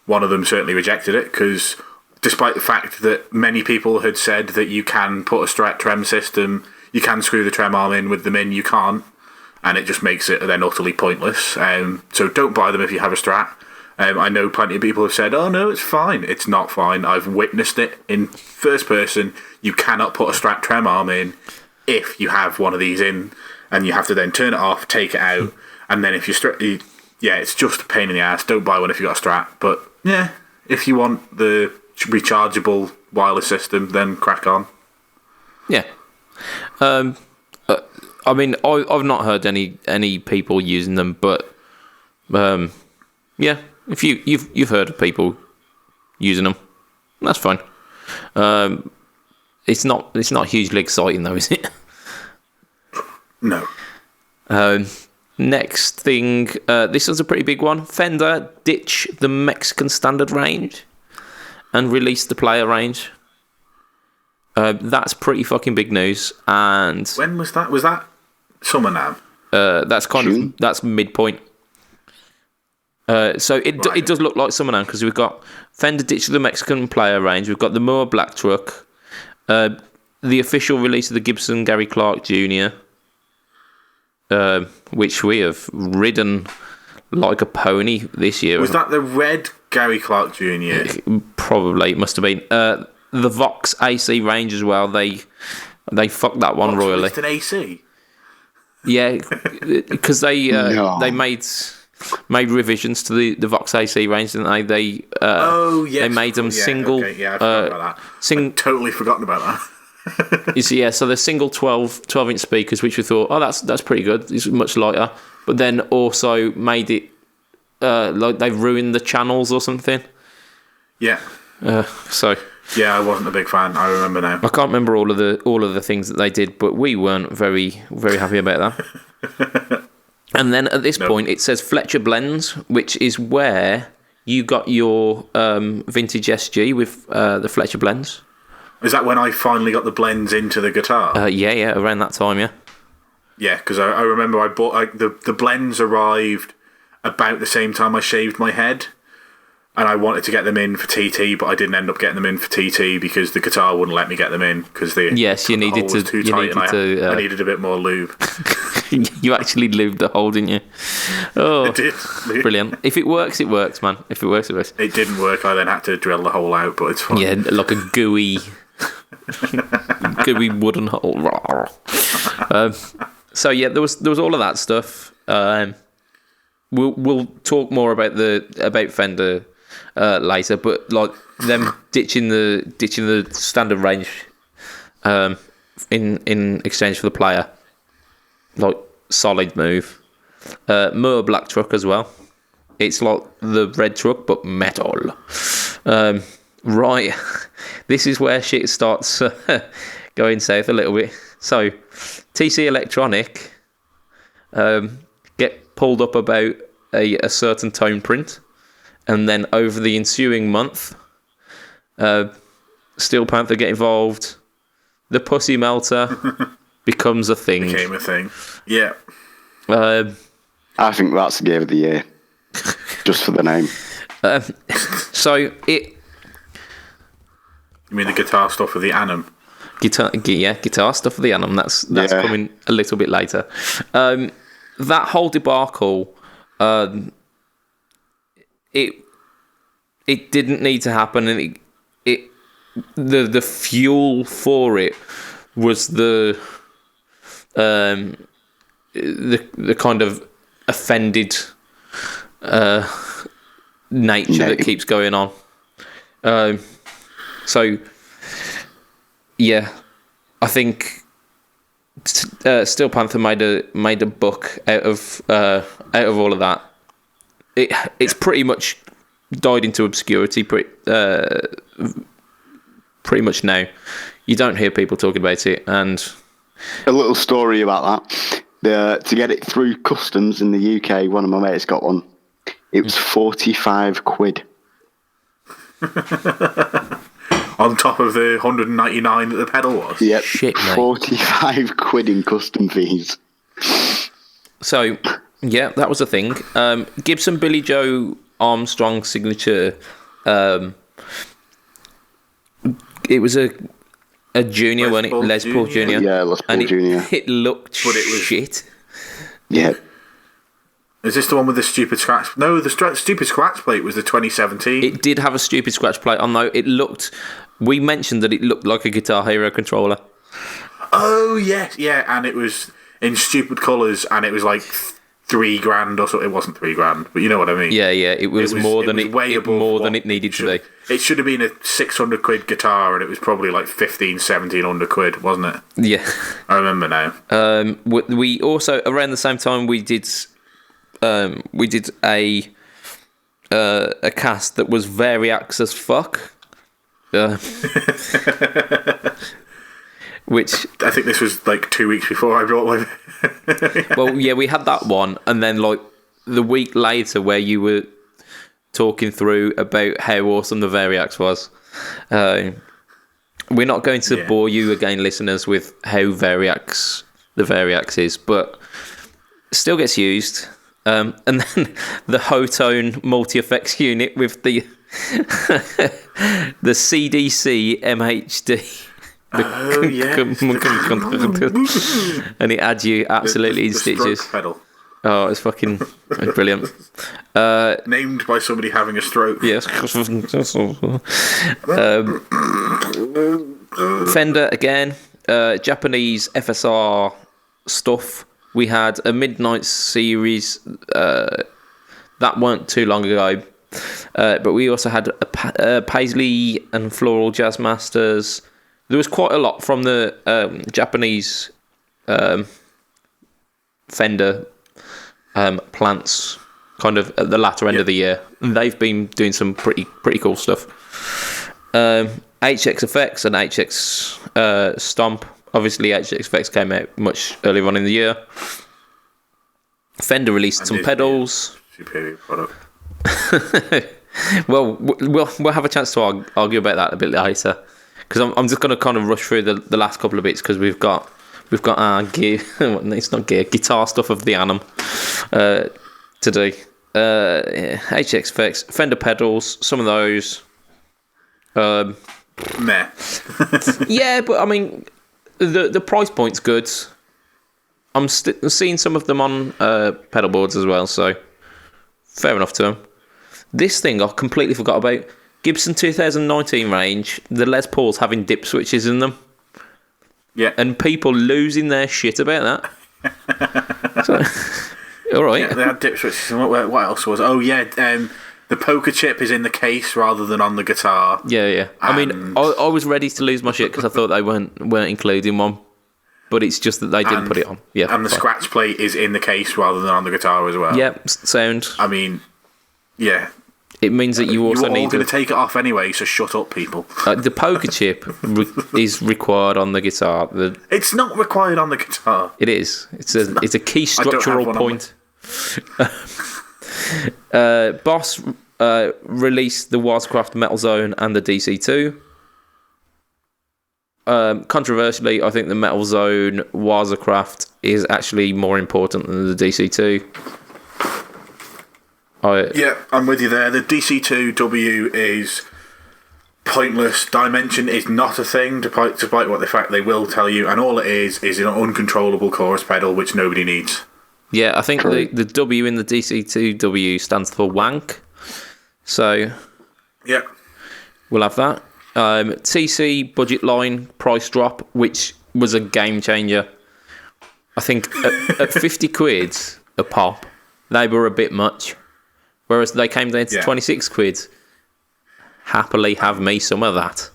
Speaker 3: One of them certainly rejected it because, despite the fact that many people had said that you can put a Strat trem system, you can screw the trem arm in with them in, you can't. And it just makes it then utterly pointless. So don't buy them if you have a Strat. I know plenty of people have said, oh no, it's fine. It's not fine. I've witnessed it in first person. You cannot put a Strat trem arm in if you have one of these in, and you have to then turn it off, take it out, and then if it's just a pain in the ass. Don't buy one if you've got a Strat. But yeah, if you want the rechargeable wireless system, then crack on.
Speaker 1: Yeah. I mean, I've not heard any people using them, but yeah, if you've heard of people using them, that's fine. It's not hugely exciting though, is it?
Speaker 3: No.
Speaker 1: Next thing, this was a pretty big one. Fender ditch the Mexican standard range and release the player range. That's pretty fucking big news. And
Speaker 3: when was that? Was that summer now?
Speaker 1: That's midpoint. So it does look like summer now because we've got Fender ditch the Mexican player range. We've got the Moore Black Truck, the official release of the Gibson Gary Clark Jr., which we have ridden like a pony this year.
Speaker 3: Was that the red Gary Clark Jr.?
Speaker 1: Probably, it must have been. The Vox AC range as well. They fucked that one royally.
Speaker 3: It's an AC.
Speaker 1: Yeah, because they made revisions to the Vox AC range, didn't they? They made them single.
Speaker 3: Okay. Yeah, I forgot about that. I'd totally forgotten about that.
Speaker 1: Yeah, so the single 12-inch speakers, which we thought, oh, that's pretty good. It's much lighter, but then also made it like they've ruined the channels or something.
Speaker 3: Yeah.
Speaker 1: So.
Speaker 3: Yeah, I wasn't a big fan. I remember now.
Speaker 1: I can't remember all of the things that they did, but we weren't very, very happy about that. And then at this point, it says Fletcher Blends, which is where you got your vintage SG with the Fletcher Blends.
Speaker 3: Is that when I finally got the blends into the guitar?
Speaker 1: Yeah, around that time, yeah.
Speaker 3: Yeah, because I remember I bought the blends arrived about the same time I shaved my head. And I wanted to get them in for TT, but I didn't end up getting them in for TT because the guitar wouldn't let me get them in because the
Speaker 1: you needed
Speaker 3: hole was too tight and I needed a bit more lube.
Speaker 1: You actually lubed the hole, didn't you? Oh,
Speaker 3: I did.
Speaker 1: Brilliant. If it works, it works, man. If it works, it works.
Speaker 3: It didn't work. I then had to drill the hole out, but it's fine.
Speaker 1: Yeah, like a gooey wooden hole. So yeah, there was all of that stuff. We'll talk more about Fender later, but like them ditching the standard range in exchange for the player, like solid move. Moore Black Truck as well. It's like the red truck but metal. Right, this is where shit starts going south a little bit. So TC Electronic get pulled up about a certain tone print. And then over the ensuing month, Steel Panther get involved, the Pussy Melter, becomes a thing.
Speaker 3: Became a thing. Yeah.
Speaker 2: I think that's the game of the year, just for the name.
Speaker 1: So it
Speaker 3: You mean the guitar stuff for the Annam?
Speaker 1: guitar stuff for the Annam. That's
Speaker 2: Yeah.
Speaker 1: coming a little bit later. That whole debacle, it didn't need to happen, and the fuel for it was the kind of offended nature that keeps going on. So yeah, I think Steel Panther made a buck out of all of that. It's pretty much died into obscurity pretty much now. You don't hear people talking about it, and
Speaker 2: A little story about that. To get it through customs in the UK, one of my mates got one. It was 45 quid.
Speaker 3: On top of the 199 that the pedal was.
Speaker 2: Yep,
Speaker 1: Shit, mate.
Speaker 2: 45 quid in custom fees.
Speaker 1: so yeah, that was a thing. Gibson Billy Joe Armstrong signature. It was a junior, wasn't it? Les Paul Junior.
Speaker 2: Yeah, Les Paul
Speaker 1: and
Speaker 2: Junior.
Speaker 1: It looked
Speaker 3: But it was-
Speaker 1: shit.
Speaker 2: Yeah.
Speaker 3: Is this the one with the stupid scratch? No, the stupid scratch plate was the 2017.
Speaker 1: It did have a stupid scratch plate on, though. It looked. We mentioned that it looked like a Guitar Hero controller.
Speaker 3: Oh, yes, yeah, and it was in stupid colours, and it was like $3,000 or something. It wasn't $3,000, but you know what I mean.
Speaker 1: Yeah, it was more than it needed to be.
Speaker 3: It should have been a 600 quid guitar, and it was probably like 1,500-1,700 quid, wasn't it?
Speaker 1: Yeah.
Speaker 3: I remember now.
Speaker 1: We also, around the same time, we did a cast that was Variax as fuck. Which,
Speaker 3: I think this was like 2 weeks before I brought one.
Speaker 1: well, yeah, we had that one, and then like the week later, where you were talking through about how awesome the Variax was. We're not going to bore you again, listeners, with how the Variax is, but still gets used. And then the Hotone multi-effects unit with the the CDC MHD.
Speaker 3: Oh, yeah.
Speaker 1: And it adds you absolutely in
Speaker 3: the
Speaker 1: stitches.
Speaker 3: stroke pedal.
Speaker 1: Oh, it's fucking brilliant.
Speaker 3: Named by somebody having a stroke.
Speaker 1: Yes. Fender again. Japanese FSR stuff. We had a Midnight series that weren't too long ago, but we also had a Paisley and Floral Jazz Masters. There was quite a lot from the Japanese Fender plants, kind of at the latter end of the year. And they've been doing some pretty cool stuff. HX Effects and HX Stomp. Obviously, HX Effects came out much earlier on in the year. Fender released some pedals.
Speaker 3: Superior product.
Speaker 1: Well, we'll have a chance to argue about that a bit later, because I'm just going to kind of rush through the last couple of bits, because we've got our gear. It's not gear, guitar stuff of the Annam today. HX Effects, Fender pedals, some of those.
Speaker 3: Meh.
Speaker 1: Yeah, but I mean, the price point's good. I'm seeing some of them on pedal boards as well, so fair enough to them. This thing I completely forgot about. Gibson 2019 range, the Les Pauls having dip switches in them.
Speaker 3: Yeah.
Speaker 1: And people losing their shit about that. So, all right.
Speaker 3: Yeah, they had dip switches. And what else was? Oh, yeah. The poker chip is in the case rather than on the guitar.
Speaker 1: Yeah. I mean, I was ready to lose my shit because I thought they weren't including one. But it's just that they didn't put it on. Yeah.
Speaker 3: And the scratch plate is in the case rather than on the guitar as well.
Speaker 1: Yeah, sound.
Speaker 3: I mean, yeah.
Speaker 1: It means that you also
Speaker 3: You're all
Speaker 1: need
Speaker 3: going to take it off anyway, so shut up, people.
Speaker 1: the poker chip is required on the guitar.
Speaker 3: It's not required on the guitar.
Speaker 1: It is. It's a key structural point. Boss released the Wisecraft Metal Zone and the DC2. controversially, I think the Metal Zone Warzercraft is actually more important than the DC2.
Speaker 3: Yeah, I'm with you there. The DC2W is pointless. Dimension is not a thing, despite what the fact they will tell you, and all it is an uncontrollable chorus pedal, which nobody needs.
Speaker 1: Yeah, I think the W in the DC2W stands for wank. So,
Speaker 3: yeah,
Speaker 1: we'll have that. TC budget line price drop, which was a game changer. I think at 50 quid a pop, they were a bit much. Whereas they came down to 26 quid. Happily have me some of that.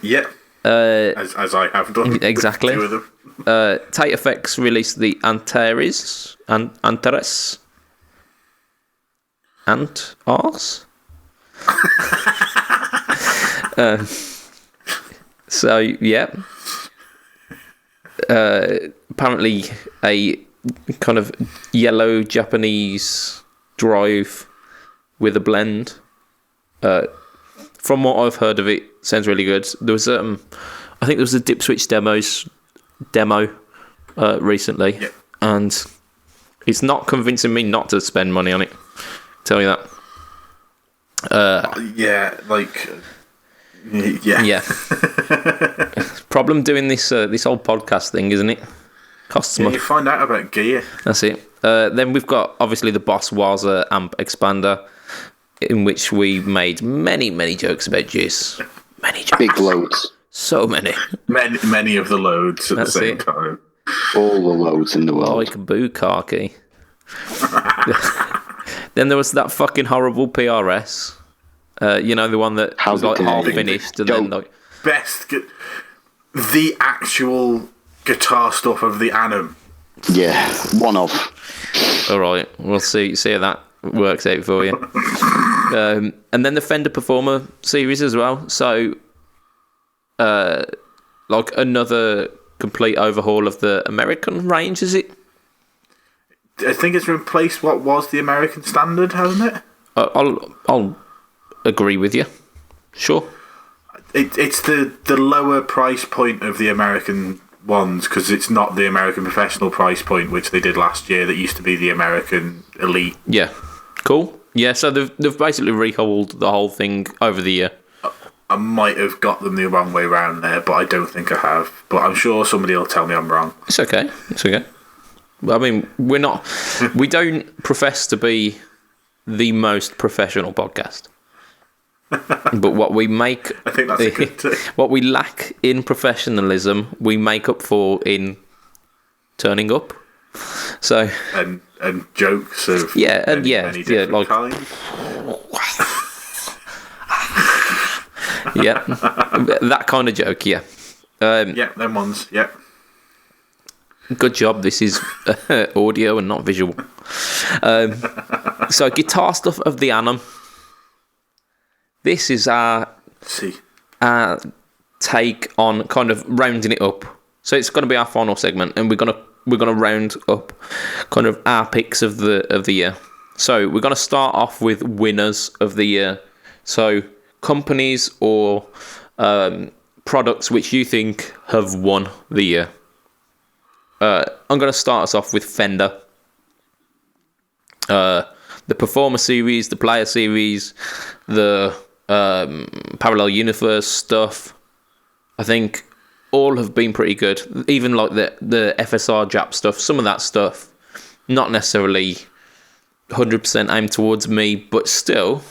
Speaker 3: Yeah. As I have done.
Speaker 1: Exactly.
Speaker 3: Two of them.
Speaker 1: Tate Effects released the Antares. Antares? Ant-Ars? So, yeah. Apparently a kind of yellow Japanese drive with a blend. From what I've heard of it, sounds really good. There was I think there was a Dip Switch demo recently, and it's not convincing me not to spend money on it. Tell you that. Yeah. Problem doing this whole podcast thing, isn't it? Costs money.
Speaker 3: You find out about gear.
Speaker 1: That's it. Then we've got obviously the Boss Waza amp expander, in which we made many jokes about juice. Many jokes.
Speaker 2: Big loads.
Speaker 1: So many.
Speaker 3: Many of the loads at the same time.
Speaker 2: All the loads in the world.
Speaker 1: Like a bukkake. Then there was that fucking horrible PRS. The one that was like half finished and then like
Speaker 3: the actual guitar stuff of the Annam.
Speaker 2: Yeah, one of.
Speaker 1: All right, we'll see how that works out for you. And then the Fender Performer series as well. So, like another complete overhaul of the American range, is it?
Speaker 3: I think it's replaced what was the American standard, hasn't it?
Speaker 1: I'll agree with you. Sure.
Speaker 3: It's the lower price point of the American ones, because it's not the American professional price point, which they did last year. That used to be the American elite.
Speaker 1: Yeah. Cool. Yeah, so they've basically rehauled the whole thing over the year.
Speaker 3: I might have got them the wrong way round there, but I don't think I have. But I'm sure somebody will tell me I'm wrong.
Speaker 1: It's okay. I mean, we don't profess to be the most professional podcast. But what we make,
Speaker 3: I think that's a good thing.
Speaker 1: What we lack in professionalism, we make up for in turning up. So
Speaker 3: and jokes of
Speaker 1: many different
Speaker 3: like kinds.
Speaker 1: Yeah, that kind of joke. Yeah,
Speaker 3: them ones. Yeah.
Speaker 1: Good job. This is audio and not visual. So guitar stuff of the Annam. This is our take on kind of rounding it up. So it's going to be our final segment, and we're gonna round up kind of our picks of the year. So we're gonna start off with winners of the year. So companies or products which you think have won the year. I'm gonna start us off with Fender. The Performer series, the Player series, the Parallel Universe stuff, I think all have been pretty good. Even like the FSR Jap stuff, some of that stuff not necessarily 100% aimed towards me, but still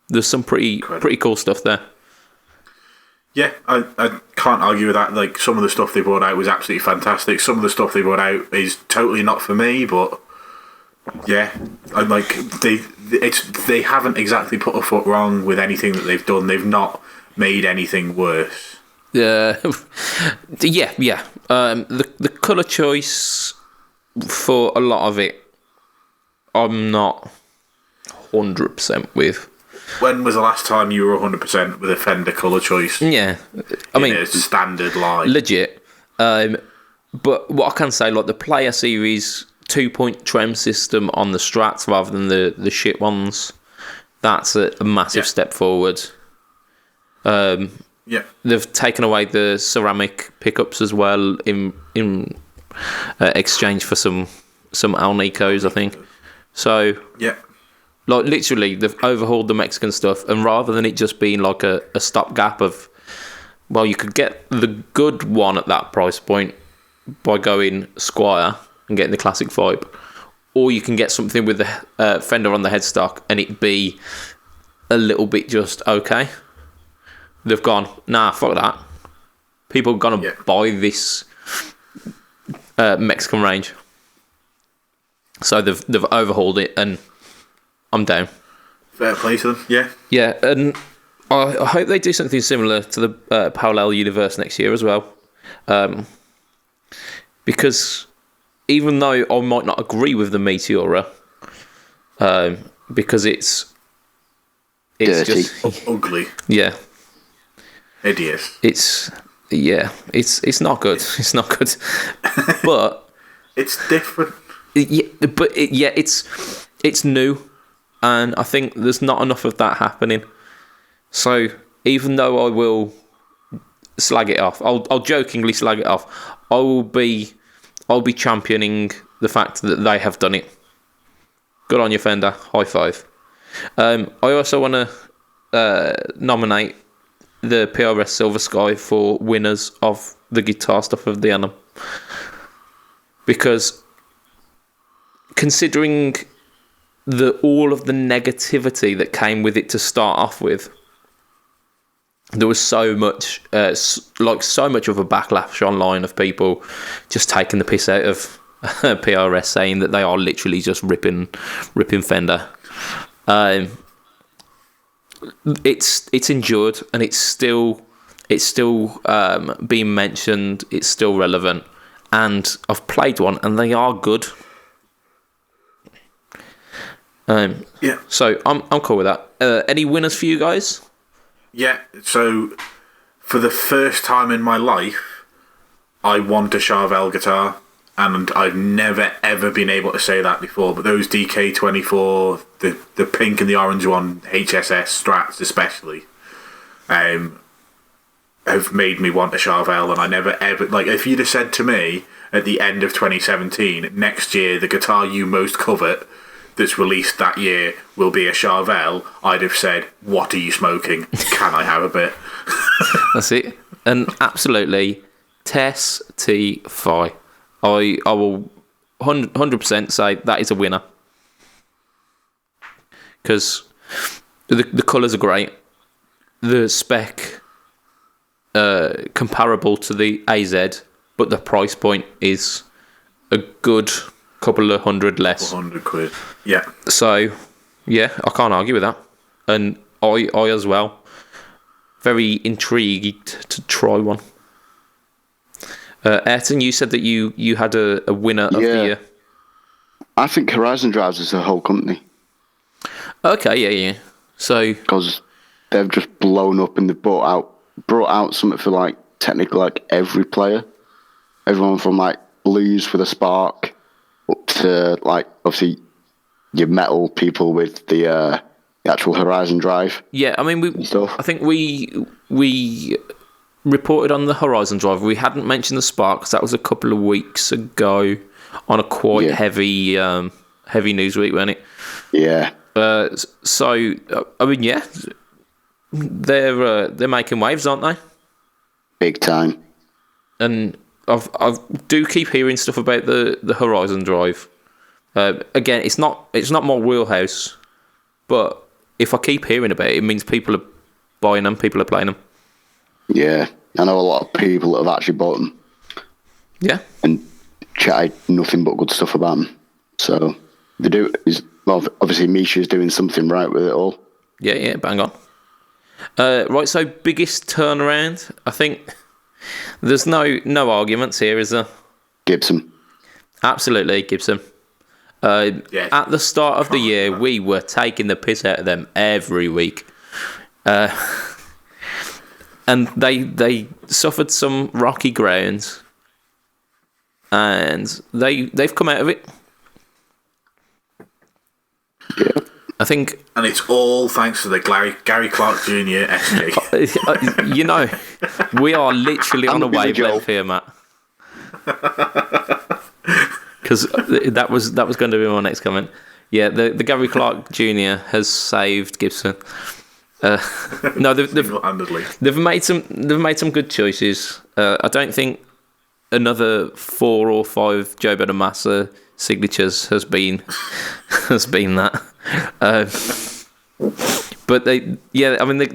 Speaker 1: there's some pretty cool stuff there.
Speaker 3: Yeah, I can't argue with that. Like, some of the stuff they brought out was absolutely fantastic. Some of the stuff they brought out is totally not for me, but yeah, I like they haven't exactly put a foot wrong with anything that they've done. They've not made anything worse.
Speaker 1: Yeah. The colour choice for a lot of it, I'm not 100% with.
Speaker 3: When was the last time you were 100% with a Fender colour choice?
Speaker 1: Yeah, I mean,
Speaker 3: a standard line,
Speaker 1: legit. But what I can say, like the Player series 2-point trem system on the Strats rather than the shit ones, that's a massive step forward.
Speaker 3: Yeah.
Speaker 1: They've taken away the ceramic pickups as well in exchange for some Alnicos, I think. So,
Speaker 3: Yeah.
Speaker 1: like, literally, they've overhauled the Mexican stuff, and rather than it just being like a stopgap of, well, you could get the good one at that price point by going Squire and getting the classic Vibe, or you can get something with the fender on the headstock and it be a little bit just okay. They've gone, nah, fuck that. People are going to buy this Mexican range. So they've overhauled it, and I'm down.
Speaker 3: Fair play to them, yeah.
Speaker 1: Yeah, and I hope they do something similar to the Parallel Universe next year as well. Because even though I might not agree with the Meteora, because it's
Speaker 2: dirty.
Speaker 1: just
Speaker 3: Ugly.
Speaker 1: yeah,
Speaker 3: Hideous.
Speaker 1: it's not good. It's not good, but
Speaker 3: It's different.
Speaker 1: it's new, and I think there's not enough of that happening. So even though I will slag it off, I'll jokingly slag it off. I'll be championing the fact that they have done it. Good on you, Fender. High five. I also want to nominate the PRS Silver Sky for winners of the guitar stuff of the annum, because considering all of the negativity that came with it to start off with, there was so much of a backlash online of people just taking the piss out of PRS, saying that they are literally just ripping Fender. It's endured, and it's still being mentioned. It's still relevant, and I've played one, and they are good.
Speaker 3: Yeah.
Speaker 1: So I'm cool with that. Any winners for you guys?
Speaker 3: Yeah, so for the first time in my life, I want a Charvel guitar, and I've never ever been able to say that before, but those DK24, the pink and the orange one, HSS Strats especially, have made me want a Charvel, and I never ever, like, if you'd have said to me at the end of 2017, next year the guitar you most covet that's released that year will be a Charvel, I'd have said, what are you smoking? Can I have a bit?
Speaker 1: That's it. And absolutely, testify. I will 100% say that is a winner. Because the colours are great. The spec comparable to the AZ, but the price point is a good couple of hundred less.
Speaker 3: 100 quid. Yeah.
Speaker 1: So, yeah, I can't argue with that. And I as well. Very intrigued to try one. Ayrton, you said that you had a winner of the year.
Speaker 2: I think Horizon Drives is the whole company.
Speaker 1: Okay, yeah. So,
Speaker 2: because they've just blown up and they've brought out something for, like, technically, like, every player. Everyone from, like, blues with a spark up to, like, obviously your metal people with the actual Horizon Drive.
Speaker 1: Yeah, I mean, I think we reported on the Horizon Drive. We hadn't mentioned the spark because that was a couple of weeks ago on a quite heavy news week, wasn't it?
Speaker 2: Yeah.
Speaker 1: So, I mean, yeah, they're making waves, aren't they?
Speaker 2: Big time.
Speaker 1: And I do keep hearing stuff about the Horizon Drive. Again, it's not my wheelhouse, but if I keep hearing about it, it means people are buying them, people are playing them.
Speaker 2: Yeah, I know a lot of people that have actually bought them.
Speaker 1: Yeah.
Speaker 2: And chatted nothing but good stuff about them. So they do. Obviously, Misha's doing something right with it all.
Speaker 1: Yeah, bang on. Right, so biggest turnaround. I think there's no arguments here, is there?
Speaker 2: Gibson.
Speaker 1: Absolutely, Gibson. At the start of the year, we were taking the piss out of them every week. And they suffered some rocky ground, and they've come out of it.
Speaker 2: Yeah.
Speaker 1: I think
Speaker 3: And it's all thanks to the Gary Clark Jr. SG.
Speaker 1: you know, we are literally on a
Speaker 2: Billy Joel.
Speaker 1: wavelength here, Matt. Because that was going to be my next comment. Yeah, the Gary Clark Jr. has saved Gibson. No,
Speaker 3: Single-handedly.
Speaker 1: they've made some good choices. I don't think another 4 or 5 Joe Bonamassa signatures has been that. But the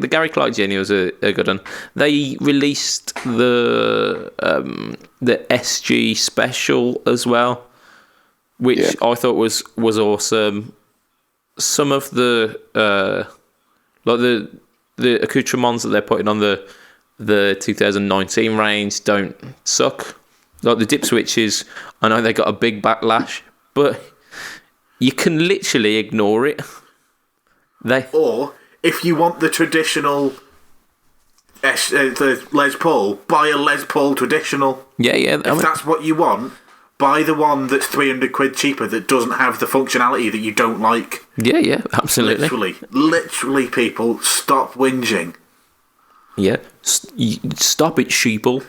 Speaker 1: Gary Clark Jr. was a good one. They released the SG special as well, which I thought was awesome. Some of the the accoutrements that they're putting on the 2019 range don't suck. Like the dip switches, I know they got a big backlash, but you can literally ignore it.
Speaker 3: Or if you want the traditional the Les Paul, buy a Les Paul traditional.
Speaker 1: Yeah.
Speaker 3: If that's what you want, buy the one that's 300 quid cheaper that doesn't have the functionality that you don't like.
Speaker 1: Yeah, absolutely.
Speaker 3: Literally, people, stop whinging.
Speaker 1: Yeah, stop it, sheeple.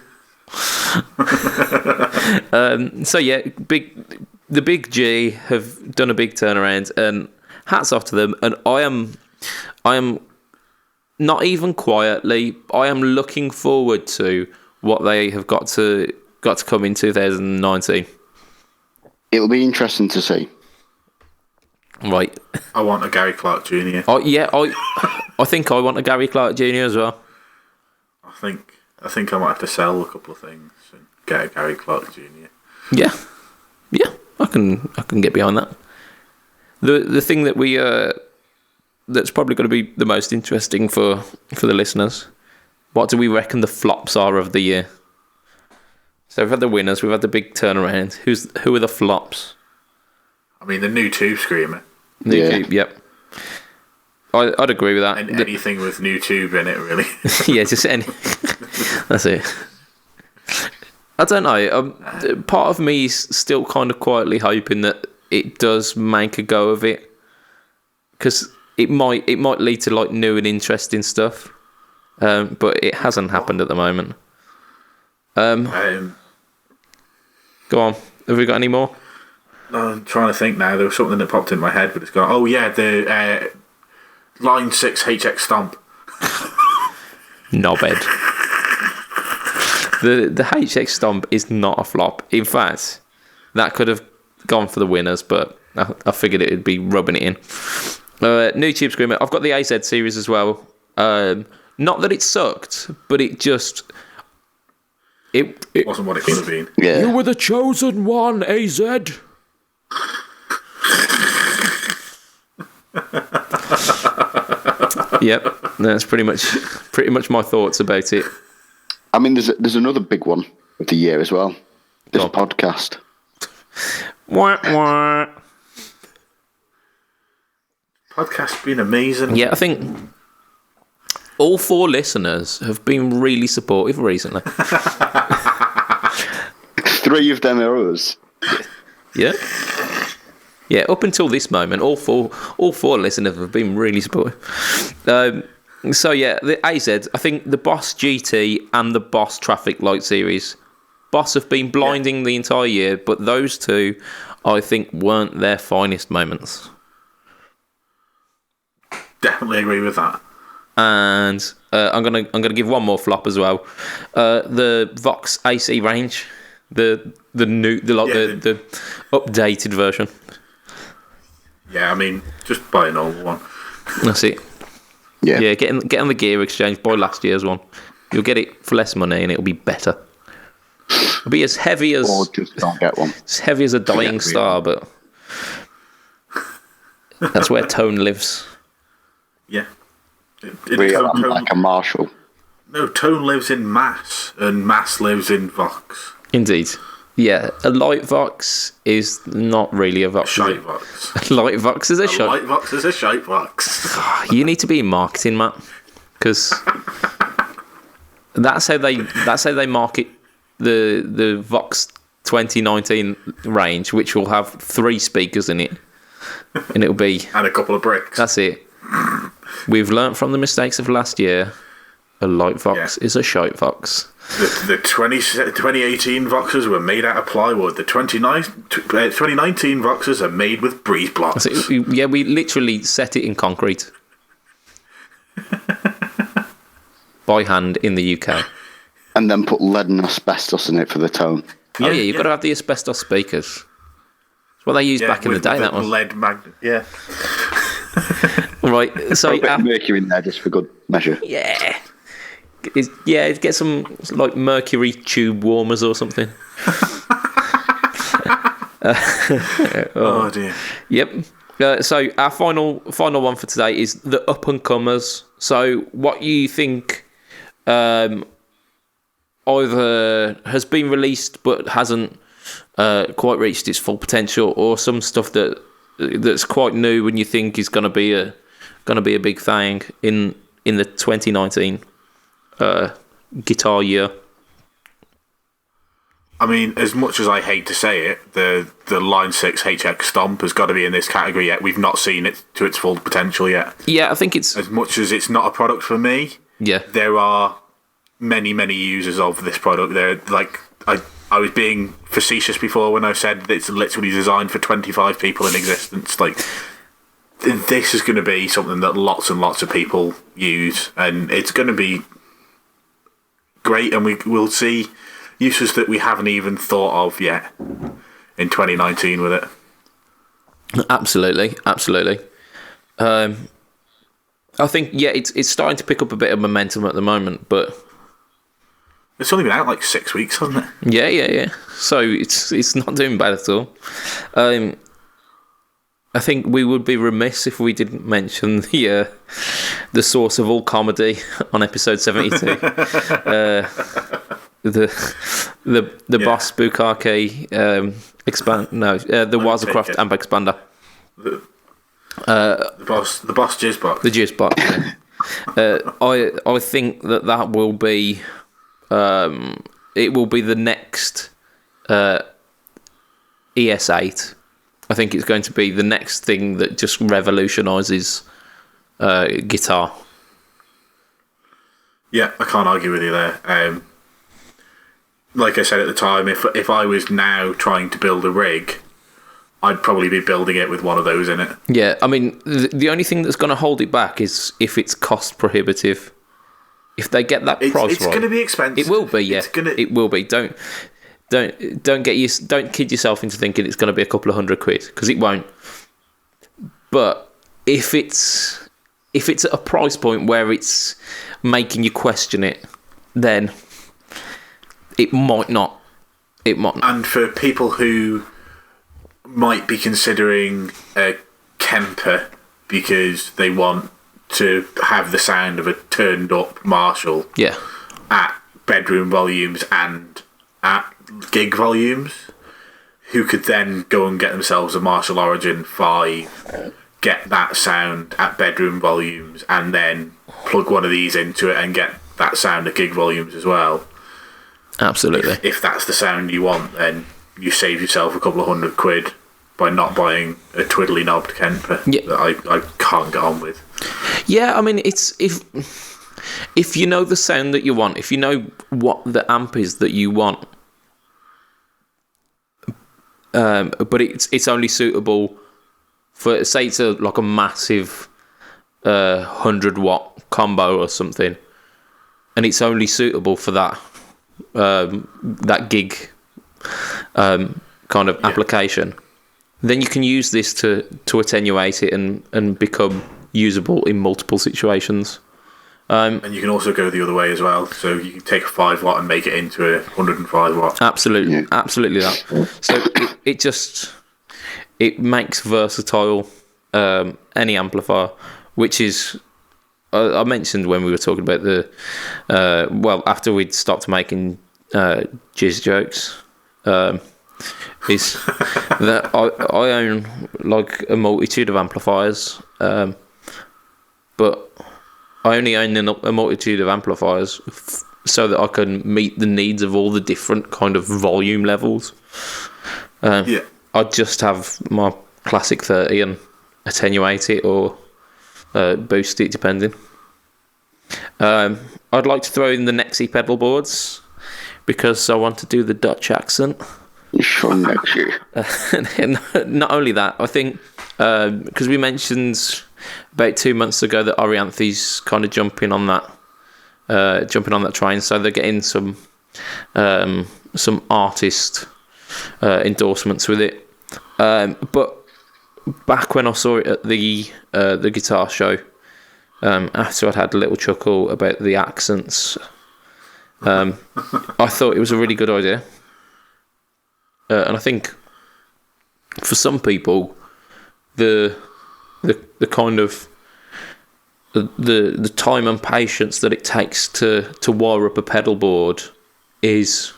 Speaker 1: So yeah, the Big G have done a big turnaround, and hats off to them. And I am not even quietly, I am looking forward to what they have got to come in 2019.
Speaker 2: It'll be interesting to see.
Speaker 1: Right.
Speaker 3: I want a Gary Clark Jr.
Speaker 1: I think I want a Gary Clark Jr. as well.
Speaker 3: I think I might have to sell a couple of things and get a Gary Clark Jr.
Speaker 1: Yeah, I can get behind that. The thing that we that's probably going to be the most interesting for the listeners. What do we reckon the flops are of the year? So we've had the winners, we've had the big turnaround. Who are the flops?
Speaker 3: I mean, the new Tube Screamer.
Speaker 1: Yep. I'd agree with that.
Speaker 3: And anything with new Tube in it, really.
Speaker 1: Yeah, just any. That's it. I don't know. Part of me is still kind of quietly hoping that it does make a go of it, because it might lead to like new and interesting stuff. But it hasn't happened at the moment. Go on. Have we got any more?
Speaker 3: I'm trying to think now. There was something that popped in my head, but it's gone. Oh yeah, the Line 6 HX Stomp.
Speaker 1: Knobhead. The HX Stomp is not a flop. In fact, that could have gone for the winners, but I figured it would be rubbing it in. New Tube Screamer. I've got the AZ series as well. Not that it sucked, but it just... It
Speaker 3: wasn't what it could have been.
Speaker 2: Yeah.
Speaker 1: You were the chosen one, AZ. Yep, that's pretty much my thoughts about it.
Speaker 2: I mean, there's another big one of the year as well. This podcast.
Speaker 1: Wah, wah.
Speaker 3: Podcast's been amazing.
Speaker 1: Yeah, I think all 4 listeners have been really supportive recently.
Speaker 2: 3 of them are us.
Speaker 1: Yeah. Yeah, up until this moment, all four listeners have been really supportive. So yeah, the AZ, I think the Boss GT and the Boss Traffic Light series, Boss have been blinding the entire year, but those 2, I think, weren't their finest moments.
Speaker 3: Definitely agree with that.
Speaker 1: And I'm gonna give one more flop as well. The Vox AC range, the updated version.
Speaker 3: Yeah, I mean, just buy a normal one.
Speaker 1: That's it.
Speaker 2: Yeah.
Speaker 1: Get on the gear exchange. Buy last year's one. You'll get it for less money, and it'll be better. It'll be as heavy as,
Speaker 2: or just don't get one.
Speaker 1: as heavy as a dying star, but that's where Tone lives.
Speaker 3: Yeah.
Speaker 2: Like a Marshall.
Speaker 3: No, Tone lives in Mass, and Mass lives in Vox.
Speaker 1: Indeed. Yeah, a light Vox is not really a Vox.
Speaker 3: Shite Vox.
Speaker 1: A light Vox is a shite.
Speaker 3: Light Vox is a shite Vox.
Speaker 1: You need to be in marketing, Matt, because that's how they market the Vox 2019 range, which will have 3 speakers in it. and it'll be
Speaker 3: And a couple of bricks.
Speaker 1: that's it. We've learnt from the mistakes of last year. A light Vox is a shite Vox.
Speaker 3: The 2018 Voxes were made out of plywood. The 2019 Voxes are made with breeze blocks.
Speaker 1: Yeah, we literally set it in concrete by hand in the UK.
Speaker 2: And then put lead and asbestos in it for the tone.
Speaker 1: Oh yeah, you've got to have the asbestos speakers. That's what they used back in the day. That one.
Speaker 3: Lead magnet. Yeah.
Speaker 1: Right. So
Speaker 2: Put a bit of mercury in there just for good measure.
Speaker 1: yeah. Get some like mercury tube warmers or something.
Speaker 3: Oh dear.
Speaker 1: Yep. So our final one for today is the up and comers. So what you think either has been released but hasn't quite reached its full potential, or some stuff that's quite new and you think is going to be a big thing in the 2019 guitar year.
Speaker 3: I mean, as much as I hate to say it, the Line 6 HX Stomp has got to be in this category yet. We've not seen it to its full potential yet.
Speaker 1: Yeah, I think it's...
Speaker 3: As much as it's not a product for me,
Speaker 1: Yeah.
Speaker 3: there are many, many users of this product. They're like, I was being facetious before when I said that it's literally designed for 25 people in existence. Like, this is going to be something that lots and lots of people use, and it's going to be great, and we'll see uses that we haven't even thought of yet in 2019 with it.
Speaker 1: Absolutely. I think, yeah, it's starting to pick up a bit of momentum at the moment, but...
Speaker 3: It's only been out like 6 weeks, hasn't it?
Speaker 1: Yeah. So it's not doing bad at all. I think we would be remiss if we didn't mention the source of all comedy on episode 72. The Boss Bukake the Wazercraft amp expander.
Speaker 3: The boss Jizzbot.
Speaker 1: The Jizzbot. I think that will be it will be the next ES8. I think it's going to be the next thing that just revolutionises guitar.
Speaker 3: Yeah, I can't argue with you there. Like I said at the time, if I was now trying to build a rig, I'd probably be building it with one of those in it.
Speaker 1: Yeah, I mean, the only thing that's going to hold it back is if it's cost prohibitive. If they get that price right,
Speaker 3: it's going to be expensive.
Speaker 1: It will be, yeah. It will be. Don't kid yourself into thinking it's going to be a couple of £100, because it won't. But if it's at a price point where it's making you question it, then it might not.
Speaker 3: And for people who might be considering a Kemper because they want to have the sound of a turned up Marshall,
Speaker 1: yeah,
Speaker 3: at bedroom volumes and at gig volumes, who could then go and get themselves a Marshall Origin 5, get that sound at bedroom volumes, and then plug one of these into it and get that sound at gig volumes as well.
Speaker 1: Absolutely.
Speaker 3: If that's the sound you want, then you save yourself a couple of £100 by not buying a twiddly knobbed Kemper that I can't get on with.
Speaker 1: Yeah, I mean, it's if you know the sound that you want, if you know what the amp is that you want, but it's only suitable for, say, it's like a massive 100-watt combo or something, and it's only suitable for that gig kind of application, then you can use this to attenuate it and become usable in multiple situations.
Speaker 3: And you can also go the other way as well. So you can take a 5-watt and make it into a 105-watt.
Speaker 1: Absolutely that. So it makes versatile any amplifier, which is I mentioned when we were talking about the after we'd stopped making jizz jokes, is that I own like a multitude of amplifiers, but I only own a multitude of amplifiers so that I can meet the needs of all the different kind of volume levels. I just have my classic 30 and attenuate it or boost it, depending. I'd like to throw in the Nexi pedal boards because I want to do the Dutch accent.
Speaker 2: Sure, Nexi.
Speaker 1: And not only that, I think because we mentioned about 2 months ago that Orianthe's kind of jumping on that train, so they're getting some artist endorsements with it. But back when I saw it at the guitar show, after I'd had a little chuckle about the accents, I thought it was a really good idea. And I think for some people, the kind of the time and patience that it takes to wire up a pedal board is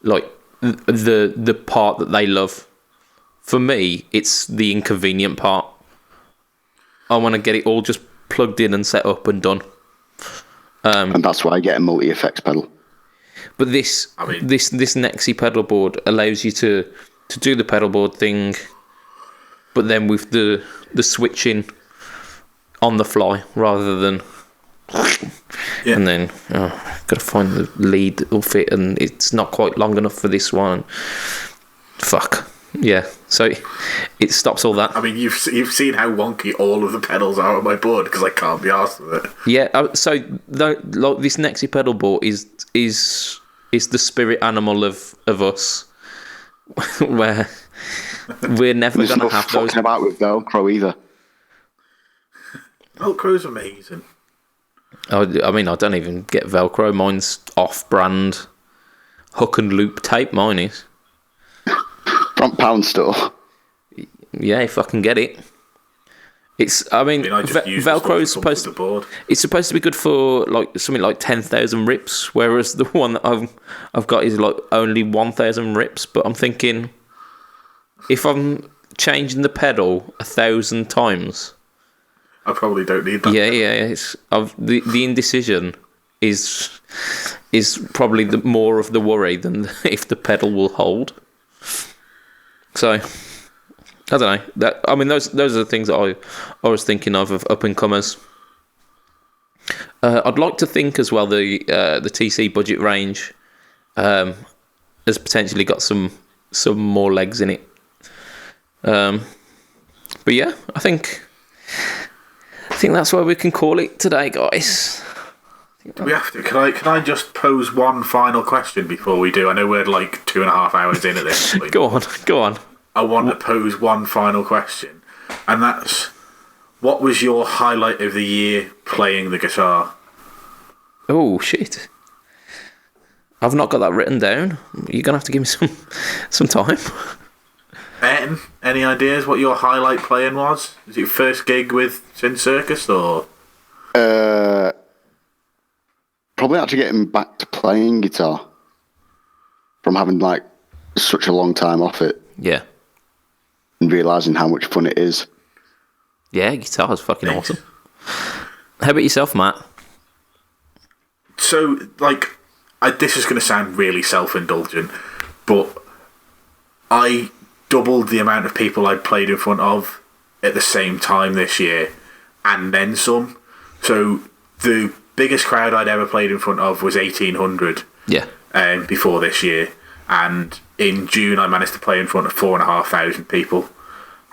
Speaker 1: like the part that they love. For me, it's the inconvenient part. I want to get it all just plugged in and set up and done.
Speaker 2: And that's why I get a multi-effects pedal.
Speaker 1: But this Nexi pedal board allows you to do the pedal board thing, but then with the switching on the fly rather than. Yeah. And then got to find the lead that will fit, and it's not quite long enough for this one. Fuck. Yeah, so it stops all that.
Speaker 3: I mean, you've seen how wonky all of the pedals are on my board because I can't be arsed with it.
Speaker 1: Yeah, so like this Nexi pedal board is the spirit animal of us, where we're never going to have those.
Speaker 2: Talking about with Velcro either.
Speaker 3: Velcro's amazing.
Speaker 1: I mean, I don't even get Velcro. Mine's off-brand hook and loop tape. Mine is.
Speaker 2: Front pound store.
Speaker 1: Yeah, if I can get it. Velcro is supposed to. It's supposed to be good for like something like 10,000 rips, whereas the one that I've got is like only 1,000 rips. But I'm thinking, if I'm changing the pedal 1,000 times,
Speaker 3: I probably don't need that.
Speaker 1: Yeah. It's the indecision is probably more of the worry than if the pedal will hold. So, I don't know. Those are the things that I was thinking of up and comers. I'd like to think as well the TC budget range has potentially got some more legs in it. But yeah, I think that's where we can call it today, guys.
Speaker 3: Do we have to? Can I just pose one final question before we do? I know we're like 2.5 hours in at this point.
Speaker 1: Go on.
Speaker 3: I want to pose one final question, and that's: what was your highlight of the year playing the guitar?
Speaker 1: Oh shit! I've not got that written down. You're gonna have to give me some time.
Speaker 3: Ben, any ideas what your highlight playing was? Was it your first gig with Sin Circus or?
Speaker 2: Probably actually getting back to playing guitar from having like such a long time off it.
Speaker 1: Yeah.
Speaker 2: And realising how much fun it is.
Speaker 1: Yeah, guitar is fucking awesome. How about yourself, Matt?
Speaker 3: So, like, this is going to sound really self-indulgent, but I doubled the amount of people I'd played in front of at the same time this year, and then some. So, the biggest crowd I'd ever played in front of was 1,800.
Speaker 1: Yeah.
Speaker 3: Before this year, and in June I managed to play in front of 4,500 people,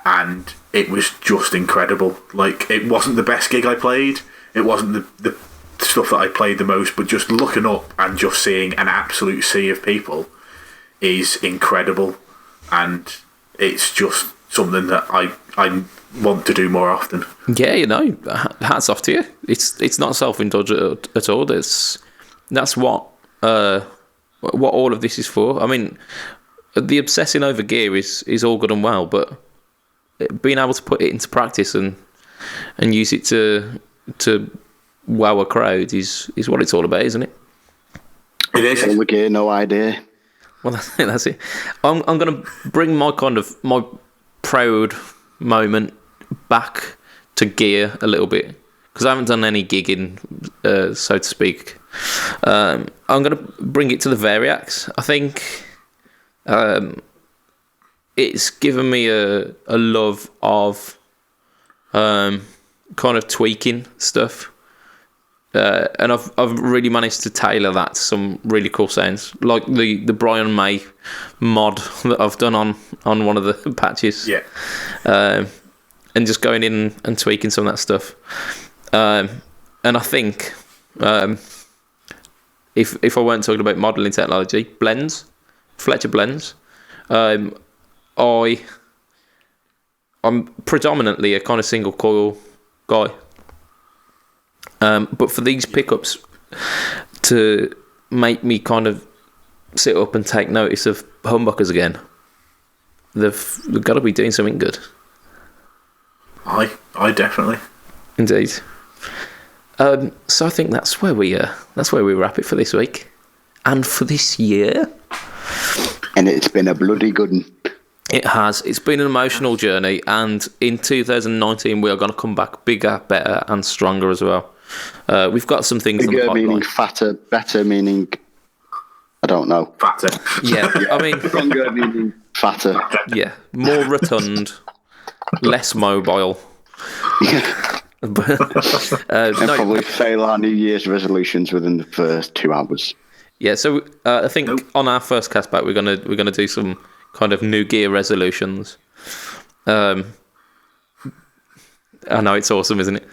Speaker 3: and it was just incredible. Like, it wasn't the best gig I played, it wasn't the stuff that I played the most, but just looking up and just seeing an absolute sea of people is incredible, and it's just something that I want to do more often.
Speaker 1: Yeah, hats off to you. It's not self-indulgent at all. That's what all of this is for. I mean, the obsessing over gear is all good and well, but being able to put it into practice and use it to wow a crowd is what it's all about, isn't it?
Speaker 3: It is.
Speaker 2: All the gear, no idea.
Speaker 1: Well, that's it. I'm going to bring my proud moment back to gear a little bit, because I haven't done any gigging, so to speak. I'm going to bring it to the Variax. I think it's given me a love of kind of tweaking stuff. And I've really managed to tailor that to some really cool sounds, like the Brian May mod that I've done on one of the patches.
Speaker 3: Yeah.
Speaker 1: And just going in and tweaking some of that stuff. And I think if I weren't talking about modelling technology, Fletcher blends. I'm predominantly a kind of single coil guy. But for these pickups to make me kind of sit up and take notice of humbuckers again, they've got to be doing something good.
Speaker 3: I definitely.
Speaker 1: Indeed. So I think that's where we wrap it for this week and for this year.
Speaker 2: And it's been a bloody good one.
Speaker 1: It has. It's been an emotional journey, and in 2019 we are going to come back bigger, better, and stronger as well. We've got some things.
Speaker 2: Bigger meaning fatter, better meaning I don't know.
Speaker 3: Fatter.
Speaker 1: Yeah, I mean
Speaker 2: Stronger meaning fatter.
Speaker 1: Yeah, more rotund, less mobile.
Speaker 2: And probably fail our New Year's resolutions within the first 2 hours.
Speaker 1: Yeah, so I think on our first cast back we're gonna do some kind of new gear resolutions. I know it's awesome, isn't it?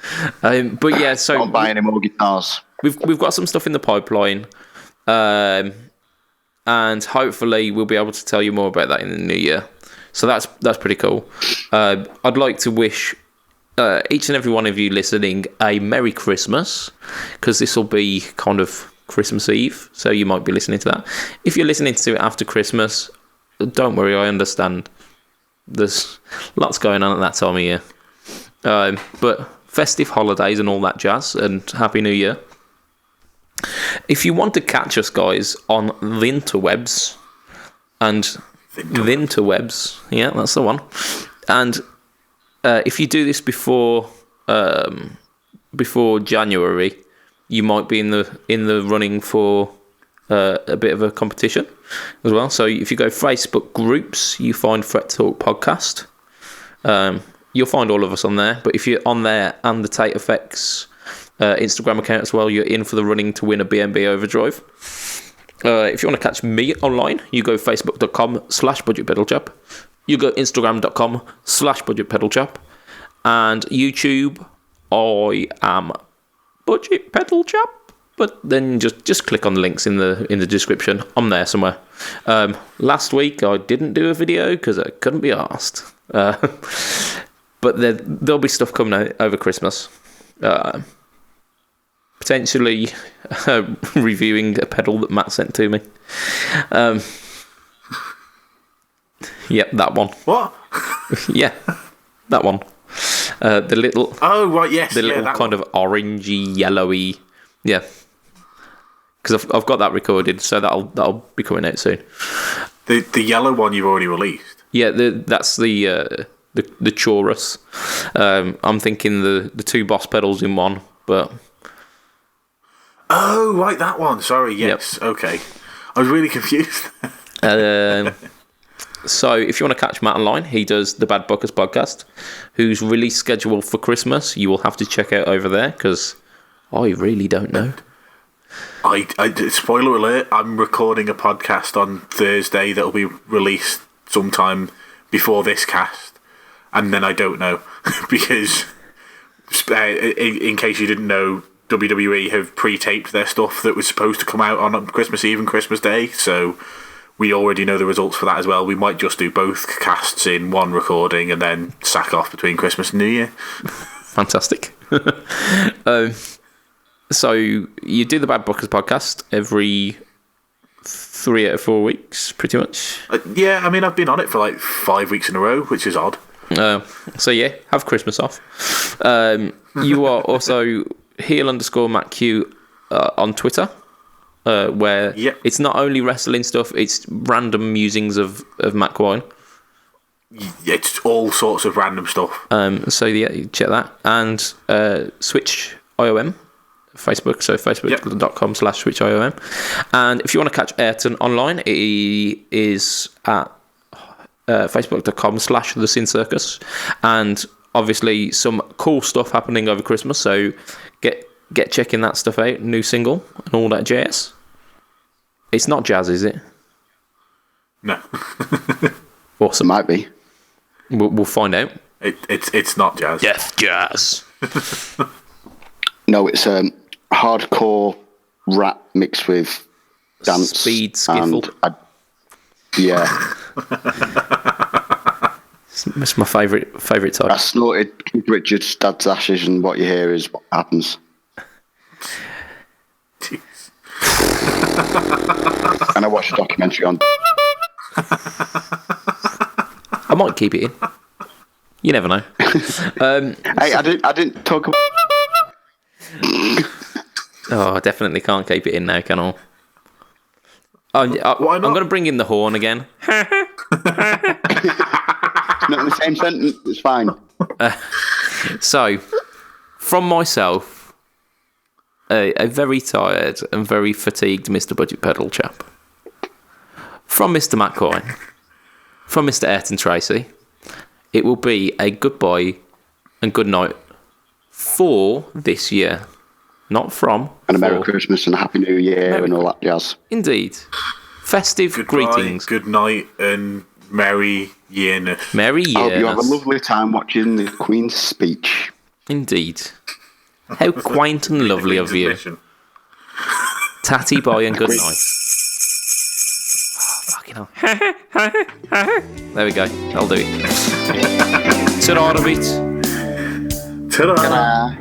Speaker 1: But yeah, so
Speaker 2: Don't buy any more guitars.
Speaker 1: we've got some stuff in the pipeline, and hopefully we'll be able to tell you more about that in the new year. So that's pretty cool. I'd like to wish each and every one of you listening a Merry Christmas, because this will be kind of Christmas Eve, so you might be listening to that. If you're listening to it after Christmas, don't worry, I understand. There's lots going on at that time of year. But festive holidays and all that jazz, and Happy New Year. If you want to catch us, guys, on the interwebs, and the interwebs, yeah, that's the one. And if you do this before January, you might be in the running for a bit of a competition as well. So if you go Facebook groups, you find Fret Talk Podcast. You'll find all of us on there. But if you're on there and the Tate Effects Instagram account as well, you're in for the running to win a BNB Overdrive. If you want to catch me online, you go facebook.com/budgetpedalchap. You go instagram.com/budgetpedalchap. And YouTube, I am Budget Pedal Chap. But then just click on the links in the description. I'm there somewhere. Last week I didn't do a video because I couldn't be asked. But there'll be stuff coming out over Christmas. Potentially reviewing a pedal that Matt sent to me. Yep, that one.
Speaker 3: What?
Speaker 1: Yeah, that one. The little.
Speaker 3: Oh right, yes.
Speaker 1: The little kind of orangey, yellowy. Yeah. Because I've got that recorded, so that'll be coming out soon.
Speaker 3: The yellow one you've already released.
Speaker 1: Yeah, that's the Chorus. I'm thinking the two Boss pedals in one, but.
Speaker 3: Oh right, that one. Sorry, yes, yep. Okay. I was really confused.
Speaker 1: So if you want to catch Matt online, he does the Bad Buckers podcast, whose release schedule for Christmas you will have to check out over there, because I really don't know.
Speaker 3: I spoiler alert, I'm recording a podcast on Thursday that'll be released sometime before this cast, and then I don't know because in case you didn't know, WWE have pre-taped their stuff that was supposed to come out on Christmas Eve and Christmas Day, so we already know the results for that as well. We might just do both casts in one recording and then sack off between Christmas and New Year.
Speaker 1: Fantastic. So you do the Bad Buckers podcast every 3 out of 4 weeks, pretty much.
Speaker 3: Yeah, I mean, I've been on it for like 5 weeks in a row, which is odd.
Speaker 1: So yeah, have Christmas off. You are also heel_MattQ on Twitter, where it's not only wrestling stuff, it's random musings of Matt Quine.
Speaker 3: It's all sorts of random stuff.
Speaker 1: So yeah, check that. And Switch IOM. Facebook, so facebook.com/switchiom. And if you want to catch Ayrton online, he is at facebook.com/The Sin Circus, and obviously some cool stuff happening over Christmas. So get checking that stuff out. New single and all that jazz. It's not jazz, is it?
Speaker 3: No.
Speaker 2: It might be.
Speaker 1: We'll find out.
Speaker 3: It's not jazz.
Speaker 1: Death jazz.
Speaker 2: No, it's hardcore rap mixed with dance,
Speaker 1: speed, skiffle.
Speaker 2: Yeah.
Speaker 1: It's my favourite type.
Speaker 2: I snorted Keith Richards' Dad's Ashes, and what you hear is what happens.
Speaker 3: Jeez.
Speaker 2: And I watched a documentary on.
Speaker 1: I might keep it in. You never know.
Speaker 2: Hey, I didn't talk about.
Speaker 1: Oh, I definitely can't keep it in now, can I?
Speaker 3: Why not?
Speaker 1: I'm going to bring in the horn again.
Speaker 2: Not in the same sentence. It's fine.
Speaker 1: So, from myself, a very tired and very fatigued Mr. Budget Pedal chap. From Mr. Matt Coyne. From Mr. Ayrton Tracy. It will be a goodbye and good night for this year. Not from.
Speaker 2: And a Merry Christmas and a Happy New Year and all that jazz.
Speaker 1: Indeed. Festive greetings.
Speaker 3: Good night and Merry Yearness.
Speaker 1: Merry Yearness.
Speaker 2: I hope you have a lovely time watching the Queen's speech.
Speaker 1: Indeed. How quaint and lovely of you. Tatty boy and good night. Oh, fucking hell. There we go. I'll do it. Ta-ra a bit.
Speaker 3: Ta-da.
Speaker 2: Ta-da.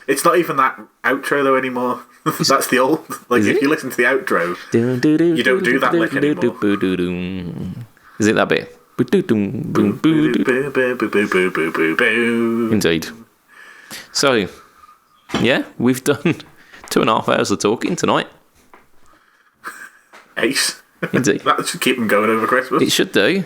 Speaker 3: It's not even that outro though anymore. That's the old. Like if you listen to the outro, you don't do that lick anymore.
Speaker 1: Is it that bit? Indeed. So, yeah, we've done 2.5 hours of talking tonight.
Speaker 3: Ace.
Speaker 1: Indeed.
Speaker 3: That should keep them going over Christmas.
Speaker 1: It should do.